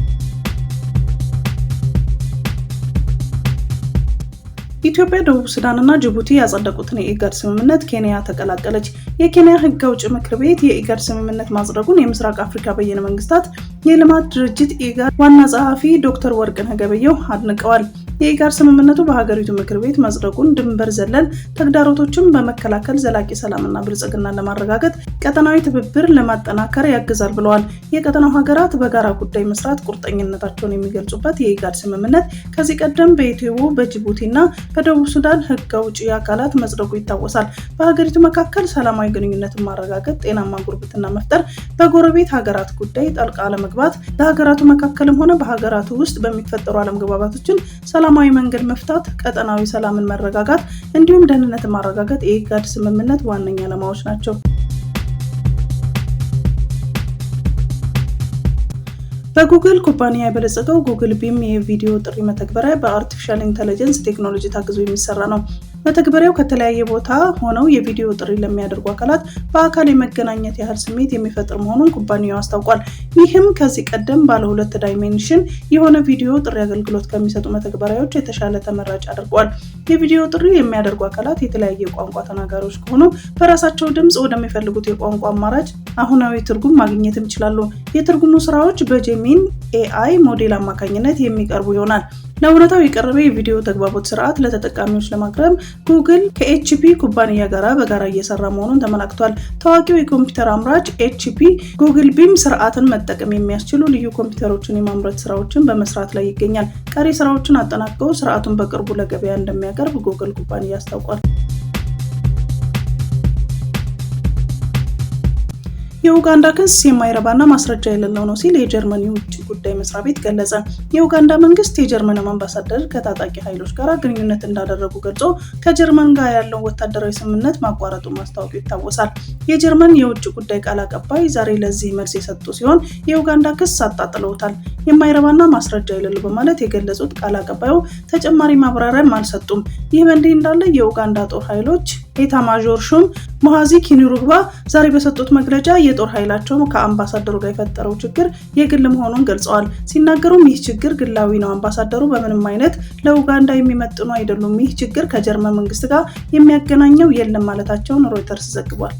[SPEAKER 1] ኢትዮጵያ፣ ደቡብ ሱዳን እና ጅቡቲ ያጸደቁትን የኢጋድ ስምምነት ኬንያ ተቀላቀለች። የኬንያ ሕግ አውጪ ምክር ቤት የኢጋድ ስምምነት ማጽደቁን የምስራቅ አፍሪካ በየነ መንግስታት የልማት ድርጅት ኢጋድ ዋና ጸሐፊ ዶክተር ወርቅነህ ገበየሁ አድንቀዋል። የኢጋድ ስምምነቱ በሀገሪቱ ምክር ቤት መጽደቁን ድንበር ዘለል ተግዳሮቶችን በመከላከል ዘላቂ ሰላምና ብልጽግናን ለማረጋገጥ ቀጠናዊ ትብብር ለማጠናከር ያግዛል ብለዋል። የቀጠናው ሀገራት በጋራ ጉዳይ መስራት ቁርጠኝነታቸውን የሚገልጹበት የኢጋድ ስምምነት ከዚህ ቀደም በኢትዮ፣ በጅቡቲና በደቡብ ሱዳን ሕግ አውጪ አካላት መጽደቁ ይታወሳል። በሀገሪቱ መካከል ሰላማዊ ግንኙነትን ማረጋገጥ፣ ጤናማ ጉርብትና መፍጠር፣ በጎረቤት ሀገራት ጉዳይ ጣልቃ አለመግባት፣ በሀገራቱ መካከልም ሆነ በሀገራቱ ውስጥ በሚፈጠሩ አለመግባባቶችን ሰላማዊ መንገድ መፍታት፣ ቀጠናዊ ሰላምን መረጋጋት እንዲሁም ደህንነትን ማረጋገጥ የኢጋድ ስምምነት ዋነኛ ዓላማዎች ናቸው። በጉግል ኩባንያ የበለጸገው ጉግል ቢም የቪዲዮ ጥሪ መተግበሪያ በአርቲፊሻል ኢንተለጀንስ ቴክኖሎጂ ታግዞ የሚሰራ ነው። መተግበሪያው ከተለያየ ቦታ ሆነው የቪዲዮ ጥሪ ለሚያደርጉ አካላት በአካል የመገናኘት ያህል ስሜት የሚፈጥር መሆኑን ኩባንያው አስታውቋል። ይህም ከዚህ ቀደም ባለ 2 ዳይሜንሽን የሆነ ቪዲዮ ጥሪ አገልግሎት ከሚሰጡ መተግበሪያዎች የተሻለ ተመራጭ አድርጓል። የቪዲዮ ጥሪ የሚያደርጉ አካላት የተለያየ ቋንቋ ተናጋሪዎች ከሆኑ በራሳቸው ድምጽ ወደሚፈልጉት የቋንቋ አማራጭ አሁናዊ ትርጉም ማግኘትም ይችላሉ። የትርጉሙ ስራዎች በጄሚኒ AI ሞዴል አማካኝነት የሚቀርቡ ይሆናል። ለእውነታው የቀረበ የቪዲዮ ተግባቦት ስርዓት ለተጠቃሚዎች ለማቅረብ ጉግል ከኤችፒ ኩባንያ ጋር በጋራ እየሰራ መሆኑን ተመላክቷል። ታዋቂው የኮምፒውተር አምራች ኤችፒ ጉግል ቢም ስርዓትን መጠቀም የሚያስችሉ ልዩ ኮምፒውተሮችን የማምረት ስራዎችን በመስራት ላይ ይገኛል። ቀሪ ስራዎችን አጠናቅቀው ስርዓቱን በቅርቡ ለገበያ እንደሚያቀርብ ጉግል ኩባንያ አስታውቋል። የኡጋንዳ ክስ የማይረባና ማስረጃ የሌለው ነው ሲል የጀርመን የውጭ ጉዳይ መስሪያ ቤት ገለጸ። የኡጋንዳ መንግስት የጀርመን አምባሳደር ከታጣቂ ኃይሎች ጋር ግንኙነት እንዳደረጉ ገልጾ ከጀርመን ጋር ያለው ወታደራዊ ስምምነት ማቋረጡን ማስታወቁ ይታወሳል። የጀርመን የውጭ ጉዳይ ቃል አቀባይ ዛሬ ለዚህ መልስ የሰጡ ሲሆን የኡጋንዳ ክስ አጣጥለውታል። የማይረባና ማስረጃ የሌለው በማለት የገለጹት ቃል አቀባዩ ተጨማሪ ማብራሪያም አልሰጡም። ይህ በእንዲህ እንዳለ የኡጋንዳ ጦር ኃይሎች ኤታማዦር ሹም ሙሃዚ ኪኒሩግባ ዛሬ በሰጡት መግለጫ የጦር ኃይላቸው ከአምባሳደሩ ጋር የፈጠረው ችግር የግል መሆኑን ገልጸዋል። ሲናገሩም ይህ ችግር ግላዊ ነው፣ አምባሳደሩ በምንም አይነት ለኡጋንዳ የሚመጥኑ አይደሉም፣ ይህ ችግር ከጀርመን መንግስት ጋር የሚያገናኘው የለም ማለታቸውን ሮይተርስ ዘግቧል።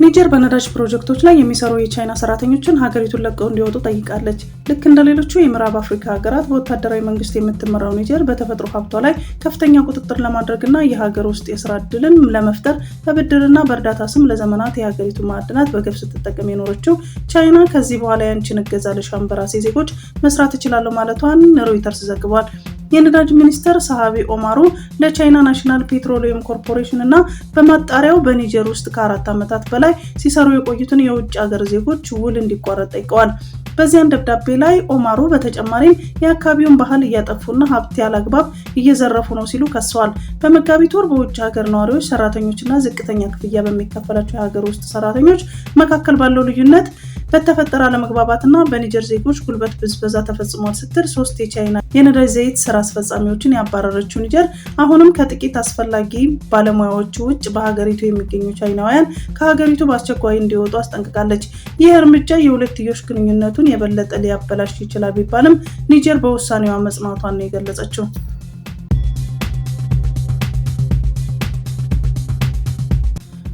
[SPEAKER 1] ኒጀር በነዳጅ ፕሮጀክቶች ላይ የሚሰሩ የቻይና ሰራተኞችን ሀገሪቱን ለቀው እንዲወጡ ጠይቃለች። ልክ እንደሌሎቹ የምዕራብ አፍሪካ ሀገራት በወታደራዊ መንግስት የምትመራው ኒጀር በተፈጥሮ ሀብቷ ላይ ከፍተኛ ቁጥጥር ለማድረግና የሀገር ውስጥ የስራ ዕድልን ለመፍጠር በብድርና በእርዳታ ስም ለዘመናት የሀገሪቱ ማዕድናት በገፍ ስትጠቀም የኖረችው ቻይና ከዚህ በኋላ ያንቺን እገዛ ልሻም በራሴ ዜጎች መስራት እችላለሁ ማለቷን ሮይተርስ ዘግቧል። የነዳጅ ሚኒስተር ሳሃቢ ኦማሩ ለቻይና ናሽናል ፔትሮሊየም ኮርፖሬሽን እና በማጣሪያው በኒጀር ውስጥ ከ4 ዓመታት በላይ ሲሰሩ የቆዩትን የውጭ ሀገር ዜጎች ውል እንዲቋረጥ ጠይቀዋል። በዚያን ደብዳቤ ላይ ኦማሩ በተጨማሪም የአካባቢውን ባህል እያጠፉና ሀብት ያላግባብ እየዘረፉ ነው ሲሉ ከሰዋል። በመጋቢት ወር በውጭ ሀገር ነዋሪዎች ሰራተኞችና ዝቅተኛ ክፍያ በሚከፈላቸው የሀገር ውስጥ ሰራተኞች መካከል ባለው ልዩነት በተፈጠረ አለመግባባትና በኒጀር ዜጎች ጉልበት ብዝበዛ ተፈጽሟል ስትል 3 የቻይና የነዳጅ ዘይት ስራ አስፈጻሚዎችን ያባረረችው ኒጀር አሁንም ከጥቂት አስፈላጊ ባለሙያዎች ውጭ በሀገሪቱ የሚገኙ ቻይናውያን ከሀገሪቱ በአስቸኳይ እንዲወጡ አስጠንቅቃለች። ይህ እርምጃ የሁለትዮሽ ግንኙነቱን የበለጠ ሊያበላሽ ይችላል ቢባልም ኒጀር በውሳኔዋ መጽናቷን ነው የገለጸችው።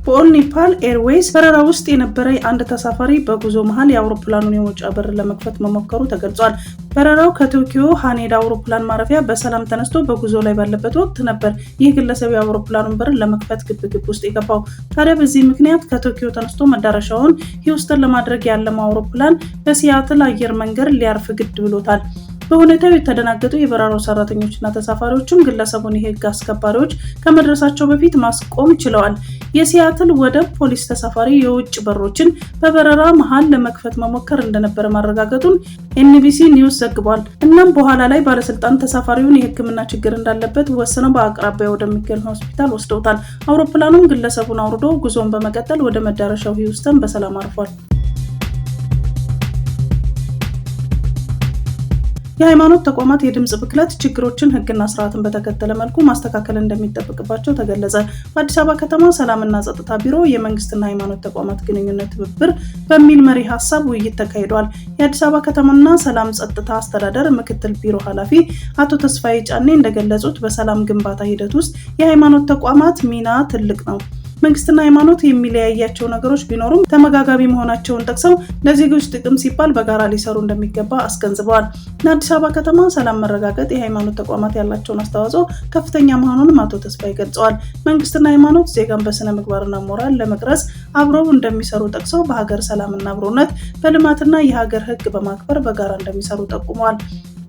[SPEAKER 1] በኦል ኔፓል ኤርዌይስ በረራ ውስጥ የነበረ አንድ ተሳፋሪ በጉዞ መሃል የአውሮፕላኑን የመውጫ በር ለመክፈት መሞከሩ ተገልጿል። በረራው ከቶኪዮ ሃኔዳ አውሮፕላን ማረፊያ በሰላም ተነስቶ በጉዞ ላይ ባለበት ወቅት ነበር ይህ ግለሰብ የአውሮፕላኑን በር ለመክፈት ግብግብ ውስጥ የገባው። ታዲያ በዚህ ምክንያት ከቶኪዮ ተነስቶ መዳረሻውን ሂውስተን ለማድረግ ያለመው አውሮፕላን በሲያትል አየር መንገድ ሊያርፍ ግድ ብሎታል። በሁኔታው የተደናገጡ የበረራው ሰራተኞችና ተሳፋሪዎችም ግለሰቡን የህግ አስከባሪዎች ከመድረሳቸው በፊት ማስቆም ችለዋል። የሲያትል ወደብ ፖሊስ ተሳፋሪ የውጭ በሮችን በበረራ መሃል ለመክፈት መሞከር እንደነበረ ማረጋገጡን ኤንቢሲ ኒውስ ዘግቧል። እናም በኋላ ላይ ባለስልጣን ተሳፋሪውን የህክምና ችግር እንዳለበት ወስነው በአቅራቢያ ወደሚገኝ ሆስፒታል ወስደውታል። አውሮፕላኑም ግለሰቡን አውርዶ ጉዞውን በመቀጠል ወደ መዳረሻው ሂውስተን በሰላም አርፏል። የሃይማኖት ተቋማት የድምጽ ብክለት ችግሮችን ህግና ስርዓትን በተከተለ መልኩ ማስተካከል እንደሚጠበቅባቸው ተገለጸ። በአዲስ አበባ ከተማ ሰላምና ጸጥታ ቢሮ የመንግስትና ሃይማኖት ተቋማት ግንኙነት ትብብር በሚል መሪ ሀሳብ ውይይት ተካሂዷል። የአዲስ አበባ ከተማና ሰላም ጸጥታ አስተዳደር ምክትል ቢሮ ኃላፊ አቶ ተስፋዬ ጫኔ እንደገለጹት በሰላም ግንባታ ሂደት ውስጥ የሃይማኖት ተቋማት ሚና ትልቅ ነው። መንግስትና ሃይማኖት የሚለያያቸው ነገሮች ቢኖሩም ተመጋጋቢ መሆናቸውን ጠቅሰው ለዜጎች ጥቅም ሲባል በጋራ ሊሰሩ እንደሚገባ አስገንዝበዋል። ለአዲስ አበባ ከተማ ሰላም መረጋገጥ የሃይማኖት ተቋማት ያላቸውን አስተዋጽኦ ከፍተኛ መሆኑንም አቶ ተስፋዬ ገልጸዋል። መንግስትና ሃይማኖት ዜጋን በስነ ምግባርና ሞራል ለመቅረጽ አብረው እንደሚሰሩ ጠቅሰው በሀገር ሰላምና አብሮነት በልማትና የሀገር ህግ በማክበር በጋራ እንደሚሰሩ ጠቁመዋል።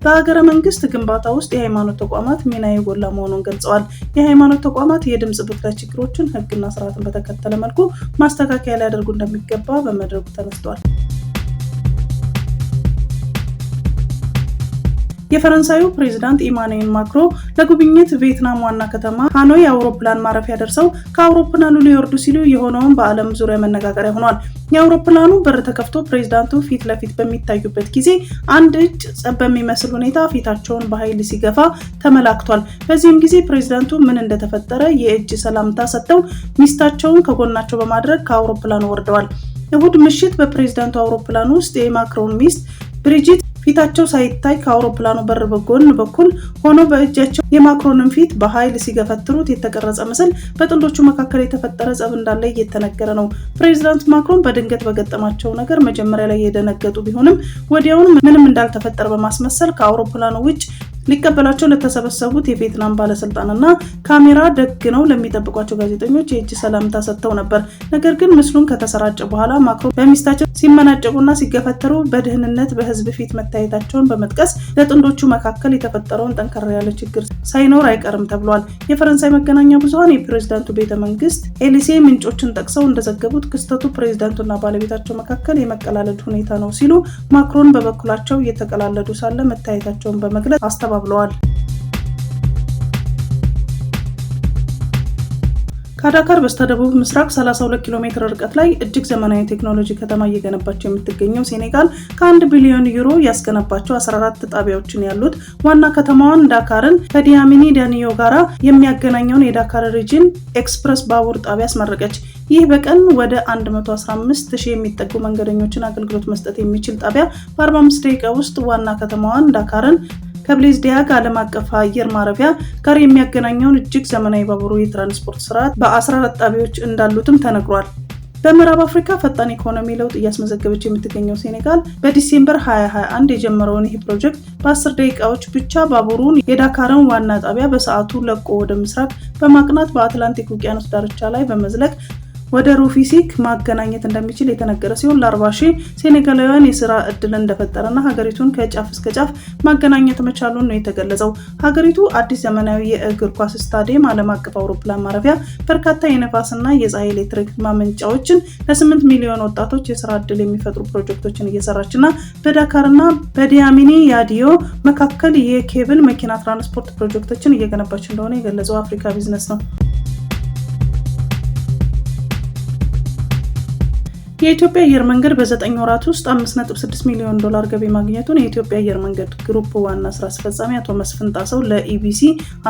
[SPEAKER 1] በሀገረ መንግስት ግንባታ ውስጥ የሃይማኖት ተቋማት ሚና የጎላ መሆኑን ገልጸዋል። የሃይማኖት ተቋማት የድምጽ ብክለት ችግሮችን ህግና ስርዓትን በተከተለ መልኩ ማስተካከያ ሊያደርጉ እንደሚገባ በመድረኩ ተነስቷል። የፈረንሳዩ ፕሬዝዳንት ኢማኑኤል ማክሮን ለጉብኝት ቪየትናም ዋና ከተማ ሃኖይ አውሮፕላን ማረፊያ ደርሰው ከአውሮፕላኑ ሊወርዱ ሲሉ የሆነውን በዓለም ዙሪያ መነጋገሪያ ሆኗል። የአውሮፕላኑ በር ተከፍቶ ፕሬዝዳንቱ ፊት ለፊት በሚታዩበት ጊዜ አንድ እጅ ጸብ በሚመስል ሁኔታ ፊታቸውን በኃይል ሲገፋ ተመላክቷል። በዚህም ጊዜ ፕሬዝዳንቱ ምን እንደተፈጠረ የእጅ ሰላምታ ሰጥተው ሚስታቸውን ከጎናቸው በማድረግ ከአውሮፕላኑ ወርደዋል። እሁድ ምሽት በፕሬዝዳንቱ አውሮፕላን ውስጥ የማክሮን ሚስት ብሪጂት ፊታቸው ሳይታይ ከአውሮፕላኑ በር በጎን በኩል ሆኖ በእጃቸው የማክሮንን ፊት በኃይል ሲገፈትሩት የተቀረጸ ምስል በጥንዶቹ መካከል የተፈጠረ ጸብ እንዳለ እየተነገረ ነው። ፕሬዝዳንት ማክሮን በድንገት በገጠማቸው ነገር መጀመሪያ ላይ የደነገጡ ቢሆንም ወዲያውኑ ምንም እንዳልተፈጠረ በማስመሰል ከአውሮፕላኑ ውጭ ሊቀበላቸው ለተሰበሰቡት የቪየትናም ባለስልጣንና ካሜራ ደግነው ለሚጠብቋቸው ጋዜጠኞች የእጅ ሰላምታ ሰጥተው ነበር። ነገር ግን ምስሉን ከተሰራጨ በኋላ ማክሮን በሚስታቸው ሲመናጨቁና ሲገፈተሩ በደህንነት በህዝብ ፊት መታየታቸውን በመጥቀስ ለጥንዶቹ መካከል የተፈጠረውን ጠንከር ያለ ችግር ሳይኖር አይቀርም ተብሏል። የፈረንሳይ መገናኛ ብዙሃን የፕሬዝዳንቱ ቤተ መንግስት ኤሊሴ ምንጮችን ጠቅሰው እንደዘገቡት ክስተቱ ፕሬዝዳንቱና ባለቤታቸው መካከል የመቀላለድ ሁኔታ ነው ሲሉ ማክሮን በበኩላቸው እየተቀላለዱ ሳለ መታየታቸውን በመግለጽ አስተባብለዋል። ከዳካር በስተደቡብ ምስራቅ 32 ኪሎ ሜትር ርቀት ላይ እጅግ ዘመናዊ ቴክኖሎጂ ከተማ እየገነባቸው የምትገኘው ሴኔጋል ከ1 ቢሊዮን ዩሮ ያስገነባቸው 14 ጣቢያዎችን ያሉት ዋና ከተማዋን ዳካርን ከዲያሚኒ ዳኒዮ ጋራ የሚያገናኘውን የዳካር ሪጅን ኤክስፕረስ ባቡር ጣቢያ አስመረቀች። ይህ በቀን ወደ 115,000 የሚጠጉ መንገደኞችን አገልግሎት መስጠት የሚችል ጣቢያ በ45 ደቂቃ ውስጥ ዋና ከተማዋን ዳካርን ከብሌዝ ዲያግ ዓለም አቀፍ አየር ማረፊያ ጋር የሚያገናኘውን እጅግ ዘመናዊ ባቡር የትራንስፖርት ስርዓት በ14 ጣቢያዎች እንዳሉትም ተነግሯል። በምዕራብ አፍሪካ ፈጣን ኢኮኖሚ ለውጥ እያስመዘገበች የምትገኘው ሴኔጋል በዲሴምበር 2021 የጀመረውን ይህ ፕሮጀክት በ10 ደቂቃዎች ብቻ ባቡሩን የዳካርን ዋና ጣቢያ በሰዓቱ ለቆ ወደ ምስራቅ በማቅናት በአትላንቲክ ውቅያኖስ ዳርቻ ላይ በመዝለቅ ወደ ሩፊሲክ ማገናኘት እንደሚችል የተነገረ ሲሆን ለ40,000 ሴኔጋላውያን የስራ እድል እንደፈጠረና ሀገሪቱን ከጫፍ እስከ ጫፍ ማገናኘት መቻሉን ነው የተገለጸው። ሀገሪቱ አዲስ ዘመናዊ የእግር ኳስ ስታዲየም፣ ዓለም አቀፍ አውሮፕላን ማረፊያ፣ በርካታ የነፋስና የፀሐይ ኤሌክትሪክ ማመንጫዎችን ለ8 ሚሊዮን ወጣቶች የስራ እድል የሚፈጥሩ ፕሮጀክቶችን እየሰራችና በዳካርና በዲያሚኒ ያዲዮ መካከል የኬብል መኪና ትራንስፖርት ፕሮጀክቶችን እየገነባች እንደሆነ የገለጸው አፍሪካ ቢዝነስ ነው። የኢትዮጵያ አየር መንገድ በ9 ወራት ውስጥ $5.6 ሚሊዮን ገቢ ማግኘቱን የኢትዮጵያ አየር መንገድ ግሩፕ ዋና ስራ አስፈጻሚ አቶ መስፍን ጣሰው ለኢቢሲ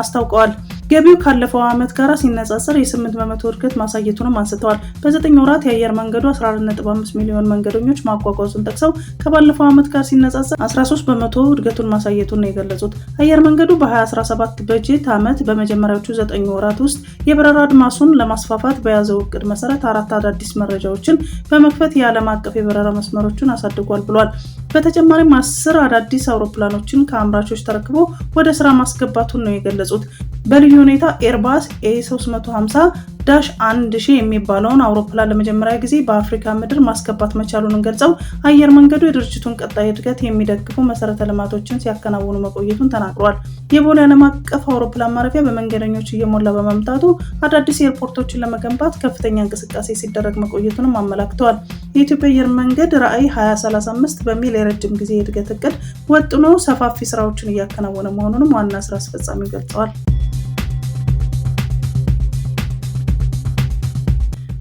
[SPEAKER 1] አስታውቀዋል። ገቢው ካለፈው ዓመት ጋር ሲነጻጸር የ8% እድገት ማሳየቱንም አንስተዋል። በ9 ወራት የአየር መንገዱ 14.5 ሚሊዮን መንገደኞች ማጓጓዙን ጠቅሰው ከባለፈው ዓመት ጋር ሲነጻጸር 13% እድገቱን ማሳየቱን ነው የገለጹት። አየር መንገዱ በ2017 በጀት ዓመት በመጀመሪያዎቹ 9 ወራት ውስጥ የበረራ አድማሱን ለማስፋፋት በያዘው እቅድ መሰረት 4 አዳዲስ መረጃዎችን በመክፈት የዓለም አቀፍ የበረራ መስመሮችን አሳድጓል ብሏል። በተጨማሪም 10 አዳዲስ አውሮፕላኖችን ከአምራቾች ተረክቦ ወደ ስራ ማስገባቱን ነው የገለጹት። በልዩ ሁኔታ ኤርባስ A350-1000 የሚባለውን አውሮፕላን ለመጀመሪያ ጊዜ በአፍሪካ ምድር ማስገባት መቻሉን ገልጸው አየር መንገዱ የድርጅቱን ቀጣይ እድገት የሚደግፉ መሰረተ ልማቶችን ሲያከናውኑ መቆየቱን ተናግሯል። የቦሌ ዓለም አቀፍ አውሮፕላን ማረፊያ በመንገደኞች እየሞላ በመምጣቱ አዳዲስ ኤርፖርቶችን ለመገንባት ከፍተኛ እንቅስቃሴ ሲደረግ መቆየቱንም አመላክተዋል። የኢትዮጵያ አየር መንገድ ራዕይ 2035 በሚል የረጅም ጊዜ የእድገት እቅድ ወጥኖ ሰፋፊ ስራዎችን እያከናወነ መሆኑንም ዋና ስራ አስፈጻሚ ገልጸዋል።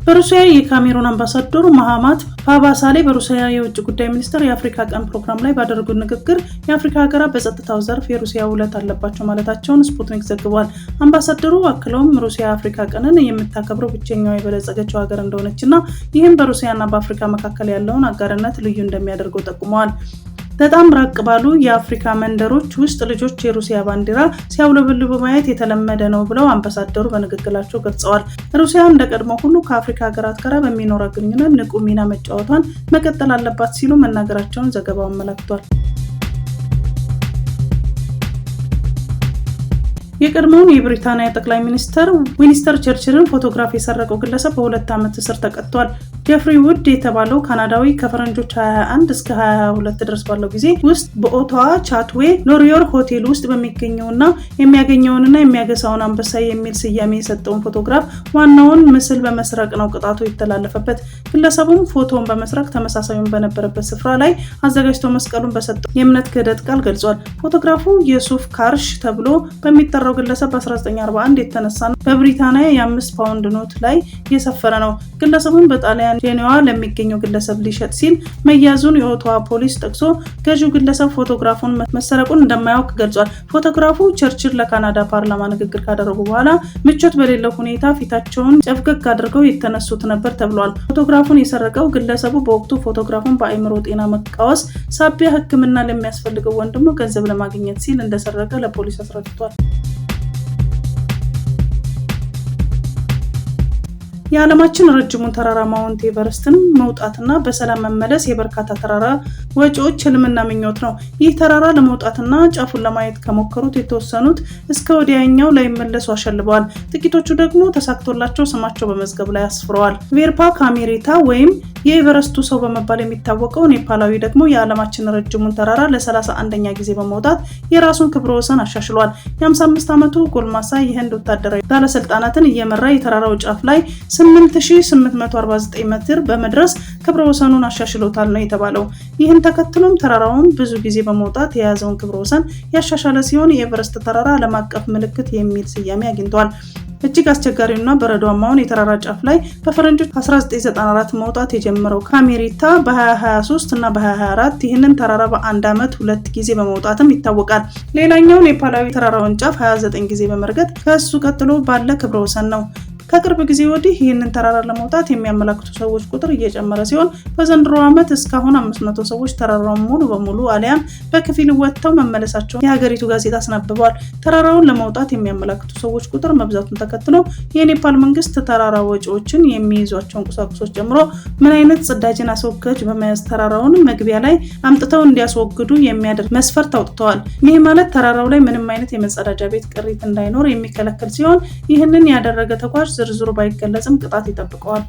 [SPEAKER 1] በሩሲያ የካሜሩን አምባሳደር መሐማት ፋባሳሌ በሩሲያ የውጭ ጉዳይ ሚኒስቴር የአፍሪካ ቀን ፕሮግራም ላይ ባደረጉት ንግግር የአፍሪካ ሀገራት በጸጥታው ዘርፍ የሩሲያ ውለት አለባቸው ማለታቸውን ስፑትኒክ ዘግቧል። አምባሳደሩ አክለውም ሩሲያ የአፍሪካ ቀንን የምታከብረው ብቸኛው የበለጸገችው ሀገር እንደሆነችና ይህም በሩሲያና በአፍሪካ መካከል ያለውን አጋርነት ልዩ እንደሚያደርገው ጠቁመዋል። በጣም ራቅ ባሉ የአፍሪካ መንደሮች ውስጥ ልጆች የሩሲያ ባንዲራ ሲያውለበልቡ ማየት የተለመደ ነው ብለው አምባሳደሩ በንግግራቸው ገልጸዋል። ሩሲያ እንደቀድሞ ሁሉ ከአፍሪካ ሀገራት ጋር በሚኖረው ግንኙነት ንቁ ሚና መጫወቷን መቀጠል አለባት ሲሉ መናገራቸውን ዘገባው አመላክቷል። የቀድሞውን የብሪታንያ ጠቅላይ ሚኒስትር ዊንስተን ቸርችልን ፎቶግራፍ የሰረቀው ግለሰብ በ2 ዓመት እስር ተቀጥቷል። ጀፍሪ ውድ የተባለው ካናዳዊ ከፈረንጆች 21 እስከ 22 ድረስ ባለው ጊዜ ውስጥ በኦታዋ ቻትዌ ሎሪዮር ሆቴል ውስጥ በሚገኘውና የሚያገኘውንና የሚያገሳውን አንበሳ የሚል ስያሜ የሰጠውን ፎቶግራፍ ዋናውን ምስል በመስረቅ ነው ቅጣቱ የተላለፈበት። ግለሰቡም ፎቶውን በመስረቅ ተመሳሳዩን በነበረበት ስፍራ ላይ አዘጋጅቶ መስቀሉን በሰጠው የእምነት ክህደት ቃል ገልጿል። ፎቶግራፉ የሱፍ ካርሽ ተብሎ በሚጠራው ግለሰብ በ1941 የተነሳ ነው። በብሪታንያ የ5 ፓውንድ ኖት ላይ የሰፈረ ነው። ግለሰቡን በጣሊያን ጄኔዋ ለሚገኘው ግለሰብ ሊሸጥ ሲል መያዙን የኦታዋ ፖሊስ ጠቅሶ ገዢው ግለሰብ ፎቶግራፉን መሰረቁን እንደማያውቅ ገልጿል። ፎቶግራፉ ቸርችል ለካናዳ ፓርላማ ንግግር ካደረጉ በኋላ ምቾት በሌለው ሁኔታ ፊታቸውን ጨፍገግ አድርገው የተነሱት ነበር ተብሏል። ፎቶግራፉን የሰረቀው ግለሰቡ በወቅቱ ፎቶግራፉን በአእምሮ ጤና መቃወስ ሳቢያ ሕክምና ለሚያስፈልገው ወንድሙ ገንዘብ ለማግኘት ሲል እንደሰረቀ ለፖሊስ አስረድቷል። የዓለማችን ረጅሙን ተራራ ማውንት ኤቨረስትን መውጣትና በሰላም መመለስ የበርካታ ተራራ ወጪዎች ህልምና ምኞት ነው። ይህ ተራራ ለመውጣትና ጫፉን ለማየት ከሞከሩት የተወሰኑት እስከ ወዲያኛው ላይመለሱ አሸልበዋል። ጥቂቶቹ ደግሞ ተሳክቶላቸው ስማቸው በመዝገብ ላይ አስፍረዋል። ቬርፓ ካሜሬታ ወይም የኤቨረስቱ ሰው በመባል የሚታወቀው ኔፓላዊ ደግሞ የዓለማችን ረጅሙን ተራራ ለ31ኛ ጊዜ በመውጣት የራሱን ክብረ ወሰን አሻሽሏል። የ55 ዓመቱ ጎልማሳ የህንድ ወታደራዊ ባለስልጣናትን እየመራ የተራራው ጫፍ ላይ 8849 ሜትር በመድረስ ክብረ ወሰኑን አሻሽሎታል ነው የተባለው። ይህን ተከትሎም ተራራውን ብዙ ጊዜ በመውጣት የያዘውን ክብረ ወሰን ያሻሻለ ሲሆን የኤቨረስት ተራራ ዓለም አቀፍ ምልክት የሚል ስያሜ አግኝቷል። እጅግ አስቸጋሪውና በረዷማውን የተራራ ጫፍ ላይ በፈረንጆች 1994 መውጣት የጀመረው ካሜሬታ በ2023 እና በ2024 ይህንን ተራራ በአንድ ዓመት 2 ጊዜ በመውጣትም ይታወቃል። ሌላኛው ኔፓላዊ ተራራውን ጫፍ 29 ጊዜ በመርገጥ ከእሱ ቀጥሎ ባለ ክብረ ወሰን ነው። ከቅርብ ጊዜ ወዲህ ይህንን ተራራ ለመውጣት የሚያመላክቱ ሰዎች ቁጥር እየጨመረ ሲሆን በዘንድሮ ዓመት እስካሁን 500 ሰዎች ተራራውን ሙሉ በሙሉ አሊያም በከፊል ወጥተው መመለሳቸውን የሀገሪቱ ጋዜጣ አስነብቧል። ተራራውን ለመውጣት የሚያመላክቱ ሰዎች ቁጥር መብዛቱን ተከትሎ የኔፓል መንግስት ተራራ ወጪዎችን የሚይዟቸውን ቁሳቁሶች ጨምሮ ምን አይነት ጽዳጅን አስወጋጅ በመያዝ ተራራውን መግቢያ ላይ አምጥተው እንዲያስወግዱ የሚያደርግ መስፈርት አውጥተዋል። ይህ ማለት ተራራው ላይ ምንም አይነት የመጸዳጃ ቤት ቅሪት እንዳይኖር የሚከለክል ሲሆን ይህንን ያደረገ ተጓዥ ዝርዝሩ ባይገለጽም ቅጣት ይጠብቀዋል።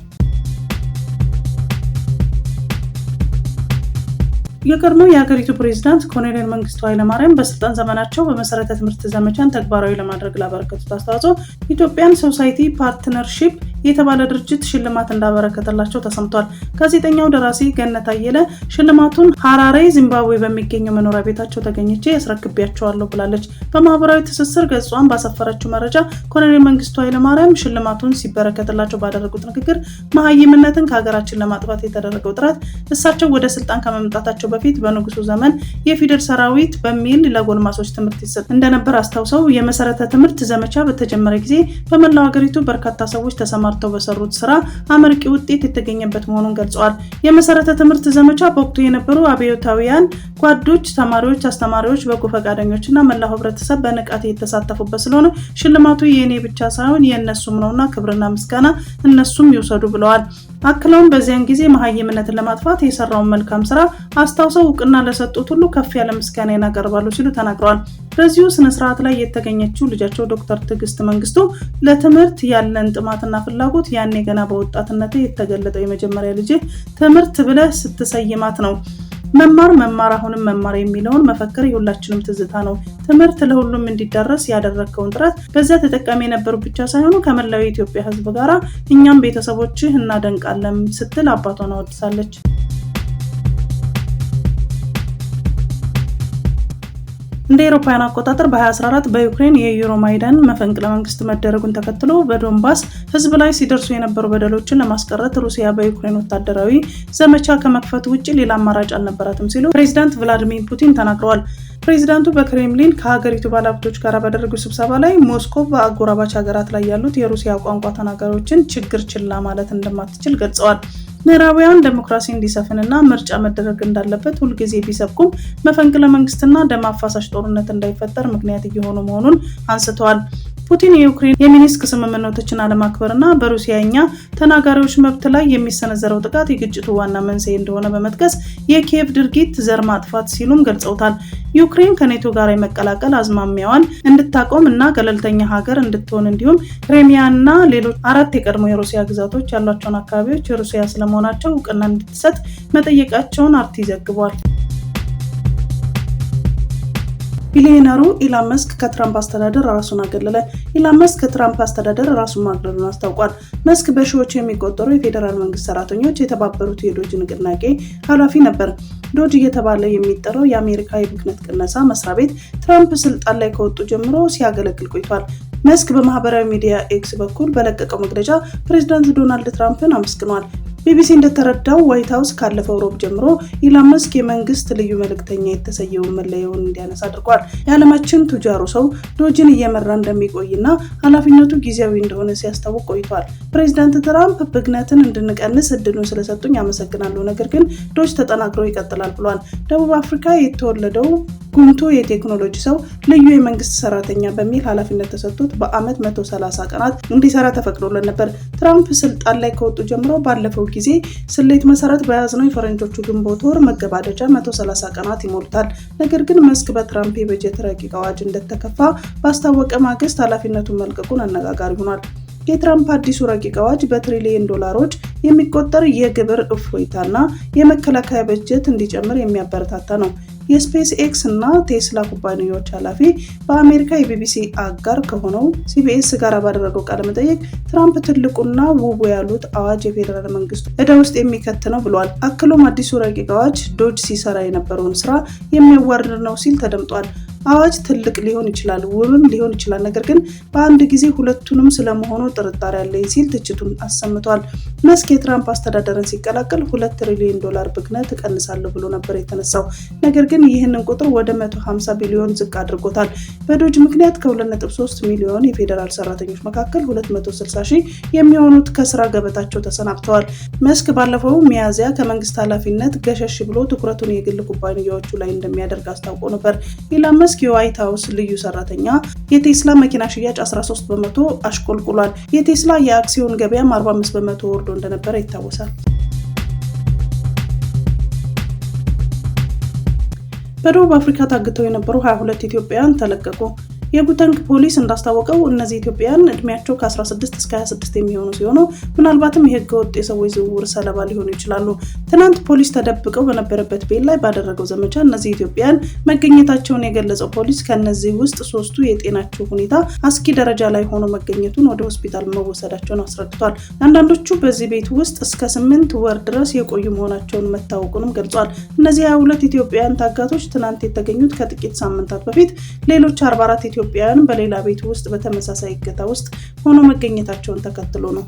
[SPEAKER 1] የቀድሞው የሀገሪቱ ፕሬዝዳንት ኮሎኔል መንግስቱ ኃይለማርያም በስልጣን ዘመናቸው በመሰረተ ትምህርት ዘመቻን ተግባራዊ ለማድረግ ላበረከቱት አስተዋጽኦ ኢትዮጵያን ሶሳይቲ ፓርትነርሺፕ የተባለ ድርጅት ሽልማት እንዳበረከተላቸው ተሰምቷል። ጋዜጠኛው ደራሲ ገነት አየለ ሽልማቱን ሐራሬ ዚምባብዌ በሚገኘው መኖሪያ ቤታቸው ተገኝቼ ያስረክቤያቸዋለሁ ብላለች። በማህበራዊ ትስስር ገጿን ባሰፈረችው መረጃ ኮሎኔል መንግስቱ ኃይለማርያም ሽልማቱን ሲበረከትላቸው ባደረጉት ንግግር መሀይምነትን ከሀገራችን ለማጥፋት የተደረገው ጥረት እሳቸው ወደ ስልጣን ከመምጣታቸው በፊት በንጉሱ ዘመን የፊደል ሰራዊት በሚል ለጎልማሶች ትምህርት ይሰጥ እንደነበር አስታውሰው የመሰረተ ትምህርት ዘመቻ በተጀመረ ጊዜ በመላው ሀገሪቱ በርካታ ሰዎች ተሰማርተው በሰሩት ስራ አመርቂ ውጤት የተገኘበት መሆኑን ገልጸዋል። የመሰረተ ትምህርት ዘመቻ በወቅቱ የነበሩ አብዮታውያን ጓዶች፣ ተማሪዎች፣ አስተማሪዎች፣ በጎ ፈቃደኞችና መላው ህብረተሰብ በንቃት የተሳተፉበት ስለሆነ ሽልማቱ የኔ ብቻ ሳይሆን የእነሱም ነውና ክብርና ምስጋና እነሱም ይውሰዱ ብለዋል። አክለውም በዚያን ጊዜ መሀይምነትን ለማጥፋት የሰራውን መልካም ስራ አስታውሰው እውቅና ለሰጡት ሁሉ ከፍ ያለ ምስጋና ያቀርባሉ ሲሉ ተናግረዋል። በዚሁ ስነ ስርዓት ላይ የተገኘችው ልጃቸው ዶክተር ትዕግስት መንግስቱ ለትምህርት ያለን ጥማትና ፍላጎት ያኔ ገና በወጣትነት የተገለጠው የመጀመሪያ ልጅ ትምህርት ብለህ ስትሰይማት ነው። መማር አሁንም መማር የሚለውን መፈክር የሁላችንም ትዝታ ነው። ትምህርት ለሁሉም እንዲዳረስ ያደረግከውን ጥረት በዚያ ተጠቃሚ የነበሩ ብቻ ሳይሆኑ ከመላው የኢትዮጵያ ሕዝብ ጋራ እኛም ቤተሰቦችህ እናደንቃለን ስትል አባቷን አወድሳለች። እንደ አውሮፓውያን አቆጣጠር በ2014 በዩክሬን የዩሮማይዳን መፈንቅለ መንግስት መደረጉን ተከትሎ በዶንባስ ህዝብ ላይ ሲደርሱ የነበሩ በደሎችን ለማስቀረት ሩሲያ በዩክሬን ወታደራዊ ዘመቻ ከመክፈት ውጪ ሌላ አማራጭ አልነበራትም ሲሉ ፕሬዝዳንት ቭላዲሚር ፑቲን ተናግረዋል። ፕሬዝዳንቱ በክሬምሊን ከሀገሪቱ ባለሀብቶች ጋር ባደረጉ ስብሰባ ላይ ሞስኮ በአጎራባች ሀገራት ላይ ያሉት የሩሲያ ቋንቋ ተናጋሪዎችን ችግር ችላ ማለት እንደማትችል ገልጸዋል። ምዕራባውያን ዲሞክራሲ እንዲሰፍንና ምርጫ መደረግ እንዳለበት ሁልጊዜ ቢሰብኩም መፈንቅለ መንግስትና ደም አፋሳሽ ጦርነት እንዳይፈጠር ምክንያት እየሆኑ መሆኑን አንስተዋል። ፑቲን የዩክሬን የሚኒስክ ስምምነቶችን አለማክበርና በሩሲያኛ ተናጋሪዎች መብት ላይ የሚሰነዘረው ጥቃት የግጭቱ ዋና መንስኤ እንደሆነ በመጥቀስ የኪየቭ ድርጊት ዘር ማጥፋት ሲሉም ገልጸውታል። ዩክሬን ከኔቶ ጋር የመቀላቀል አዝማሚያዋን እንድታቆም እና ገለልተኛ ሀገር እንድትሆን እንዲሁም ክሬሚያና ሌሎች 4 የቀድሞ የሩሲያ ግዛቶች ያሏቸውን አካባቢዎች የሩሲያ ስለመሆናቸው እውቅና እንድትሰጥ መጠየቃቸውን አርቲ ዘግቧል። ቢሊዮነሩ ኢላን መስክ ከትራምፕ አስተዳደር ራሱን አገለለ። ኢላን መስክ ከትራምፕ አስተዳደር ራሱን ማግለሉን አስታውቋል። መስክ በሺዎች የሚቆጠሩ የፌዴራል መንግስት ሰራተኞች የተባበሩት የዶጅ ንቅናቄ ኃላፊ ነበር። ዶጅ እየተባለ የሚጠራው የአሜሪካ የብክነት ቅነሳ መስሪያ ቤት ትራምፕ ስልጣን ላይ ከወጡ ጀምሮ ሲያገለግል ቆይቷል። መስክ በማህበራዊ ሚዲያ ኤክስ በኩል በለቀቀው መግለጫ ፕሬዚዳንት ዶናልድ ትራምፕን አመስግኗል። ቢቢሲ እንደተረዳው ዋይት ሀውስ ካለፈው ሮብ ጀምሮ ኢላን መስክ የመንግስት ልዩ መልእክተኛ የተሰየውን መለያውን እንዲያነሳ አድርጓል። የዓለማችን ቱጃሩ ሰው ዶጅን እየመራ እንደሚቆይና ኃላፊነቱ ጊዜያዊ እንደሆነ ሲያስታውቅ ቆይቷል። ፕሬዚዳንት ትራምፕ ብክነትን እንድንቀንስ እድሉን ስለሰጡኝ አመሰግናለሁ፣ ነገር ግን ዶጅ ተጠናክሮ ይቀጥላል ብሏል። ደቡብ አፍሪካ የተወለደው ጉምቱ የቴክኖሎጂ ሰው ልዩ የመንግስት ሰራተኛ በሚል ኃላፊነት ተሰጥቶት በአመት 130 ቀናት እንዲሰራ ተፈቅዶለት ነበር። ትራምፕ ስልጣን ላይ ከወጡ ጀምሮ ባለፈው ጊዜ ስሌት መሰረት በያዝነው የፈረንጆቹ ግንቦት ወር መገባደጃ 130 ቀናት ይሞሉታል። ነገር ግን መስክ በትራምፕ የበጀት ረቂቅ አዋጅ እንደተከፋ ባስታወቀ ማግስት ኃላፊነቱን መልቀቁን አነጋጋሪ ሆኗል። የትራምፕ አዲሱ ረቂቅ አዋጅ በትሪሊየን ዶላሮች የሚቆጠር የግብር እፎይታና የመከላከያ በጀት እንዲጨምር የሚያበረታታ ነው። የስፔስ ኤክስ እና ቴስላ ኩባንያዎች ኃላፊ በአሜሪካ የቢቢሲ አጋር ከሆነው ሲቢኤስ ጋር ባደረገው ቃለ መጠይቅ ትራምፕ ትልቁና ውቡ ያሉት አዋጅ የፌዴራል መንግስቱ ዕዳ ውስጥ የሚከት ነው ብሏል። አክሎም አዲሱ ረቂቅ አዋጅ ዶጅ ሲሰራ የነበረውን ስራ የሚያዋርድ ነው ሲል ተደምጧል። አዋጅ ትልቅ ሊሆን ይችላል፣ ውብም ሊሆን ይችላል፣ ነገር ግን በአንድ ጊዜ ሁለቱንም ስለመሆኑ ጥርጣሬ አለኝ ሲል ትችቱን አሰምቷል። መስክ የትራምፕ አስተዳደርን ሲቀላቀል 2 ትሪሊዮን ዶላር ብክነት እቀንሳለሁ ብሎ ነበር የተነሳው። ነገር ግን ይህንን ቁጥር ወደ 150 ቢሊዮን ዝቅ አድርጎታል። በዶጅ ምክንያት ከ2.3 ሚሊዮን የፌዴራል ሰራተኞች መካከል 260 ሺህ የሚሆኑት ከስራ ገበታቸው ተሰናብተዋል። መስክ ባለፈው ሚያዝያ ከመንግስት ኃላፊነት ገሸሽ ብሎ ትኩረቱን የግል ኩባንያዎቹ ላይ እንደሚያደርግ አስታውቆ ነበር። ኢላን መስክ የዋይት ሀውስ ልዩ ሰራተኛ የቴስላ መኪና ሽያጭ 13 በመቶ አሽቆልቁሏል። የቴስላ የአክሲዮን ገበያም 45 በመቶ ወርዶ እንደነበረ ይታወሳል። በደቡብ አፍሪካ ታግተው የነበሩ 22 ኢትዮጵያውያን ተለቀቁ። የጉተንግ ፖሊስ እንዳስታወቀው እነዚህ ኢትዮጵያውያን እድሜያቸው ከ16 እስከ 26 የሚሆኑ ሲሆኑ ምናልባትም የህገ ወጥ የሰዎች ዝውውር ሰለባ ሊሆኑ ይችላሉ። ትናንት ፖሊስ ተደብቀው በነበረበት ቤት ላይ ባደረገው ዘመቻ እነዚህ ኢትዮጵያውያን መገኘታቸውን የገለጸው ፖሊስ ከእነዚህ ውስጥ 3ቱ የጤናቸው ሁኔታ አስጊ ደረጃ ላይ ሆኖ መገኘቱን ወደ ሆስፒታል መወሰዳቸውን አስረድቷል። አንዳንዶቹ በዚህ ቤት ውስጥ እስከ 8 ወር ድረስ የቆዩ መሆናቸውን መታወቁንም ገልጿል። እነዚህ 22 ኢትዮጵያውያን ታጋቶች ትናንት የተገኙት ከጥቂት ሳምንታት በፊት ሌሎች 44 ኢትዮጵያውያን በሌላ ቤት ውስጥ በተመሳሳይ እገታ ውስጥ ሆኖ መገኘታቸውን ተከትሎ ነው።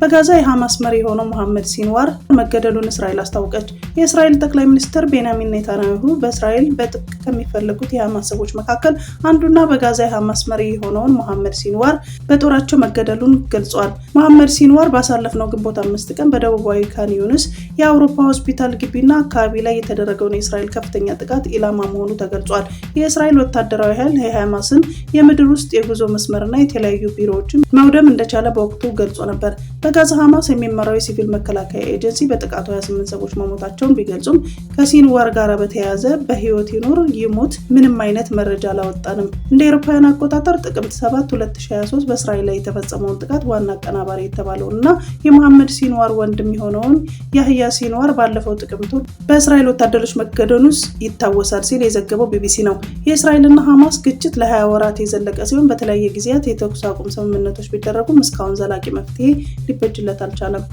[SPEAKER 1] በጋዛ የሐማስ መሪ የሆነው መሐመድ ሲንዋር መገደሉን እስራኤል አስታወቀች። የእስራኤል ጠቅላይ ሚኒስትር ቤንያሚን ኔታንያሁ በእስራኤል በጥብቅ ከሚፈለጉት የሐማስ ሰዎች መካከል አንዱና በጋዛ የሐማስ መሪ የሆነውን መሐመድ ሲንዋር በጦራቸው መገደሉን ገልጿል። መሐመድ ሲንዋር ባሳለፍነው ግንቦት 5 ቀን በደቡባዊ ካን ዩኒስ የአውሮፓ ሆስፒታል ግቢና አካባቢ ላይ የተደረገውን የእስራኤል ከፍተኛ ጥቃት ኢላማ መሆኑ ተገልጿል። የእስራኤል ወታደራዊ ኃይል የሐማስን የምድር ውስጥ የጉዞ መስመርና የተለያዩ ቢሮዎችን መውደም እንደቻለ በወቅቱ ገልጾ ነበር። በጋዛ ሐማስ የሚመራው የሲቪል መከላከያ ኤጀንሲ በጥቃቱ 28 ሰዎች መሞታቸውን ቢገልጹም ከሲንዋር ጋር በተያያዘ በህይወት ይኖር ይሞት ምንም አይነት መረጃ አላወጣንም። እንደ አውሮፓውያን አቆጣጠር ጥቅምት 7 2023 በእስራኤል ላይ የተፈጸመውን ጥቃት ዋና አቀናባሪ የተባለውና የመሐመድ ሲንዋር ወንድም የሆነውን ያህያ ሲንዋር ባለፈው ጥቅምት በእስራኤል ወታደሮች መገደሉን ይታወሳል ሲል የዘገበው ቢቢሲ ነው። የእስራኤልና ሐማስ ግጭት ለ20 ወራት የዘለቀ ሲሆን በተለያየ ጊዜያት የተኩስ አቁም ስምምነቶች ቢደረጉም እስካሁን ዘላቂ መፍትሄ ሊበጅለት አልቻለም።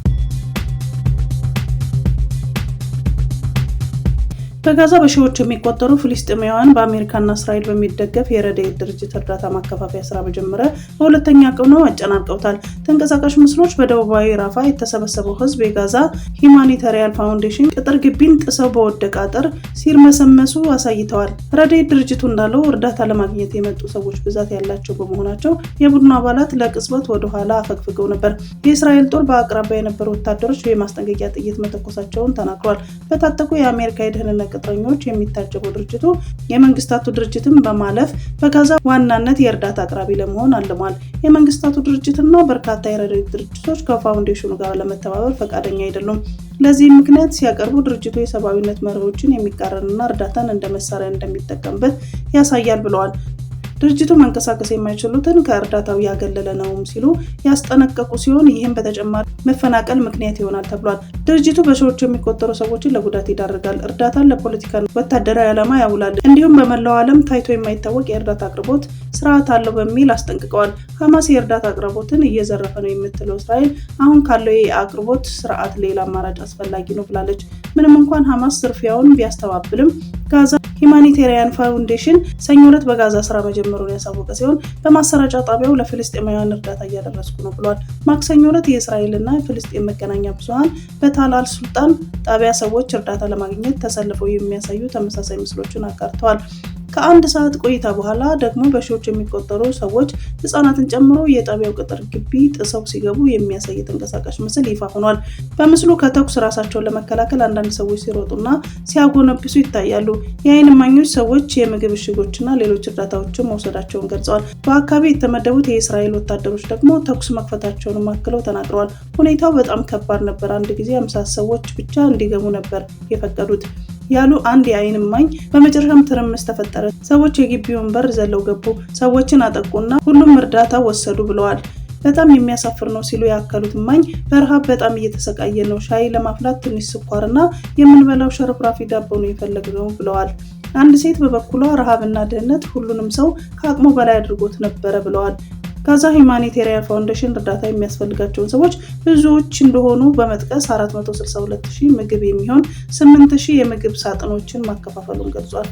[SPEAKER 1] በጋዛ በሺዎች የሚቆጠሩ ፍልስጤማውያን በአሜሪካና እስራኤል በሚደገፍ የረድኤት ድርጅት እርዳታ ማከፋፈያ ስራ በጀመረ በሁለተኛ ቀኑ አጨናንቀውታል። ተንቀሳቃሽ ምስሎች በደቡባዊ ራፋ የተሰበሰበው ህዝብ የጋዛ ሂውማኒታሪያን ፋውንዴሽን ቅጥር ግቢን ጥሰው በወደቀ አጥር ሲርመሰመሱ አሳይተዋል። ረድኤት ድርጅቱ እንዳለው እርዳታ ለማግኘት የመጡ ሰዎች ብዛት ያላቸው በመሆናቸው የቡድኑ አባላት ለቅጽበት ወደ ኋላ አፈግፍገው ነበር። የእስራኤል ጦር በአቅራቢያ የነበሩ ወታደሮች የማስጠንቀቂያ ጥይት መተኮሳቸውን ተናግሯል። በታጠቁ የአሜሪካ የደህንነት ቅጥረኞች የሚታጀበው ድርጅቱ የመንግስታቱ ድርጅትን በማለፍ በጋዛ ዋናነት የእርዳታ አቅራቢ ለመሆን አልሟል። የመንግስታቱ ድርጅትና በርካታ የረድኤት ድርጅቶች ከፋውንዴሽኑ ጋር ለመተባበር ፈቃደኛ አይደሉም። ለዚህ ምክንያት ሲያቀርቡ ድርጅቱ የሰብአዊነት መርሆችን የሚቃረንና እርዳታን እንደ መሳሪያ እንደሚጠቀምበት ያሳያል ብለዋል። ድርጅቱ መንቀሳቀስ የማይችሉትን ከእርዳታው ያገለለ ነውም ሲሉ ያስጠነቀቁ ሲሆን ይህም በተጨማሪ መፈናቀል ምክንያት ይሆናል ተብሏል። ድርጅቱ በሺዎች የሚቆጠሩ ሰዎችን ለጉዳት ይዳርጋል፣ እርዳታን ለፖለቲካ ወታደራዊ ዓላማ ያውላል፣ እንዲሁም በመላው ዓለም ታይቶ የማይታወቅ የእርዳታ አቅርቦት ስርዓት አለው በሚል አስጠንቅቀዋል። ሐማስ የእርዳታ አቅርቦትን እየዘረፈ ነው የምትለው እስራኤል አሁን ካለው የአቅርቦት ስርዓት ሌላ አማራጭ አስፈላጊ ነው ብላለች። ምንም እንኳን ሐማስ ዝርፊያውን ቢያስተባብልም ጋዛ ሂውማኒቴሪያን ፋውንዴሽን ሰኞ ዕለት በጋዛ ስራ መጀመሩን ያሳወቀ ሲሆን በማሰራጫ ጣቢያው ለፍልስጤማውያን እርዳታ እያደረስኩ ነው ብሏል። ማክሰኞ ዕለት የእስራኤልና የፍልስጤም መገናኛ ብዙሃን በታል አል-ሱልጣን ጣቢያ ሰዎች እርዳታ ለማግኘት ተሰልፈው የሚያሳዩ ተመሳሳይ ምስሎችን አጋርተዋል። ከአንድ ሰዓት ቆይታ በኋላ ደግሞ በሺዎች የሚቆጠሩ ሰዎች ህጻናትን ጨምሮ የጣቢያው ቅጥር ግቢ ጥሰው ሲገቡ የሚያሳይ ተንቀሳቃሽ ምስል ይፋ ሆኗል። በምስሉ ከተኩስ ራሳቸውን ለመከላከል አንዳንድ ሰዎች ሲሮጡና ሲያጎነብሱ ይታያሉ። የዓይን እማኞች ሰዎች የምግብ እሽጎችና ሌሎች እርዳታዎችን መውሰዳቸውን ገልጸዋል። በአካባቢ የተመደቡት የእስራኤል ወታደሮች ደግሞ ተኩስ መክፈታቸውን አክለው ተናግረዋል። ሁኔታው በጣም ከባድ ነበር፣ አንድ ጊዜ 50 ሰዎች ብቻ እንዲገቡ ነበር የፈቀዱት ያሉ አንድ የዓይን እማኝ በመጨረሻም ትርምስ ተፈጠረ። ሰዎች የግቢውን በር ዘለው ገቡ፣ ሰዎችን አጠቁና ሁሉም እርዳታ ወሰዱ ብለዋል። በጣም የሚያሳፍር ነው ሲሉ ያከሉት እማኝ በረሃብ በጣም እየተሰቃየ ነው፣ ሻይ ለማፍላት ትንሽ ስኳርና የምንበላው ሸርፍራፊ ዳቦ ነው የፈለግነው ብለዋል። አንድ ሴት በበኩሏ ረሃብና ድህነት ሁሉንም ሰው ከአቅሙ በላይ አድርጎት ነበረ ብለዋል። ጋዛ ሂውማኒቴሪያን ፋውንዴሽን እርዳታ የሚያስፈልጋቸውን ሰዎች ብዙዎች እንደሆኑ በመጥቀስ 462,000 ምግብ የሚሆን 8,000 የምግብ ሳጥኖችን ማከፋፈሉን ገልጿል።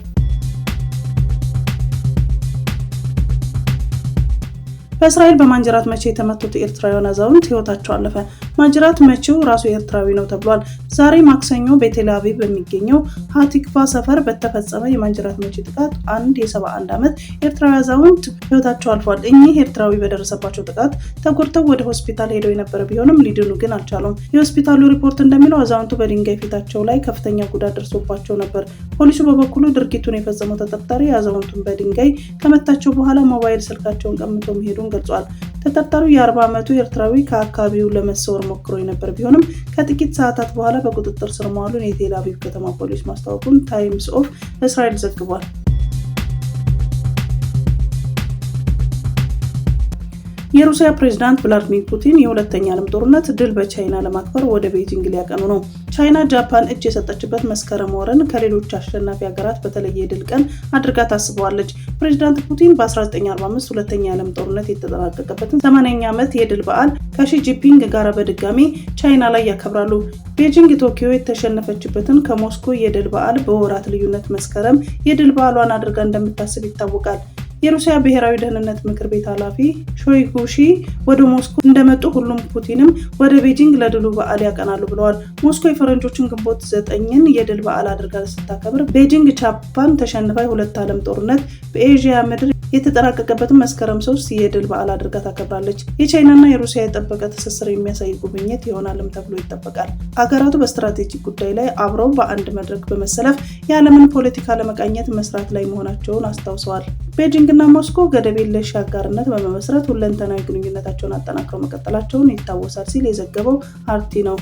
[SPEAKER 1] በእስራኤል በማንጀራት መቼ የተመቱት ኤርትራውያን አዛውንት ህይወታቸው አለፈ። ማንጀራት መቼው ራሱ ኤርትራዊ ነው ተብሏል። ዛሬ ማክሰኞ በቴል አቪቭ በሚገኘው ሃቲክቫ ሰፈር በተፈጸመ የማንጀራት መቼ ጥቃት አንድ የ71 ዓመት ኤርትራዊ አዛውንት ህይወታቸው አልፏል። እኚህ ኤርትራዊ በደረሰባቸው ጥቃት ተጎድተው ወደ ሆስፒታል ሄደው የነበረ ቢሆንም ሊድኑ ግን አልቻሉም። የሆስፒታሉ ሪፖርት እንደሚለው አዛውንቱ በድንጋይ ፊታቸው ላይ ከፍተኛ ጉዳት ደርሶባቸው ነበር። ፖሊሱ በበኩሉ ድርጊቱን የፈጸመው ተጠርጣሪ አዛውንቱን በድንጋይ ከመታቸው በኋላ ሞባይል ስልካቸውን ቀምቶ መሄዱን ገልጿል። ተጠርጣሪው የ40 ዓመቱ ኤርትራዊ ከአካባቢው ለመሰወር ሞክሮ የነበር ቢሆንም ከጥቂት ሰዓታት በኋላ በቁጥጥር ስር መዋሉን የቴል አቪቭ ከተማ ፖሊስ ማስታወቁን ታይምስ ኦፍ እስራኤል ዘግቧል። የሩሲያ ፕሬዝዳንት ቭላዲሚር ፑቲን የሁለተኛ ዓለም ጦርነት ድል በቻይና ለማክበር ወደ ቤጂንግ ሊያቀኑ ነው። ቻይና ጃፓን እጅ የሰጠችበት መስከረም ወርን ከሌሎች አሸናፊ ሀገራት በተለየ ድል ቀን አድርጋ ታስበዋለች። ፕሬዝዳንት ፑቲን በ1945 ሁለተኛ ዓለም ጦርነት የተጠናቀቀበትን 80ኛ ዓመት የድል በዓል ከሺ ጂንፒንግ ጋር በድጋሚ ቻይና ላይ ያከብራሉ። ቤጂንግ ቶኪዮ የተሸነፈችበትን ከሞስኮ የድል በዓል በወራት ልዩነት መስከረም የድል በዓሏን አድርጋ እንደምታስብ ይታወቃል። የሩሲያ ብሔራዊ ደህንነት ምክር ቤት ኃላፊ ሾይጉ ወደ ሞስኮ እንደመጡ ሁሉም ፑቲንም ወደ ቤጂንግ ለድሉ በዓል ያቀናሉ ብለዋል። ሞስኮ የፈረንጆችን ግንቦት 9ን የድል በዓል አድርጋ ስታከብር ቤጂንግ ጃፓን ተሸንፋ የሁለት ዓለም ጦርነት በኤዥያ ምድር የተጠናቀቀበትን መስከረም 3 የድል በዓል አድርጋ ታከብራለች። የቻይናና የሩሲያ የጠበቀ ትስስር የሚያሳይ ጉብኝት ይሆናልም ተብሎ ይጠበቃል። ሀገራቱ በስትራቴጂክ ጉዳይ ላይ አብረው በአንድ መድረክ በመሰለፍ የዓለምን ፖለቲካ ለመቃኘት መስራት ላይ መሆናቸውን አስታውሰዋል። ቤጂንግና ሞስኮ ገደብ የለሽ አጋርነት በመመስረት ሁለንተናዊ ግንኙነታቸውን አጠናክረው መቀጠላቸውን ይታወሳል ሲል የዘገበው አርቲ ነው።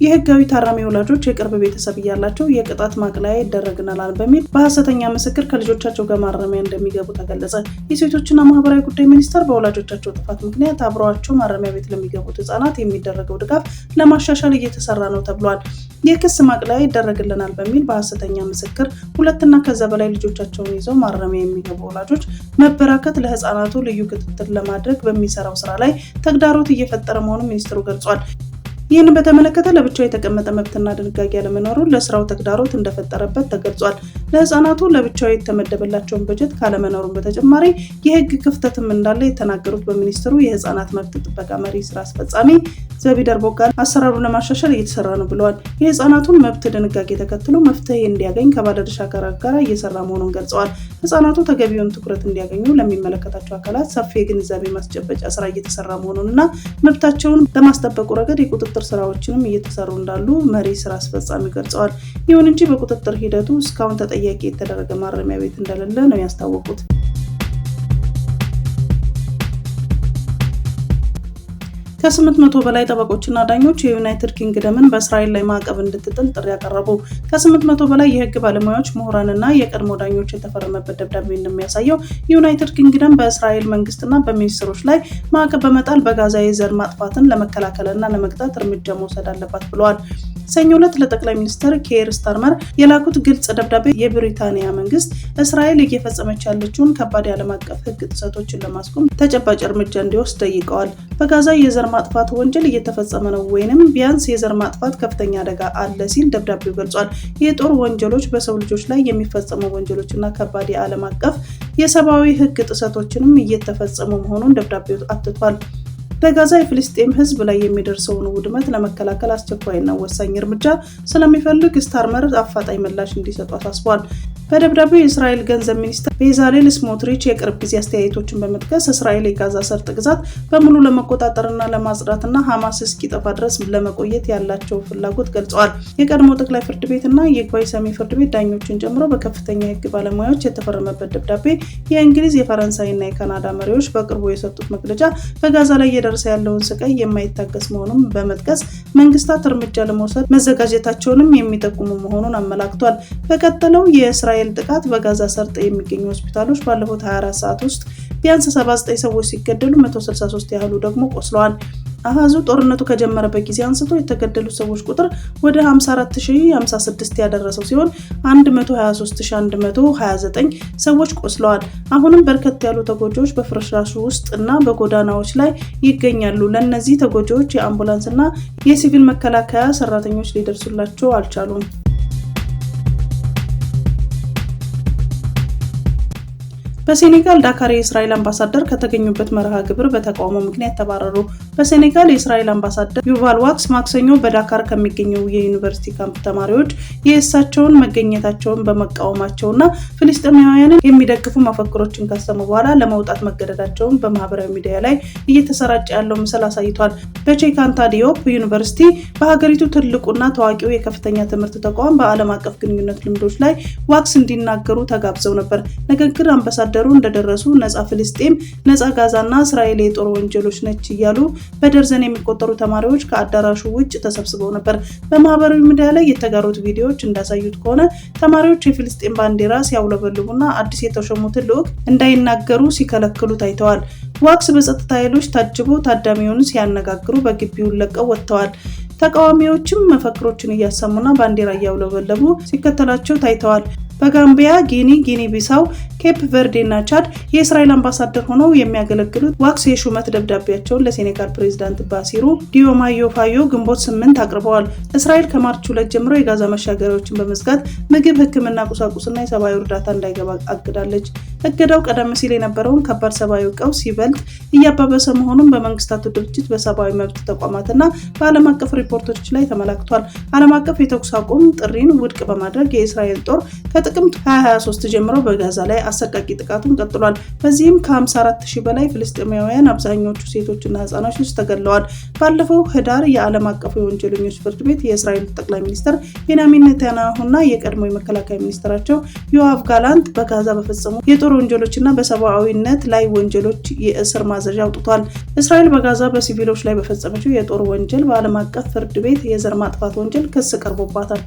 [SPEAKER 1] የህጋዊ ታራሚ ወላጆች የቅርብ ቤተሰብ እያላቸው የቅጣት ማቅለያ ይደረግናል በሚል በሐሰተኛ ምስክር ከልጆቻቸው ጋር ማረሚያ እንደሚገቡ ተገለጸ። የሴቶችና ማህበራዊ ጉዳይ ሚኒስቴር በወላጆቻቸው ጥፋት ምክንያት አብረዋቸው ማረሚያ ቤት ለሚገቡት ህጻናት የሚደረገው ድጋፍ ለማሻሻል እየተሰራ ነው ተብሏል። የክስ ማቅለያ ይደረግልናል በሚል በሐሰተኛ ምስክር 2 እና ከዛ በላይ ልጆቻቸውን ይዘው ማረሚያ የሚገቡ ወላጆች መበራከት ለህጻናቱ ልዩ ክትትል ለማድረግ በሚሰራው ስራ ላይ ተግዳሮት እየፈጠረ መሆኑን ሚኒስትሩ ገልጿል። ይህንን በተመለከተ ለብቻው የተቀመጠ መብትና ድንጋጌ ያለመኖሩን ለስራው ተግዳሮት እንደፈጠረበት ተገልጿል። ለህፃናቱ ለብቻው የተመደበላቸውን በጀት ካለመኖሩን በተጨማሪ የህግ ክፍተትም እንዳለ የተናገሩት በሚኒስትሩ የህፃናት መብት ጥበቃ መሪ ስራ አስፈጻሚ ዘቢደር ቦጋለ አሰራሩን ለማሻሻል እየተሰራ ነው ብለዋል። የህፃናቱን መብት ድንጋጌ ተከትሎ መፍትሄ እንዲያገኝ ከባለድርሻ አካላት ጋር እየሰራ መሆኑን ገልጸዋል። ህጻናቱ ተገቢውን ትኩረት እንዲያገኙ ለሚመለከታቸው አካላት ሰፊ የግንዛቤ ማስጨበጫ ስራ እየተሰራ መሆኑንና መብታቸውን በማስጠበቁ ረገድ የቁጥጥር ስራዎችንም እየተሰሩ እንዳሉ መሪ ስራ አስፈጻሚ ገልጸዋል። ይሁን እንጂ በቁጥጥር ሂደቱ እስካሁን ተጠያቂ የተደረገ ማረሚያ ቤት እንደሌለ ነው ያስታወቁት። ከ800 በላይ ጠበቆችና ዳኞች የዩናይትድ ኪንግደምን በእስራኤል ላይ ማዕቀብ እንድትጥል ጥሪ ያቀረቡ። ከ800 በላይ የህግ ባለሙያዎች፣ ምሁራንና የቀድሞ ዳኞች የተፈረመበት ደብዳቤ እንደሚያሳየው ዩናይትድ ኪንግደም በእስራኤል መንግስትና በሚኒስትሮች ላይ ማዕቀብ በመጣል በጋዛ የዘር ማጥፋትን ለመከላከልና ለመቅጣት እርምጃ መውሰድ አለባት ብለዋል። ሰኞ ዕለት ለጠቅላይ ሚኒስትር ኬር ስታርመር የላኩት ግልጽ ደብዳቤ የብሪታንያ መንግስት እስራኤል እየፈጸመች ያለችውን ከባድ የዓለም አቀፍ ህግ ጥሰቶችን ለማስቆም ተጨባጭ እርምጃ እንዲወስድ ጠይቀዋል። በጋዛ የዘር ማጥፋት ወንጀል እየተፈጸመ ነው ወይንም ቢያንስ የዘር ማጥፋት ከፍተኛ አደጋ አለ ሲል ደብዳቤው ገልጿል። የጦር ወንጀሎች፣ በሰው ልጆች ላይ የሚፈጸሙ ወንጀሎችና ከባድ የዓለም አቀፍ የሰብአዊ ህግ ጥሰቶችንም እየተፈጸሙ መሆኑን ደብዳቤው አትቷል። በጋዛ የፍልስጤም ህዝብ ላይ የሚደርሰውን ውድመት ለመከላከል አስቸኳይና ወሳኝ እርምጃ ስለሚፈልግ ስታርመር አፋጣኝ ምላሽ እንዲሰጡ አሳስቧል። በደብዳቤው የእስራኤል ገንዘብ ሚኒስትር ቤዛሌል ስሞትሪች የቅርብ ጊዜ አስተያየቶችን በመጥቀስ እስራኤል የጋዛ ሰርጥ ግዛት በሙሉ ለመቆጣጠርና ለማጽዳትና ሐማስ እስኪጠፋ ድረስ ለመቆየት ያላቸው ፍላጎት ገልጸዋል። የቀድሞ ጠቅላይ ፍርድ ቤትና የይግባኝ ሰሚ ፍርድ ቤት ዳኞችን ጨምሮ በከፍተኛ የህግ ባለሙያዎች የተፈረመበት ደብዳቤ የእንግሊዝ፣ የፈረንሳይና የካናዳ መሪዎች በቅርቡ የሰጡት መግለጫ በጋዛ ላይ እየደረሰ ያለውን ስቃይ የማይታገስ መሆኑን በመጥቀስ መንግስታት እርምጃ ለመውሰድ መዘጋጀታቸውንም የሚጠቁሙ መሆኑን አመላክቷል። በቀጠለው የእስራኤል ጥቃት በጋዛ ሰርጥ የሚገኙ ሆስፒታሎች ባለፉት 24 ሰዓት ውስጥ ቢያንስ 79 ሰዎች ሲገደሉ 163 ያህሉ ደግሞ ቆስለዋል። አሃዙ ጦርነቱ ከጀመረበት ጊዜ አንስቶ የተገደሉ ሰዎች ቁጥር ወደ 54056 ያደረሰው ሲሆን 123129 ሰዎች ቆስለዋል። አሁንም በርከት ያሉ ተጎጂዎች በፍርስራሹ ውስጥ እና በጎዳናዎች ላይ ይገኛሉ። ለእነዚህ ተጎጂዎች የአምቡላንስ እና የሲቪል መከላከያ ሰራተኞች ሊደርሱላቸው አልቻሉም። በሴኔጋል ዳካር የእስራኤል አምባሳደር ከተገኙበት መርሃ ግብር በተቃውሞ ምክንያት ተባረሩ። በሴኔጋል የእስራኤል አምባሳደር ዩቫል ዋክስ ማክሰኞ በዳካር ከሚገኘው የዩኒቨርሲቲ ካምፕ ተማሪዎች የእሳቸውን መገኘታቸውን በመቃወማቸውና ፍልስጤማውያንን የሚደግፉ መፈክሮችን ካሰሙ በኋላ ለመውጣት መገደዳቸውን በማህበራዊ ሚዲያ ላይ እየተሰራጨ ያለው ምስል አሳይቷል። በቼክ አንታ ዲዮፕ ዩኒቨርሲቲ በሀገሪቱ ትልቁና ታዋቂው የከፍተኛ ትምህርት ተቋም በዓለም አቀፍ ግንኙነት ልምዶች ላይ ዋክስ እንዲናገሩ ተጋብዘው ነበር። ነገር ግን አምባሳደሩ እንደደረሱ ነፃ ፍልስጤም፣ ነፃ ጋዛና እስራኤል የጦር ወንጀሎች ነች እያሉ በደርዘን የሚቆጠሩ ተማሪዎች ከአዳራሹ ውጭ ተሰብስበው ነበር። በማህበራዊ ሚዲያ ላይ የተጋሩት ቪዲዮዎች እንዳሳዩት ከሆነ ተማሪዎች የፍልስጤም ባንዲራ ሲያውለበልቡና አዲስ የተሾሙትን ልዑክ እንዳይናገሩ ሲከለክሉ ታይተዋል። ዋክስ በጸጥታ ኃይሎች ታጅቦ ታዳሚውን ሲያነጋግሩ በግቢውን ለቀው ወጥተዋል። ተቃዋሚዎችም መፈክሮችን እያሰሙና ባንዲራ እያውለበለቡ ሲከተላቸው ታይተዋል። በጋምቢያ፣ ጊኒ ቢሳው፣ ኬፕ ቨርዴ እና ቻድ የእስራኤል አምባሳደር ሆነው የሚያገለግሉት ዋክስ የሹመት ደብዳቤያቸውን ለሴኔጋል ፕሬዝዳንት ባሲሩ ዲዮማዮ ፋዮ ግንቦት 8 አቅርበዋል። እስራኤል ከማርች 2 ጀምሮ የጋዛ መሻገሪያዎችን በመዝጋት ምግብ፣ ሕክምና ቁሳቁስና የሰብአዊ እርዳታ እንዳይገባ አግዳለች። እገዳው ቀደም ሲል የነበረውን ከባድ ሰብአዊ ቀውስ ይበልጥ እያባበሰ መሆኑን በመንግስታቱ ድርጅት በሰብአዊ መብት ተቋማትና በዓለም አቀፍ ሪፖርቶች ላይ ተመላክቷል። ዓለም አቀፍ የተኩስ አቁም ጥሪን ውድቅ በማድረግ የእስራኤል ጦር ከጥቅምት 2023 ጀምሮ በጋዛ ላይ አሰቃቂ ጥቃቱን ቀጥሏል። በዚህም ከ54,000 በላይ ፍልስጤማውያን አብዛኞቹ ሴቶችና ህጻናቶች ተገድለዋል። ባለፈው ህዳር የዓለም አቀፉ የወንጀለኞች ፍርድ ቤት የእስራኤል ጠቅላይ ሚኒስትር ቤንያሚን ኔታንያሁና የቀድሞ የመከላከያ ሚኒስትራቸው ዮአቭ ጋላንት በጋዛ በፈጸሙ የጦር ወንጀሎችና በሰብአዊነት ላይ ወንጀሎች የእስር ማዘዣ አውጥቷል። እስራኤል በጋዛ በሲቪሎች ላይ በፈጸመችው የጦር ወንጀል በዓለም አቀፍ ፍርድ ቤት የዘር ማጥፋት ወንጀል ክስ ቀርቦባታል።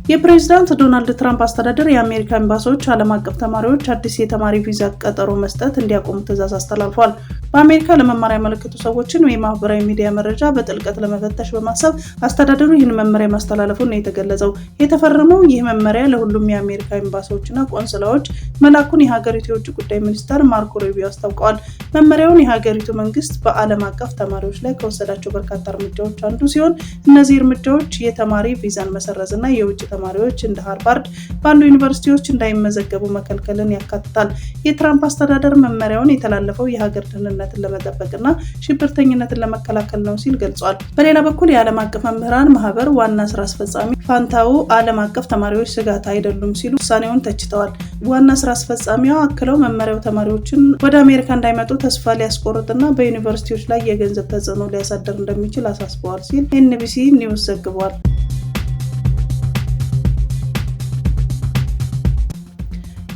[SPEAKER 1] የፕሬዝዳንት ዶናልድ ትራምፕ አስተዳደር የአሜሪካ ኤምባሲዎች ዓለም አቀፍ ተማሪዎች አዲስ የተማሪ ቪዛ ቀጠሮ መስጠት እንዲያቆሙ ትዕዛዝ አስተላልፏል። በአሜሪካ ለመማር ያመለከቱ ሰዎችን የማህበራዊ ሚዲያ መረጃ በጥልቀት ለመፈተሽ በማሰብ አስተዳደሩ ይህን መመሪያ ማስተላለፉን ነው የተገለጸው። የተፈረመው ይህ መመሪያ ለሁሉም የአሜሪካ ኤምባሲዎችና ቆንስላዎች መላኩን የሀገሪቱ የውጭ ጉዳይ ሚኒስትር ማርኮ ሩቢዮ አስታውቀዋል። መመሪያውን የሀገሪቱ መንግስት በዓለም አቀፍ ተማሪዎች ላይ ከወሰዳቸው በርካታ እርምጃዎች አንዱ ሲሆን እነዚህ እርምጃዎች የተማሪ ቪዛን መሰረዝና የውጭ ተማሪዎች እንደ ሃርቫርድ ባሉ ዩኒቨርሲቲዎች እንዳይመዘገቡ መከልከልን ያካትታል። የትራምፕ አስተዳደር መመሪያውን የተላለፈው የሀገር ደህንነትን ለመጠበቅና ሽብርተኝነትን ለመከላከል ነው ሲል ገልጿል። በሌላ በኩል የዓለም አቀፍ መምህራን ማህበር ዋና ስራ አስፈጻሚ ፋንታው ዓለም አቀፍ ተማሪዎች ስጋት አይደሉም ሲሉ ውሳኔውን ተችተዋል። ዋና ስራ አስፈጻሚዋ አክለው መመሪያው ተማሪዎችን ወደ አሜሪካ እንዳይመጡ ተስፋ ሊያስቆርጥና በዩኒቨርሲቲዎች ላይ የገንዘብ ተጽዕኖ ሊያሳድር እንደሚችል አሳስበዋል ሲል ኤንቢሲ ኒውስ ዘግቧል።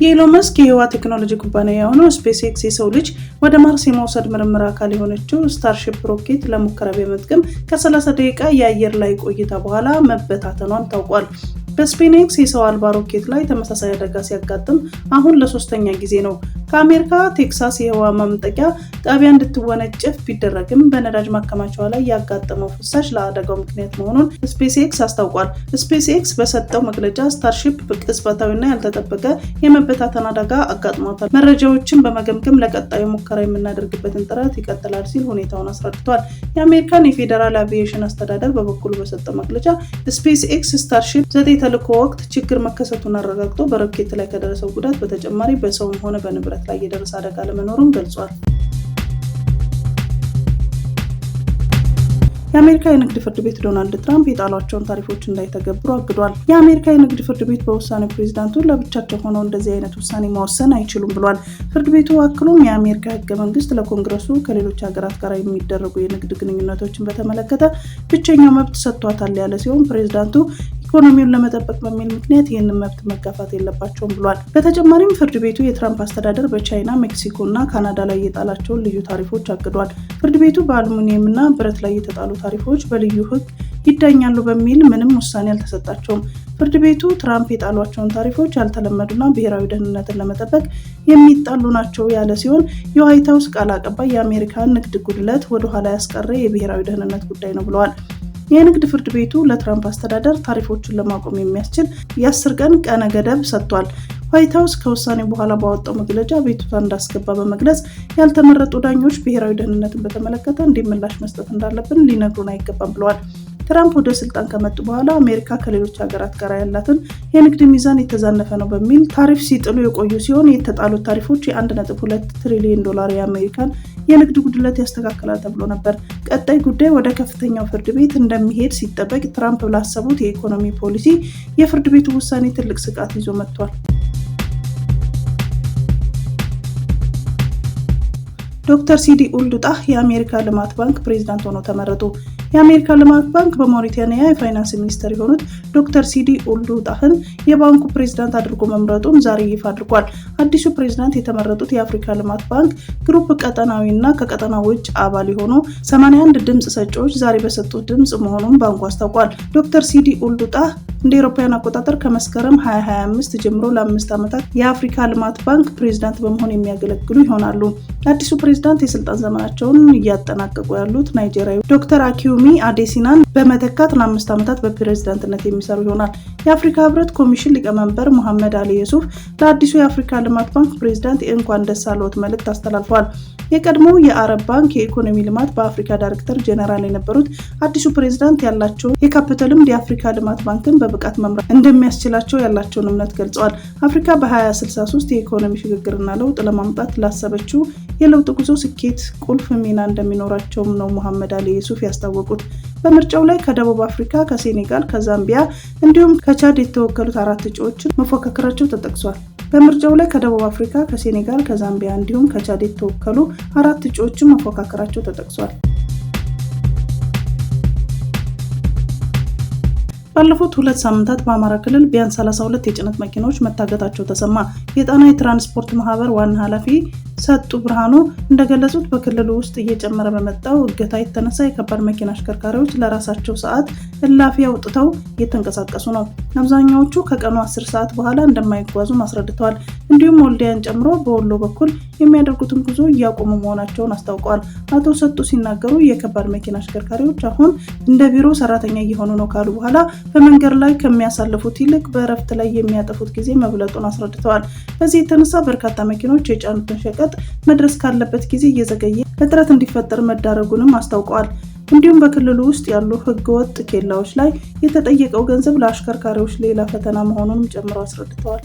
[SPEAKER 1] የኢሎን መስክ የህዋ ቴክኖሎጂ ኩባንያ የሆነው ስፔስ ኤክስ የሰው ልጅ ወደ ማርስ የመውሰድ ምርምር አካል የሆነችው ስታርሺፕ ሮኬት ለሙከራ በመጥቀም ከ30 ደቂቃ የአየር ላይ ቆይታ በኋላ መበታተኗን ታውቋል። በስፔስ የሰው አልባ ሮኬት ላይ ተመሳሳይ አደጋ ሲያጋጥም አሁን ለሶስተኛ ጊዜ ነው። ከአሜሪካ ቴክሳስ የህዋ ማምጠቂያ ጣቢያ እንድትወነጨፍ ቢደረግም በነዳጅ ማከማቻዋ ላይ ያጋጠመው ፍሳሽ ለአደጋው ምክንያት መሆኑን ስፔስ ኤክስ አስታውቋል። ስፔስ ኤክስ በሰጠው መግለጫ ስታርሺፕ ቅጽበታዊና ያልተጠበቀ የመበታተን አደጋ አጋጥሟታል፣ መረጃዎችን በመገምገም ለቀጣዩ ሙከራ የምናደርግበትን ጥረት ይቀጥላል ሲል ሁኔታውን አስረድቷል። የአሜሪካን የፌዴራል አቪዬሽን አስተዳደር በበኩሉ በሰጠው መግለጫ ስፔስ ኤክስ ስታርሺፕ 9 ተልዕኮ ወቅት ችግር መከሰቱን አረጋግጦ በሮኬት ላይ ከደረሰው ጉዳት በተጨማሪ በሰውም ሆነ በንብረት ላይ የደረሰ አደጋ ለመኖሩን ገልጿል። የአሜሪካ የንግድ ፍርድ ቤት ዶናልድ ትራምፕ የጣሏቸውን ታሪፎች እንዳይተገብሩ አግዷል። የአሜሪካ የንግድ ፍርድ ቤት በውሳኔ ፕሬዝዳንቱ ለብቻቸው ሆነው እንደዚህ አይነት ውሳኔ መወሰን አይችሉም ብሏል። ፍርድ ቤቱ አክሎም የአሜሪካ ህገ መንግስት ለኮንግረሱ ከሌሎች ሀገራት ጋር የሚደረጉ የንግድ ግንኙነቶችን በተመለከተ ብቸኛው መብት ሰጥቷታል ያለ ሲሆን ፕሬዝዳንቱ ኢኮኖሚውን ለመጠበቅ በሚል ምክንያት ይህንን መብት መጋፋት የለባቸውም ብሏል። በተጨማሪም ፍርድ ቤቱ የትራምፕ አስተዳደር በቻይና፣ ሜክሲኮ እና ካናዳ ላይ የጣላቸውን ልዩ ታሪፎች አግዷል። ፍርድ ቤቱ በአሉሚኒየም እና ብረት ላይ የተጣሉ ታሪፎች በልዩ ህግ ይዳኛሉ በሚል ምንም ውሳኔ አልተሰጣቸውም። ፍርድ ቤቱ ትራምፕ የጣሏቸውን ታሪፎች ያልተለመዱና ብሔራዊ ደህንነትን ለመጠበቅ የሚጣሉ ናቸው ያለ ሲሆን የዋይት ሀውስ ቃል አቀባይ የአሜሪካን ንግድ ጉድለት ወደኋላ ያስቀረ የብሔራዊ ደህንነት ጉዳይ ነው ብለዋል። የንግድ ፍርድ ቤቱ ለትራምፕ አስተዳደር ታሪፎችን ለማቆም የሚያስችል የ10 ቀን ቀነ ገደብ ሰጥቷል። ዋይት ሀውስ ከውሳኔው በኋላ ባወጣው መግለጫ ቤቱታ እንዳስገባ በመግለጽ ያልተመረጡ ዳኞች ብሔራዊ ደህንነትን በተመለከተ እንዲምላሽ መስጠት እንዳለብን ሊነግሩን አይገባም ብለዋል። ትራምፕ ወደ ስልጣን ከመጡ በኋላ አሜሪካ ከሌሎች ሀገራት ጋር ያላትን የንግድ ሚዛን የተዛነፈ ነው በሚል ታሪፍ ሲጥሉ የቆዩ ሲሆን የተጣሉት ታሪፎች የ1.2 ትሪሊዮን ዶላር የአሜሪካን የንግድ ጉድለት ያስተካክላል ተብሎ ነበር። ቀጣይ ጉዳይ ወደ ከፍተኛው ፍርድ ቤት እንደሚሄድ ሲጠበቅ ትራምፕ ላሰቡት የኢኮኖሚ ፖሊሲ የፍርድ ቤቱ ውሳኔ ትልቅ ስጋት ይዞ መጥቷል። ዶክተር ሲዲ ኡልዱጣህ የአሜሪካ ልማት ባንክ ፕሬዝዳንት ሆነው ተመረጡ። የአሜሪካ ልማት ባንክ በሞሪታኒያ የፋይናንስ ሚኒስትር የሆኑት ዶክተር ሲዲ ኡልዱጣህን የባንኩ ፕሬዝዳንት አድርጎ መምረጡን ዛሬ ይፋ አድርጓል። አዲሱ ፕሬዝዳንት የተመረጡት የአፍሪካ ልማት ባንክ ግሩፕ ቀጠናዊና ከቀጠናው ውጭ አባል የሆኑ 81 ድምጽ ሰጪዎች ዛሬ በሰጡት ድምጽ መሆኑን ባንኩ አስታውቋል። ዶክተር ሲዲ ኡልዱጣህ እንደ አውሮፓውያን አቆጣጠር ከመስከረም 2025 ጀምሮ ለ5 ዓመታት የአፍሪካ ልማት ባንክ ፕሬዝዳንት በመሆን የሚያገለግሉ ይሆናሉ። አዲሱ ፕሬዝዳንት የስልጣን ዘመናቸውን እያጠናቀቁ ያሉት ናይጄሪያዊ ዶክተር አኪዩሚ አዴሲናን በመተካት ለ5 ዓመታት በፕሬዝዳንትነት የሚሰሩ ይሆናል። የአፍሪካ ህብረት ኮሚሽን ሊቀመንበር ሙሐመድ አሊ ዩሱፍ ለአዲሱ የአፍሪካ ልማት ባንክ ፕሬዝዳንት እንኳን ደስ አለዎት መልእክት አስተላልፈዋል። የቀድሞው የአረብ ባንክ የኢኮኖሚ ልማት በአፍሪካ ዳይሬክተር ጄኔራል የነበሩት አዲሱ ፕሬዝዳንት ያላቸው የካፒታል ልምድ የአፍሪካ ልማት ባንክን በብቃት መምራት እንደሚያስችላቸው ያላቸውን እምነት ገልጸዋል። አፍሪካ በ2063 የኢኮኖሚ ሽግግርና ለውጥ ለማምጣት ላሰበችው የለውጥ ጉዞ ስኬት ቁልፍ ሚና እንደሚኖራቸውም ነው ሙሐመድ አሊ ዩሱፍ ያስታወቁት። በምርጫው ላይ ከደቡብ አፍሪካ፣ ከሴኔጋል፣ ከዛምቢያ እንዲሁም ከቻድ የተወከሉት 4 እጩዎችን መፎካከራቸው ተጠቅሷል። በምርጫው ላይ ከደቡብ አፍሪካ፣ ከሴኔጋል፣ ከዛምቢያ እንዲሁም ከቻድ የተወከሉ 4 እጩዎችን መፎካከራቸው ተጠቅሷል። ባለፉት 2 ሳምንታት በአማራ ክልል ቢያንስ 32 የጭነት መኪናዎች መታገታቸው ተሰማ። የጣና የትራንስፖርት ማህበር ዋና ኃላፊ ሰጡ ብርሃኑ እንደገለጹት በክልሉ ውስጥ እየጨመረ በመጣው እገታ የተነሳ የከባድ መኪና አሽከርካሪዎች ለራሳቸው ሰዓት እላፊ አውጥተው እየተንቀሳቀሱ ነው። አብዛኛዎቹ ከቀኑ 10 ሰዓት በኋላ እንደማይጓዙ አስረድተዋል። እንዲሁም ወልዲያን ጨምሮ በወሎ በኩል የሚያደርጉትን ጉዞ እያቆሙ መሆናቸውን አስታውቀዋል። አቶ ሰጡ ሲናገሩ የከባድ መኪና አሽከርካሪዎች አሁን እንደ ቢሮ ሰራተኛ እየሆኑ ነው ካሉ በኋላ በመንገድ ላይ ከሚያሳልፉት ይልቅ በእረፍት ላይ የሚያጠፉት ጊዜ መብለጡን አስረድተዋል። በዚህ የተነሳ በርካታ መኪኖች የጫኑትን ሸቀጥ መድረስ ካለበት ጊዜ እየዘገየ እጥረት እንዲፈጠር መዳረጉንም አስታውቀዋል። እንዲሁም በክልሉ ውስጥ ያሉ ህገወጥ ኬላዎች ላይ የተጠየቀው ገንዘብ ለአሽከርካሪዎች ሌላ ፈተና መሆኑንም ጨምረው አስረድተዋል።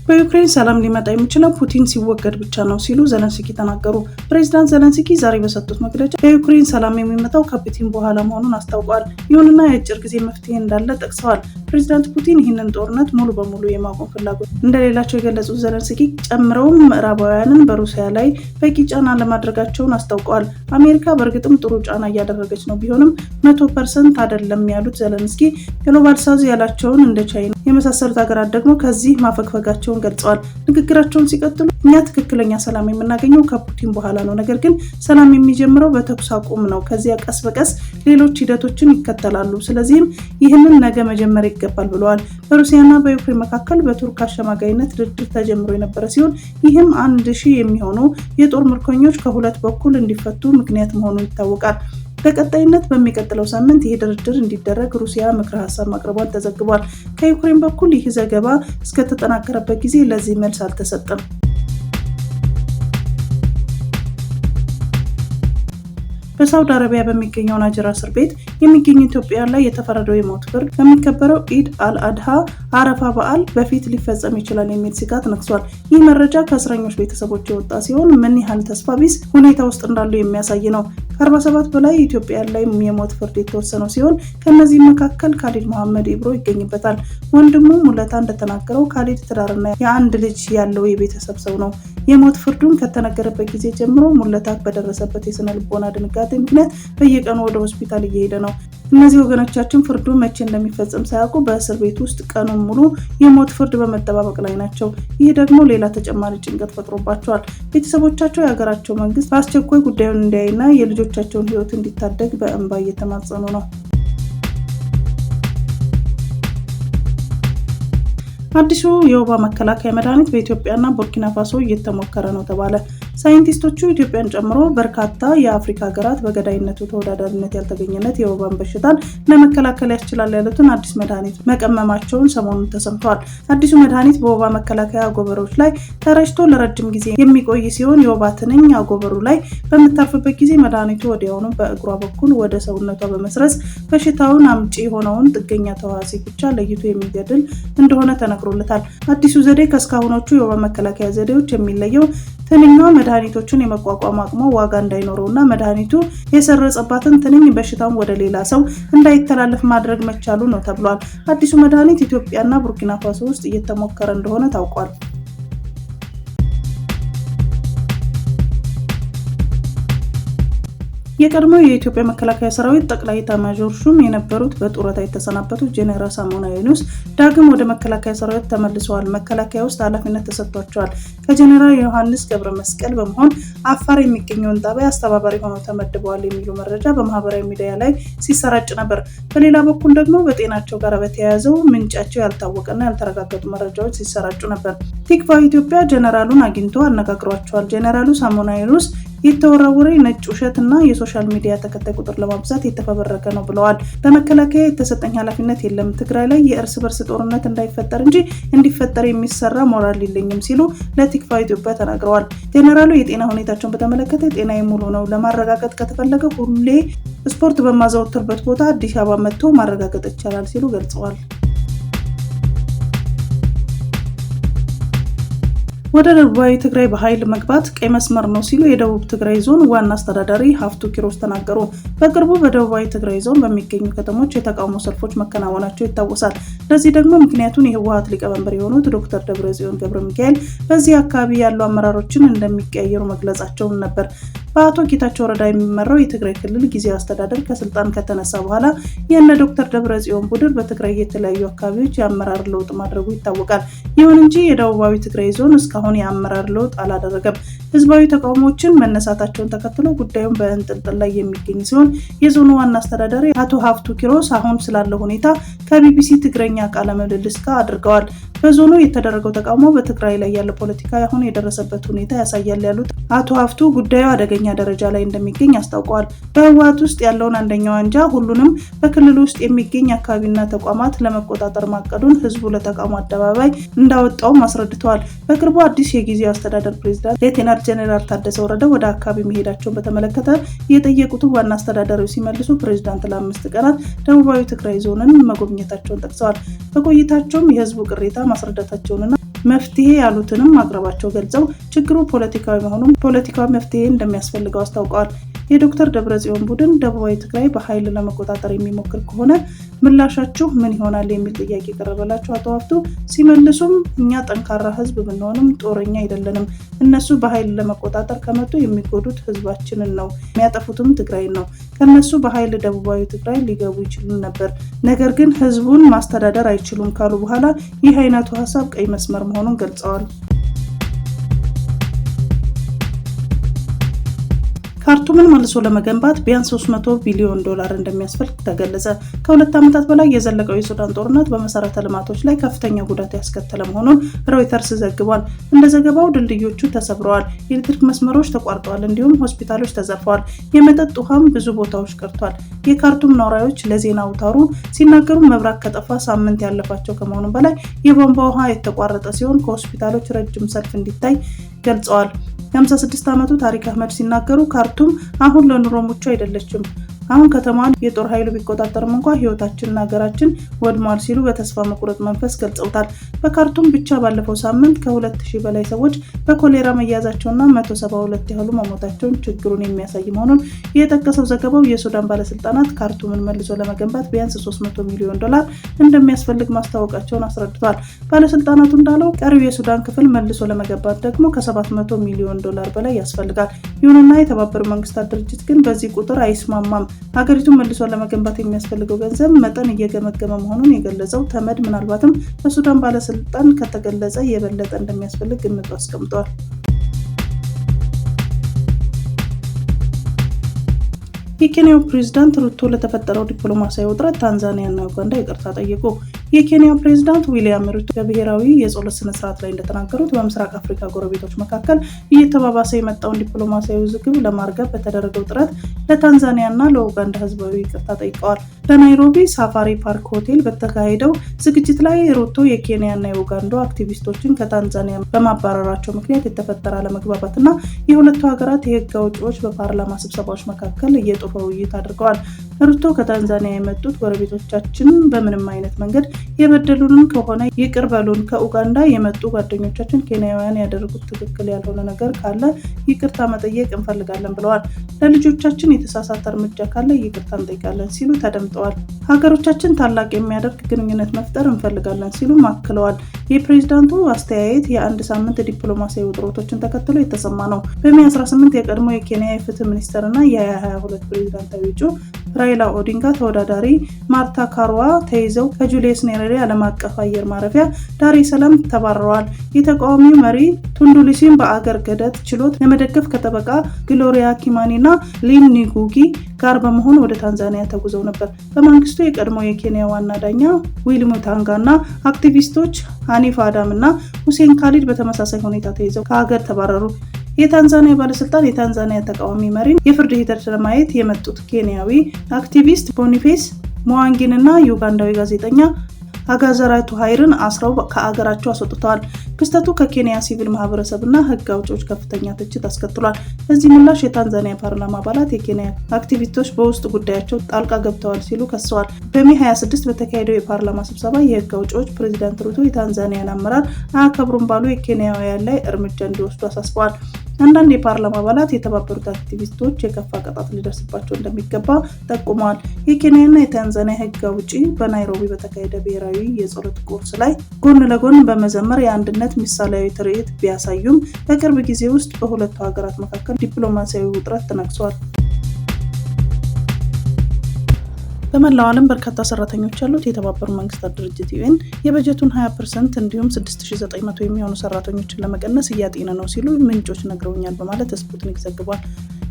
[SPEAKER 1] በዩክሬን ሰላም ሊመጣ የሚችለው ፑቲን ሲወገድ ብቻ ነው ሲሉ ዘለንስኪ ተናገሩ። ፕሬዚዳንት ዘለንስኪ ዛሬ በሰጡት መግለጫ የዩክሬን ሰላም የሚመጣው ከፑቲን በኋላ መሆኑን አስታውቀዋል። ይሁንና የአጭር ጊዜ መፍትሄ እንዳለ ጠቅሰዋል። ፕሬዚዳንት ፑቲን ይህንን ጦርነት ሙሉ በሙሉ የማቆም ፍላጎት እንደሌላቸው የገለጹት ዘለንስኪ ጨምረውም ምዕራባውያንን በሩሲያ ላይ በቂ ጫና ለማድረጋቸውን አስታውቀዋል። አሜሪካ በእርግጥም ጥሩ ጫና እያደረገች ነው፣ ቢሆንም 100% አይደለም ያሉት ዘለንስኪ ግሎባል ሳውዝ ያላቸውን እንደ ቻይና የመሳሰሉት ሀገራት ደግሞ ከዚህ ማፈግፈጋቸውን ገልጸዋል። ንግግራቸውን ሲቀጥሉ እኛ ትክክለኛ ሰላም የምናገኘው ከፑቲን በኋላ ነው፣ ነገር ግን ሰላም የሚጀምረው በተኩስ አቁም ነው። ከዚያ ቀስ በቀስ ሌሎች ሂደቶችን ይከተላሉ። ስለዚህም ይህንን ነገ መጀመር ይገባል ብለዋል። በሩሲያና በዩክሬን መካከል በቱርክ አሸማጋይነት ድርድር ተጀምሮ የነበረ ሲሆን ይህም 1000 የሚሆኑ የጦር ምርኮኞች ከሁለት በኩል እንዲፈቱ ምክንያት መሆኑ ይታወቃል። በቀጣይነት በሚቀጥለው ሳምንት ይህ ድርድር እንዲደረግ ሩሲያ ምክረ ሀሳብ ማቅረቧን ተዘግቧል። ከዩክሬን በኩል ይህ ዘገባ እስከተጠናከረበት ጊዜ ለዚህ መልስ አልተሰጠም። በሳውዲ አረቢያ በሚገኘው ናጅራ እስር ቤት የሚገኙ ኢትዮጵያውያን ላይ የተፈረደው የሞት ፍርድ በሚከበረው ኢድ አልአድሃ አረፋ በዓል በፊት ሊፈጸም ይችላል የሚል ስጋት ነግሷል። ይህ መረጃ ከእስረኞች ቤተሰቦች የወጣ ሲሆን ምን ያህል ተስፋ ቢስ ሁኔታ ውስጥ እንዳሉ የሚያሳይ ነው። ከ47 በላይ ኢትዮጵያውያን ላይ የሞት ፍርድ የተወሰነው ሲሆን ከነዚህ መካከል ካሊድ መሐመድ ኢብሮ ይገኝበታል። ወንድሙ ሙለታ እንደተናገረው ካሊድ ትዳርና የአንድ ልጅ ያለው የቤተሰብ ሰው ነው። የሞት ፍርዱን ከተነገረበት ጊዜ ጀምሮ ሙለታ በደረሰበት የስነ ልቦና ድንጋጤ ምክንያት በየቀኑ ወደ ሆስፒታል እየሄደ ነው። እነዚህ ወገኖቻችን ፍርዱ መቼ እንደሚፈጸም ሳያውቁ በእስር ቤት ውስጥ ቀኑን ሙሉ የሞት ፍርድ በመጠባበቅ ላይ ናቸው። ይህ ደግሞ ሌላ ተጨማሪ ጭንቀት ፈጥሮባቸዋል። ቤተሰቦቻቸው የሀገራቸው መንግስት በአስቸኳይ ጉዳዩን እንዲያይና የልጆቻቸውን ሕይወት እንዲታደግ በእንባ እየተማጸኑ ነው። አዲሱ የወባ መከላከያ መድኃኒት በኢትዮጵያና ቡርኪና ፋሶ እየተሞከረ ነው ተባለ። ሳይንቲስቶቹ ኢትዮጵያን ጨምሮ በርካታ የአፍሪካ ሀገራት በገዳይነቱ ተወዳዳሪነት ያልተገኘለት የወባን በሽታን ለመከላከል ያስችላል ያሉትን አዲስ መድኃኒት መቀመማቸውን ሰሞኑን ተሰምተዋል። አዲሱ መድኃኒት በወባ መከላከያ አጎበሮች ላይ ተረጭቶ ለረጅም ጊዜ የሚቆይ ሲሆን የወባ ትንኝ አጎበሩ ላይ በምታርፍበት ጊዜ መድኃኒቱ ወዲያውኑ በእግሯ በኩል ወደ ሰውነቷ በመስረጽ በሽታውን አምጪ የሆነውን ጥገኛ ተዋሲ ብቻ ለይቶ የሚገድል እንደሆነ ተነግሮለታል። አዲሱ ዘዴ ከእስካሁኖቹ የወባ መከላከያ ዘዴዎች የሚለየው ትንኟ መድኃኒቶችን የመቋቋም አቅሟ ዋጋ እንዳይኖረውና መድኃኒቱ የሰረጸባትን ትንኝ በሽታውን ወደ ሌላ ሰው እንዳይተላለፍ ማድረግ መቻሉ ነው ተብሏል። አዲሱ መድኃኒት ኢትዮጵያና ቡርኪና ፋሶ ውስጥ እየተሞከረ እንደሆነ ታውቋል። የቀድሞ የኢትዮጵያ መከላከያ ሰራዊት ጠቅላይ ኤታማዦር ሹም የነበሩት በጡረታ የተሰናበቱት ጄኔራል ሳሞራ የኑስ ዳግም ወደ መከላከያ ሰራዊት ተመልሰዋል። መከላከያ ውስጥ ኃላፊነት ተሰጥቷቸዋል። ከጄኔራል ዮሐንስ ገብረ መስቀል በመሆን አፋር የሚገኘውን ጣቢያ አስተባባሪ ሆነው ተመድበዋል የሚሉ መረጃ በማህበራዊ ሚዲያ ላይ ሲሰራጭ ነበር። በሌላ በኩል ደግሞ በጤናቸው ጋር በተያያዘው ምንጫቸው ያልታወቀና ያልተረጋገጡ መረጃዎች ሲሰራጩ ነበር። ቲክቫህ ኢትዮጵያ ጄኔራሉን አግኝቶ አነጋግሯቸዋል። ጄኔራሉ ሳሞራ የኑስ የተወረወረ ነጭ ውሸት እና የሶሻል ሚዲያ ተከታይ ቁጥር ለማብዛት የተፈበረከ ነው ብለዋል። በመከላከያ የተሰጠኝ ኃላፊነት የለም፣ ትግራይ ላይ የእርስ በርስ ጦርነት እንዳይፈጠር እንጂ እንዲፈጠር የሚሰራ ሞራል የለኝም ሲሉ ለቲክቫህ ኢትዮጵያ ተናግረዋል። ጄኔራሉ የጤና ሁኔታቸውን በተመለከተ ጤናዬ ሙሉ ነው፣ ለማረጋገጥ ከተፈለገ ሁሌ ስፖርት በማዘወትርበት ቦታ አዲስ አበባ መጥቶ ማረጋገጥ ይቻላል ሲሉ ገልጸዋል። ወደ ደቡባዊ ትግራይ በኃይል መግባት ቀይ መስመር ነው ሲሉ የደቡብ ትግራይ ዞን ዋና አስተዳዳሪ ሀፍቱ ኪሮስ ተናገሩ። በቅርቡ በደቡባዊ ትግራይ ዞን በሚገኙ ከተሞች የተቃውሞ ሰልፎች መከናወናቸው ይታወሳል። ለዚህ ደግሞ ምክንያቱን የህወሓት ሊቀመንበር የሆኑት ዶክተር ደብረጽዮን ገብረ ሚካኤል በዚህ አካባቢ ያሉ አመራሮችን እንደሚቀያየሩ መግለጻቸውን ነበር። በአቶ ጌታቸው ረዳ የሚመራው የትግራይ ክልል ጊዜያዊ አስተዳደር ከስልጣን ከተነሳ በኋላ የእነ ዶክተር ደብረጽዮን ቡድን በትግራይ የተለያዩ አካባቢዎች የአመራር ለውጥ ማድረጉ ይታወቃል። ይሁን እንጂ የደቡባዊ ትግራይ ዞን እስካሁን የአመራር ለውጥ አላደረገም። ህዝባዊ ተቃውሞችን መነሳታቸውን ተከትሎ ጉዳዩን በእንጥልጥል ላይ የሚገኝ ሲሆን የዞኑ ዋና አስተዳዳሪ አቶ ሀፍቱ ኪሮስ አሁን ስላለው ሁኔታ ከቢቢሲ ትግረኛ ቃለ ምልልስ ጋር አድርገዋል። በዞኑ የተደረገው ተቃውሞ በትግራይ ላይ ያለው ፖለቲካ አሁን የደረሰበት ሁኔታ ያሳያል ያሉት አቶ ሀፍቱ ጉዳዩ አደገኛ ደረጃ ላይ እንደሚገኝ አስታውቀዋል። በህወሓት ውስጥ ያለውን አንደኛው አንጃ ሁሉንም በክልሉ ውስጥ የሚገኝ አካባቢና ተቋማት ለመቆጣጠር ማቀዱን ህዝቡ ለተቃውሞ አደባባይ እንዳወጣውም አስረድተዋል። በቅርቡ አዲስ የጊዜያዊ አስተዳደር ፕሬዝዳንት ሌተናል ጄኔራል ታደሰ ወረደ ወደ አካባቢ መሄዳቸውን በተመለከተ የጠየቁት ዋና አስተዳዳሪው ሲመልሱ ፕሬዝዳንት ለ5 ቀናት ደቡባዊ ትግራይ ዞንን መጎብኘታቸውን ጠቅሰዋል። በቆይታቸውም የህዝቡ ቅሬታ ማስረዳታቸውንና መፍትሄ ያሉትንም ማቅረባቸው ገልጸው ችግሩ ፖለቲካዊ መሆኑን ፖለቲካዊ መፍትሄ እንደሚያስፈልገው አስታውቀዋል። የዶክተር ደብረጽዮን ቡድን ደቡባዊ ትግራይ በኃይል ለመቆጣጠር የሚሞክር ከሆነ ምላሻችሁ ምን ይሆናል የሚል ጥያቄ ቀረበላቸው። አቶ ሀፍቱ ሲመልሱም እኛ ጠንካራ ህዝብ ብንሆንም ጦረኛ አይደለንም። እነሱ በኃይል ለመቆጣጠር ከመጡ የሚጎዱት ህዝባችንን ነው፣ የሚያጠፉትም ትግራይን ነው። ከነሱ በኃይል ደቡባዊ ትግራይ ሊገቡ ይችሉ ነበር፣ ነገር ግን ህዝቡን ማስተዳደር አይችሉም ካሉ በኋላ ይህ አይነቱ ሀሳብ ቀይ መስመር መሆኑን ገልጸዋል። ካርቱምን መልሶ ለመገንባት ቢያንስ $300 ቢሊዮን እንደሚያስፈልግ ተገለጸ። ከ2 ዓመታት በላይ የዘለቀው የሱዳን ጦርነት በመሰረተ ልማቶች ላይ ከፍተኛ ጉዳት ያስከተለ መሆኑን ሮይተርስ ዘግቧል። እንደ ዘገባው ድልድዮቹ ተሰብረዋል፣ የኤሌክትሪክ መስመሮች ተቋርጠዋል፣ እንዲሁም ሆስፒታሎች ተዘርፈዋል። የመጠጥ ውሃም ብዙ ቦታዎች ቀርቷል። የካርቱም ነዋሪዎች ለዜና አውታሩ ሲናገሩ መብራት ከጠፋ ሳምንት ያለፋቸው ከመሆኑ በላይ የቧንቧ ውሃ የተቋረጠ ሲሆን ከሆስፒታሎች ረጅም ሰልፍ እንዲታይ ገልጸዋል። የ56 ዓመቱ ታሪክ አህመድ ሲናገሩ ካርቱም አሁን ለኑሮ ምቹ አይደለችም። አሁን ከተማዋን የጦር ኃይሉ ቢቆጣጠርም እንኳን ህይወታችንና ሀገራችን ወድሟል ሲሉ በተስፋ መቁረጥ መንፈስ ገልጸውታል። በካርቱም ብቻ ባለፈው ሳምንት ከ2000 በላይ ሰዎች በኮሌራ መያዛቸውና 172 ያህሉ መሞታቸውን ችግሩን የሚያሳይ መሆኑን የጠቀሰው ዘገባው የሱዳን ባለስልጣናት ካርቱምን መልሶ ለመገንባት ቢያንስ $300 ሚሊዮን እንደሚያስፈልግ ማስታወቃቸውን አስረድተዋል። ባለስልጣናቱ እንዳለው ቀሪው የሱዳን ክፍል መልሶ ለመገንባት ደግሞ ከ$700 ሚሊዮን በላይ ያስፈልጋል። ይሁንና የተባበሩት መንግስታት ድርጅት ግን በዚህ ቁጥር አይስማማም። ሀገሪቱን መልሶ ለመገንባት የሚያስፈልገው ገንዘብ መጠን እየገመገመ መሆኑን የገለጸው ተመድ ምናልባትም በሱዳን ባለስልጣን ከተገለጸ የበለጠ እንደሚያስፈልግ ግምቱ አስቀምጧል። የኬንያው ፕሬዝዳንት ሩቶ ለተፈጠረው ዲፕሎማሲያዊ ውጥረት ታንዛኒያና ኡጋንዳ ይቅርታ ጠየቁ። የኬንያው ፕሬዝዳንት ዊሊያም ሩቶ በብሔራዊ የጸሎት ስነ ስርዓት ላይ እንደተናገሩት በምስራቅ አፍሪካ ጎረቤቶች መካከል እየተባባሰ የመጣውን ዲፕሎማሲያዊ ውዝግብ ለማርገብ በተደረገው ጥረት ለታንዛኒያና ለኡጋንዳ ህዝባዊ ይቅርታ ጠይቀዋል። በናይሮቢ ሳፋሪ ፓርክ ሆቴል በተካሄደው ዝግጅት ላይ ሩቶ የኬንያና የኡጋንዳ አክቲቪስቶችን ከታንዛኒያ በማባረራቸው ምክንያት የተፈጠረ አለመግባባትና የሁለቱ ሀገራት የህግ አውጪዎች በፓርላማ ስብሰባዎች መካከል የጦፈ ውይይት አድርገዋል። ሩቶ ከታንዛኒያ የመጡት ጎረቤቶቻችን በምንም አይነት መንገድ የበደሉንን ከሆነ ይቅር በሉን፣ ከኡጋንዳ የመጡ ጓደኞቻችን ኬንያውያን ያደረጉት ትክክል ያልሆነ ነገር ካለ ይቅርታ መጠየቅ እንፈልጋለን ብለዋል። ለልጆቻችን የተሳሳተ እርምጃ ካለ ይቅርታ እንጠይቃለን ሲሉ ተደምጠዋል። ሀገሮቻችን ታላቅ የሚያደርግ ግንኙነት መፍጠር እንፈልጋለን ሲሉ አክለዋል። የፕሬዝዳንቱ አስተያየት የአንድ ሳምንት ዲፕሎማሲያዊ ውጥረቶችን ተከትሎ የተሰማ ነው። በሜይ 18 የቀድሞ የኬንያ የፍትህ ሚኒስትርና የ2022 ፕሬዝዳንታዊ እጩ ራይላ ኦዲንጋ ተወዳዳሪ ማርታ ካሩዋ ተይዘው ከጁሊየስ ኔሬሬ ዓለም አቀፍ አየር ማረፊያ ዳሬ ሰላም ተባረዋል። የተቃዋሚው መሪ ቱንዱ ሊሱን በአገር ገደት ችሎት ለመደገፍ ከጠበቃ ግሎሪያ ኪማኒና ሊን ኒጉጊ ጋር በመሆን ወደ ታንዛኒያ ተጉዘው ነበር። በመንግስቱ የቀድሞ የኬንያ ዋና ዳኛ ዊሊ ሙታንጋና አክቲቪስቶች ሃኒፍ አዳም እና ሁሴን ካሊድ በተመሳሳይ ሁኔታ ተይዘው ከሀገር ተባረሩ። የታንዛኒያ ባለስልጣን የታንዛኒያ ተቃዋሚ መሪን የፍርድ ሂደት ለማየት የመጡት ኬንያዊ አክቲቪስት ቦኒፌስ ሙዋንጊን እና ዩጋንዳዊ ጋዜጠኛ አጋዘራቱ ኃይርን አስረው ከአገራቸው አስወጥተዋል። ክስተቱ ከኬንያ ሲቪል ማህበረሰብና ህግ አውጪዎች ከፍተኛ ትችት አስከትሏል። በዚህ ምላሽ የታንዛኒያ ፓርላማ አባላት የኬንያ አክቲቪስቶች በውስጥ ጉዳያቸው ጣልቃ ገብተዋል ሲሉ ከሰዋል። በሜይ 26 በተካሄደው የፓርላማ ስብሰባ የህግ አውጪዎች ፕሬዝዳንት ሩቶ የታንዛኒያን አመራር አያከብሩም ባሉ የኬንያውያን ላይ እርምጃ እንዲወስዱ አሳስበዋል። አንዳንድ የፓርላማ አባላት የተባበሩት አክቲቪስቶች የከፋ ቅጣት ሊደርስባቸው እንደሚገባ ጠቁመዋል። የኬንያና የታንዛኒያ ህግ አውጪ በናይሮቢ በተካሄደ ብሔራዊ የጸሎት ቁርስ ላይ ጎን ለጎን በመዘመር የአንድነት ምሳሌያዊ ትርኢት ቢያሳዩም በቅርብ ጊዜ ውስጥ በሁለቱ ሀገራት መካከል ዲፕሎማሲያዊ ውጥረት ተነግሷል። በመላው ዓለም በርካታ ሰራተኞች ያሉት የተባበሩት መንግስታት ድርጅት ዩኤን የበጀቱን 20% እንዲሁም 6900 የሚሆኑ ሰራተኞችን ለመቀነስ እያጤነ ነው ሲሉ ምንጮች ነግረውኛል በማለት ስፑትኒክ ዘግቧል።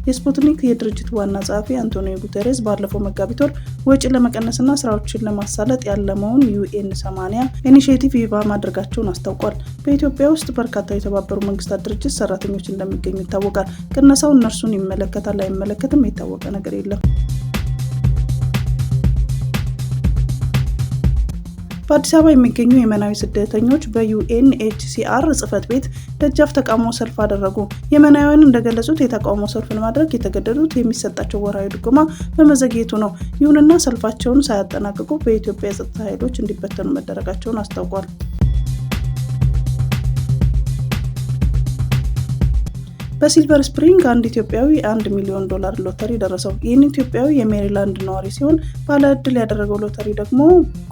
[SPEAKER 1] የስፑትኒክ የድርጅቱ ዋና ጸሐፊ አንቶኒዮ ጉተሬስ ባለፈው መጋቢት ወር ወጪ ለመቀነስና ስራዎችን ለማሳለጥ ያለመውን UN80 ኢኒሼቲቭ ይፋ ማድረጋቸውን አስታውቋል። በኢትዮጵያ ውስጥ በርካታ የተባበሩት መንግስታት ድርጅት ሰራተኞች እንደሚገኙ ይታወቃል። ቅነሳው እነርሱን ይመለከታል አይመለከትም የታወቀ ነገር የለም። በአዲስ አበባ የሚገኙ የመናዊ ስደተኞች በUNHCR ጽሕፈት ቤት ደጃፍ ተቃውሞ ሰልፍ አደረጉ። የመናውያን እንደገለጹት የተቃውሞ ሰልፍ ለማድረግ የተገደዱት የሚሰጣቸው ወርሃዊ ድጎማ በመዘግየቱ ነው። ይሁንና ሰልፋቸውን ሳያጠናቅቁ በኢትዮጵያ የጸጥታ ኃይሎች እንዲበተኑ መደረጋቸውን አስታውቋል። በሲልቨር ስፕሪንግ አንድ ኢትዮጵያዊ $1 ሚሊዮን ሎተሪ ደረሰው። ይህን ኢትዮጵያዊ የሜሪላንድ ነዋሪ ሲሆን ባለ ዕድል ያደረገው ሎተሪ ደግሞ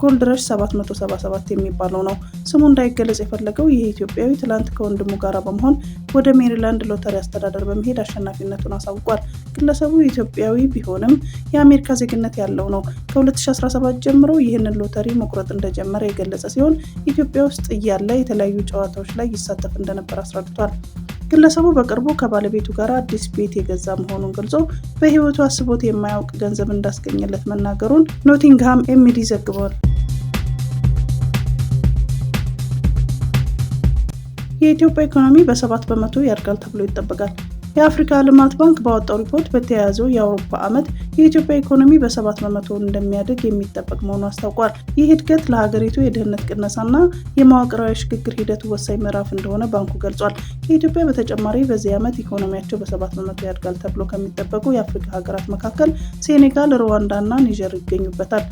[SPEAKER 1] ጎልድረሽ 777 የሚባለው ነው። ስሙ እንዳይገለጽ የፈለገው ይህ ኢትዮጵያዊ ትላንት ከወንድሙ ጋር በመሆን ወደ ሜሪላንድ ሎተሪ አስተዳደር በመሄድ አሸናፊነቱን አሳውቋል። ግለሰቡ ኢትዮጵያዊ ቢሆንም የአሜሪካ ዜግነት ያለው ነው። ከ2017 ጀምሮ ይህንን ሎተሪ መቁረጥ እንደጀመረ የገለጸ ሲሆን ኢትዮጵያ ውስጥ እያለ የተለያዩ ጨዋታዎች ላይ ይሳተፍ እንደነበር አስረድቷል። ግለሰቡ በቅርቡ ከባለቤቱ ጋር አዲስ ቤት የገዛ መሆኑን ገልጾ በሕይወቱ አስቦት የማያውቅ ገንዘብ እንዳስገኘለት መናገሩን ኖቲንግሃም ኤምዲ ዘግቧል። የኢትዮጵያ ኢኮኖሚ በ7 በመቶ ያድጋል ተብሎ ይጠበቃል። የአፍሪካ ልማት ባንክ ባወጣው ሪፖርት በተያያዘው የአውሮፓ ዓመት የኢትዮጵያ ኢኮኖሚ በ7 በመቶ እንደሚያድግ የሚጠበቅ መሆኑን አስታውቋል። ይህ እድገት ለሀገሪቱ የድህነት ቅነሳና የመዋቅራዊ ሽግግር ሂደት ወሳኝ ምዕራፍ እንደሆነ ባንኩ ገልጿል። ከኢትዮጵያ በተጨማሪ በዚህ ዓመት ኢኮኖሚያቸው በ7 በመቶ ያድጋል ተብሎ ከሚጠበቁ የአፍሪካ ሀገራት መካከል ሴኔጋል፣ ሩዋንዳ እና ኒጀር ይገኙበታል።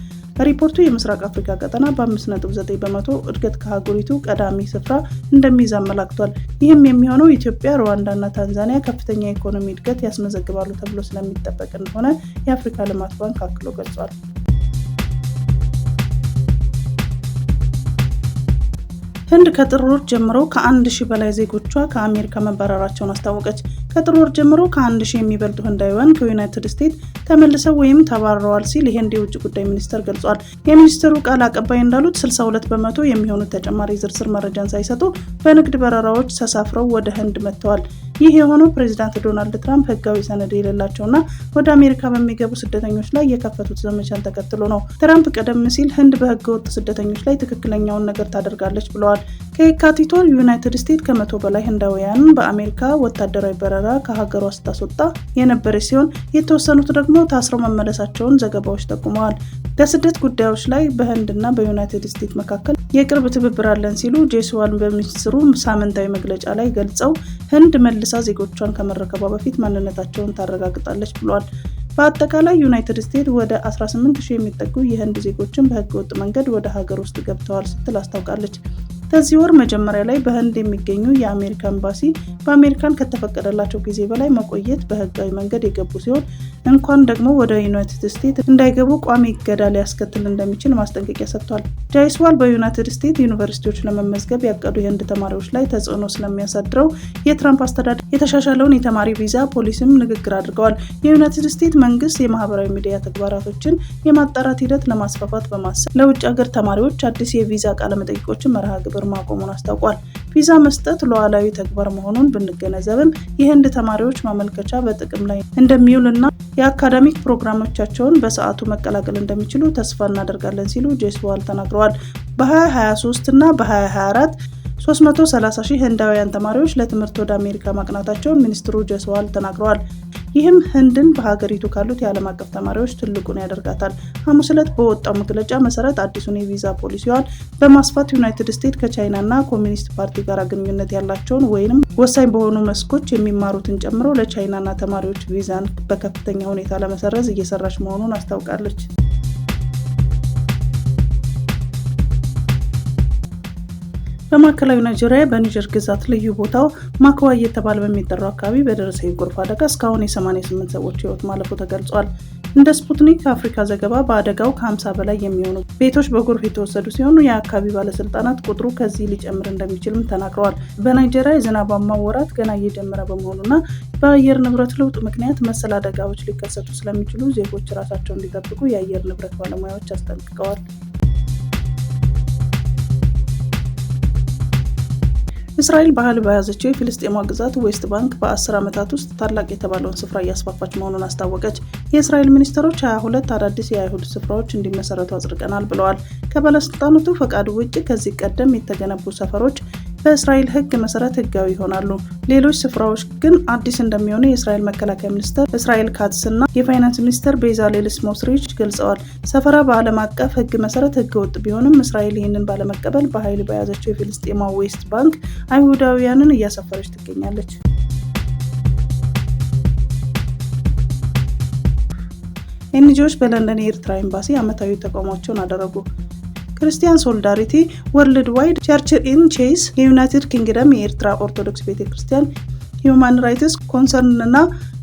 [SPEAKER 1] ሪፖርቱ የምስራቅ አፍሪካ ቀጠና በ5.9 በመቶ እድገት ከሀገሪቱ ቀዳሚ ስፍራ እንደሚይዝ አመላክቷል። ይህም የሚሆነው ኢትዮጵያ፣ ሩዋንዳ እና ታንዛኒያ ከፍተኛ የኢኮኖሚ እድገት ያስመዘግባሉ ተብሎ ስለሚጠበቅ እንደሆነ የአፍሪካ ልማት ባንክ አክሎ ገልጿል። ህንድ ከጥር ወር ጀምሮ ከ1000 በላይ ዜጎቿ ከአሜሪካ መባረራቸውን አስታወቀች። ከጥር ወር ጀምሮ ከ1000 የሚበልጡ ህንዳውያን ከዩናይትድ ስቴትስ ተመልሰው ወይም ተባረዋል ሲል የህንድ የውጭ ጉዳይ ሚኒስቴር ገልጿል። የሚኒስቴሩ ቃል አቀባይ እንዳሉት 62 በመቶ የሚሆኑት ተጨማሪ ዝርዝር መረጃን ሳይሰጡ በንግድ በረራዎች ተሳፍረው ወደ ህንድ መጥተዋል። ይህ የሆነው ፕሬዚዳንት ዶናልድ ትራምፕ ህጋዊ ሰነድ የሌላቸውና ወደ አሜሪካ በሚገቡ ስደተኞች ላይ የከፈቱት ዘመቻን ተከትሎ ነው። ትራምፕ ቀደም ሲል ህንድ በህገወጥ ስደተኞች ላይ ትክክለኛውን ነገር ታደርጋለች ብለዋል። ከየካቲት ወር ዩናይትድ ስቴትስ ከ100 በላይ ህንዳውያንን በአሜሪካ ወታደራዊ በረራ ከሀገሯ ስታስወጣ የነበረች ሲሆን የተወሰኑት ደግሞ ታስረው መመለሳቸውን ዘገባዎች ጠቁመዋል። በስደት ጉዳዮች ላይ በህንድና በዩናይትድ ስቴትስ መካከል የቅርብ ትብብር አለን ሲሉ ጄስዋል በሚኒስትሩ ሳምንታዊ መግለጫ ላይ ገልጸው ህንድ መልሳ ዜጎቿን ከመረከቧ በፊት ማንነታቸውን ታረጋግጣለች ብለዋል። በአጠቃላይ ዩናይትድ ስቴትስ ወደ 18000 የሚጠጉ የህንድ ዜጎችን በህገወጥ መንገድ ወደ ሀገር ውስጥ ገብተዋል ስትል አስታውቃለች። ከዚህ ወር መጀመሪያ ላይ በህንድ የሚገኙ የአሜሪካ ኤምባሲ በአሜሪካን ከተፈቀደላቸው ጊዜ በላይ መቆየት በህጋዊ መንገድ የገቡ ሲሆን እንኳን ደግሞ ወደ ዩናይትድ ስቴትስ እንዳይገቡ ቋሚ እገዳ ሊያስከትል እንደሚችል ማስጠንቀቂያ ሰጥቷል። ጃይስዋል በዩናይትድ ስቴትስ ዩኒቨርሲቲዎች ለመመዝገብ ያቀዱ የህንድ ተማሪዎች ላይ ተጽዕኖ ስለሚያሳድረው የትራምፕ አስተዳደር የተሻሻለውን የተማሪ ቪዛ ፖሊሲም ንግግር አድርገዋል። የዩናይትድ ስቴትስ መንግስት የማህበራዊ ሚዲያ ተግባራቶችን የማጣራት ሂደት ለማስፋፋት በማሰብ ለውጭ ሀገር ተማሪዎች አዲስ የቪዛ ቃለመጠይቆችን መርሃ ግብር ማቆሙን አስታውቋል። ቪዛ መስጠት ሉዓላዊ ተግባር መሆኑን ብንገነዘብም የህንድ ተማሪዎች ማመልከቻ በጥቅም ላይ እንደሚውልና የአካዳሚክ ፕሮግራሞቻቸውን በሰዓቱ መቀላቀል እንደሚችሉ ተስፋ እናደርጋለን ሲሉ ጄስዋል ተናግረዋል። በ2023 እና በ2024 330,000 ህንዳውያን ተማሪዎች ለትምህርት ወደ አሜሪካ ማቅናታቸውን ሚኒስትሩ ጄስዋል ተናግረዋል። ይህም ህንድን በሀገሪቱ ካሉት የዓለም አቀፍ ተማሪዎች ትልቁን ያደርጋታል። ሐሙስ ዕለት በወጣው መግለጫ መሰረት አዲሱን የቪዛ ፖሊሲዋን በማስፋት ዩናይትድ ስቴትስ ከቻይና እና ኮሚኒስት ፓርቲ ጋር ግንኙነት ያላቸውን ወይንም ወሳኝ በሆኑ መስኮች የሚማሩትን ጨምሮ ለቻይናና ተማሪዎች ቪዛን በከፍተኛ ሁኔታ ለመሰረዝ እየሰራች መሆኑን አስታውቃለች። በማዕከላዊ ናይጄሪያ በኒጀር ግዛት ልዩ ቦታው ማክዋ እየተባለ በሚጠራው አካባቢ በደረሰ የጎርፍ አደጋ እስካሁን የ88 ሰዎች ህይወት ማለፉ ተገልጿል። እንደ ስፑትኒክ አፍሪካ ዘገባ በአደጋው ከ50 በላይ የሚሆኑ ቤቶች በጎርፍ የተወሰዱ ሲሆኑ የአካባቢ ባለስልጣናት ቁጥሩ ከዚህ ሊጨምር እንደሚችልም ተናግረዋል። በናይጄሪያ የዝናባማ ወራት ገና እየጀመረ በመሆኑና በአየር ንብረት ለውጥ ምክንያት መሰል አደጋዎች ሊከሰቱ ስለሚችሉ ዜጎች ራሳቸውን እንዲጠብቁ የአየር ንብረት ባለሙያዎች አስጠንቅቀዋል። እስራኤል በኃይል በያዘችው የፊልስጤሟ ግዛት ዌስት ባንክ በ10 ዓመታት ውስጥ ታላቅ የተባለውን ስፍራ እያስፋፋች መሆኑን አስታወቀች። የእስራኤል ሚኒስትሮች 22 አዳዲስ የአይሁድ ስፍራዎች እንዲመሰረቱ አጽድቀናል ብለዋል። ከባለስልጣናቱ ፈቃድ ውጭ ከዚህ ቀደም የተገነቡ ሰፈሮች በእስራኤል ሕግ መሰረት ሕጋዊ ይሆናሉ። ሌሎች ስፍራዎች ግን አዲስ እንደሚሆኑ የእስራኤል መከላከያ ሚኒስትር እስራኤል ካትስ እና የፋይናንስ ሚኒስትር ቤዛሌል ስሞትሪች ገልጸዋል። ሰፈራ በዓለም አቀፍ ሕግ መሰረት ሕገ ወጥ ቢሆንም እስራኤል ይህንን ባለመቀበል በኃይል በያዘችው የፊልስጤማ ዌስት ባንክ አይሁዳውያንን እያሰፈረች ትገኛለች። ኤንጂኦዎች በለንደን የኤርትራ ኤምባሲ ዓመታዊ ተቃውሟቸውን አደረጉ። ክርስቲያን ሶሊዳሪቲ፣ ወርልድ ዋይድ ቸርች ኢን ቼስ፣ የዩናይትድ ኪንግደም የኤርትራ ኦርቶዶክስ ቤተክርስቲያን፣ ሂውማን ራይትስ ኮንሰርን እና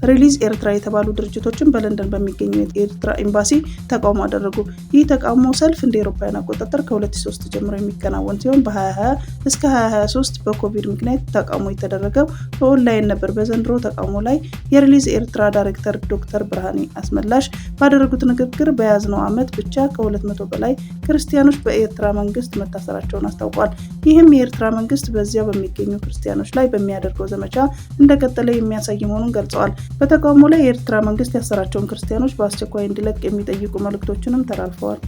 [SPEAKER 1] ሪሊዝ ኤርትራ የተባሉ ድርጅቶችን በለንደን በሚገኘው የኤርትራ ኤምባሲ ተቃውሞ አደረጉ። ይህ ተቃውሞ ሰልፍ እንደ አውሮፓውያን አቆጣጠር ከ2003 ጀምሮ የሚከናወን ሲሆን በ2020 እስከ 2023 በኮቪድ ምክንያት ተቃውሞ የተደረገው በኦንላይን ነበር። በዘንድሮ ተቃውሞ ላይ የሪሊዝ ኤርትራ ዳይሬክተር ዶክተር ብርሃኔ አስመላሽ ባደረጉት ንግግር በያዝነው ዓመት ብቻ ከ200 በላይ ክርስቲያኖች በኤርትራ መንግስት መታሰራቸውን አስታውቋል። ይህም የኤርትራ መንግስት በዚያው በሚገኙ ክርስቲያኖች ላይ በሚያደርገው ዘመቻ እንደቀጠለ የሚያሳይ መሆኑን ገልጸዋል። በተቃውሞ ላይ የኤርትራ መንግስት ያሰራቸውን ክርስቲያኖች በአስቸኳይ እንዲለቅ የሚጠይቁ መልእክቶችንም ተላልፈዋል።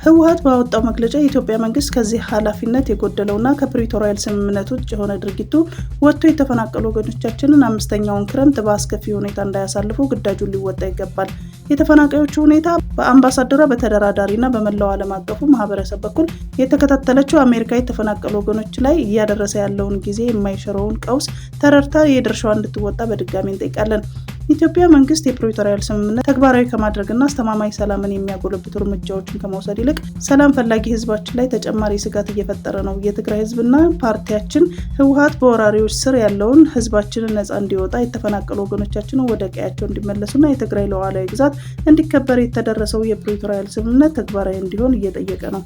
[SPEAKER 1] ህወሓት ባወጣው መግለጫ የኢትዮጵያ መንግስት ከዚህ ኃላፊነት የጎደለውና ከፕሪቶሪያል ስምምነት ውጭ የሆነ ድርጊቱ ወጥቶ የተፈናቀሉ ወገኖቻችንን 5ኛውን ክረምት በአስከፊ ሁኔታ እንዳያሳልፉ ግዳጁን ሊወጣ ይገባል። የተፈናቃዮቹ ሁኔታ በአምባሳደሯ በተደራዳሪና በመላው ዓለም አቀፉ ማህበረሰብ በኩል የተከታተለችው አሜሪካ የተፈናቀሉ ወገኖች ላይ እያደረሰ ያለውን ጊዜ የማይሽረውን ቀውስ ተረድታ የድርሻዋን እንድትወጣ በድጋሚ እንጠይቃለን። ኢትዮጵያ መንግስት የፕሪቶሪያል ስምምነት ተግባራዊ ከማድረግና አስተማማኝ ሰላምን የሚያጎለብቱ እርምጃዎችን ከመውሰድ ይልቅ ሰላም ፈላጊ ህዝባችን ላይ ተጨማሪ ስጋት እየፈጠረ ነው። የትግራይ ህዝብና ፓርቲያችን ህወሓት በወራሪዎች ስር ያለውን ህዝባችንን ነጻ እንዲወጣ፣ የተፈናቀሉ ወገኖቻችንን ወደ ቀያቸው እንዲመለሱና የትግራይ ሉዓላዊ ግዛት እንዲከበር የተደረሰው የፕሪቶሪያል ስምምነት ተግባራዊ እንዲሆን እየጠየቀ ነው።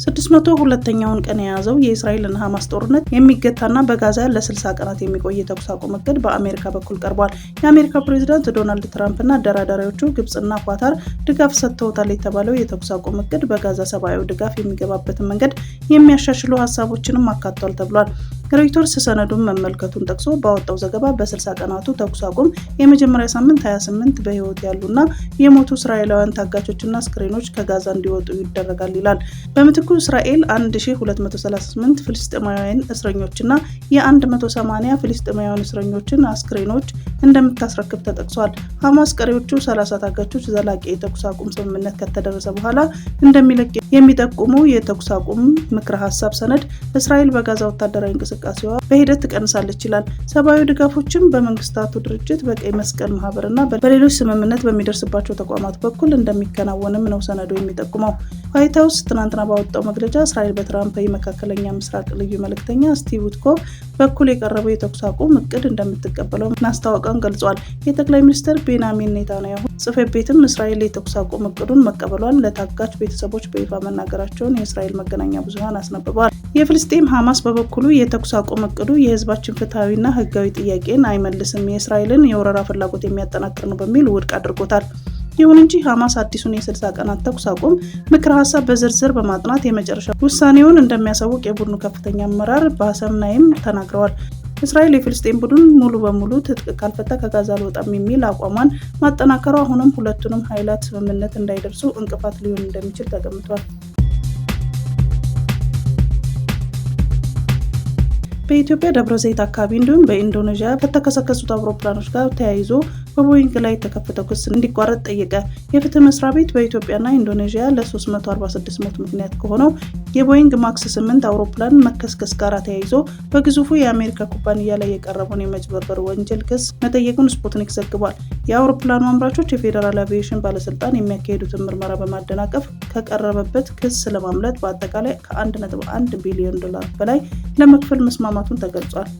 [SPEAKER 1] 602ኛውን ቀን የያዘው የእስራኤልና ሐማስ ጦርነት የሚገታና በጋዛ ለ60 ቀናት የሚቆይ የተኩስ አቁም እቅድ በአሜሪካ በኩል ቀርቧል። የአሜሪካ ፕሬዝዳንት ዶናልድ ትራምፕ እና አደራዳሪዎቹ ግብጽና ኳታር ድጋፍ ሰጥተውታል የተባለው የተኩስ አቁም እቅድ በጋዛ ሰብአዊ ድጋፍ የሚገባበትን መንገድ የሚያሻሽሉ ሀሳቦችንም አካቷል ተብሏል። ሮይተርስ ሰነዱን መመልከቱን ጠቅሶ ባወጣው ዘገባ በ60 ቀናቱ ተኩስ አቁም የመጀመሪያ ሳምንት 28 በህይወት ያሉና የሞቱ እስራኤላውያን ታጋቾችና አስክሬኖች ከጋዛ እንዲወጡ ይደረጋል ይላል። በምትኩ እስራኤል 1238 ፍልስጤማውያን እስረኞችና የ180 ፍልስጤማውያን እስረኞችን አስክሬኖች እንደምታስረክብ ተጠቅሷል። ሐማስ ቀሪዎቹ 30 ታጋቾች ዘላቂ የተኩስ አቁም ስምምነት ከተደረሰ በኋላ እንደሚለቅ የሚጠቁሙ የተኩስ አቁም ምክረ ሀሳብ ሰነድ እስራኤል በጋዛ ወታደራዊ እንቅስቃሴዋ በሂደት ትቀንሳለች ይላል። ሰብአዊ ድጋፎችም በመንግስታቱ ድርጅት፣ በቀይ መስቀል ማህበርና በሌሎች ስምምነት በሚደርስባቸው ተቋማት በኩል እንደሚከናወንም ነው ሰነዱ የሚጠቁመው። ዋይት ሀውስ ትናንትና ባወጣው መግለጫ እስራኤል በትራምፕ የመካከለኛ ምስራቅ ልዩ መልእክተኛ ስቲቭ ዊትኮፍ በኩል የቀረበው የተኩስ አቁም እቅድ እንደምትቀበለው ማስታወቋን ገልጿል። የጠቅላይ ሚኒስትር ቤንያሚን ኔታንያሁ ጽሕፈት ቤትም እስራኤል የተኩስ አቁም እቅዱን መቀበሏን ለታጋች ቤተሰቦች በይፋ መናገራቸውን የእስራኤል መገናኛ ብዙሃን አስነብበዋል። የፍልስጤም ሐማስ በበኩሉ የተኩስ አቁም እቅዱ የህዝባችን ፍትሐዊና ህጋዊ ጥያቄን አይመልስም፣ የእስራኤልን የወረራ ፍላጎት የሚያጠናክር ነው በሚል ውድቅ አድርጎታል። ይሁን እንጂ ሐማስ አዲሱን የ60 ቀናት ተኩስ አቁም ምክረ ሀሳብ በዝርዝር በማጥናት የመጨረሻ ውሳኔውን እንደሚያሳውቅ የቡድኑ ከፍተኛ አመራር ባሰም ናይም ተናግረዋል። እስራኤል የፍልስጤም ቡድን ሙሉ በሙሉ ትጥቅ ካልፈታ ከጋዛ አልወጣም የሚል አቋሟን ማጠናከሯ አሁንም ሁለቱንም ኃይላት ስምምነት እንዳይደርሱ እንቅፋት ሊሆን እንደሚችል ተገምቷል። በኢትዮጵያ ደብረ ዘይት አካባቢ እንዲሁም በኢንዶኔዥያ ከተከሰከሱት አውሮፕላኖች ጋር ተያይዞ በቦይንግ ላይ የተከፈተው ክስ እንዲቋረጥ ጠየቀ። የፍትህ መስሪያ ቤት በኢትዮጵያና ኢንዶኔዥያ ለ346 ሞት ምክንያት ከሆነው የቦይንግ ማክስ 8 አውሮፕላን መከስከስ ጋር ተያይዞ በግዙፉ የአሜሪካ ኩባንያ ላይ የቀረበውን የመጭበርበር ወንጀል ክስ መጠየቁን ስፑትኒክ ዘግቧል። የአውሮፕላኑ አምራቾች የፌዴራል አቪዬሽን ባለስልጣን የሚያካሄዱትን ምርመራ በማደናቀፍ ከቀረበበት ክስ ለማምለጥ በአጠቃላይ ከ1.1 ቢሊዮን ዶላር በላይ ለመክፈል መስማማቱን ተገልጿል።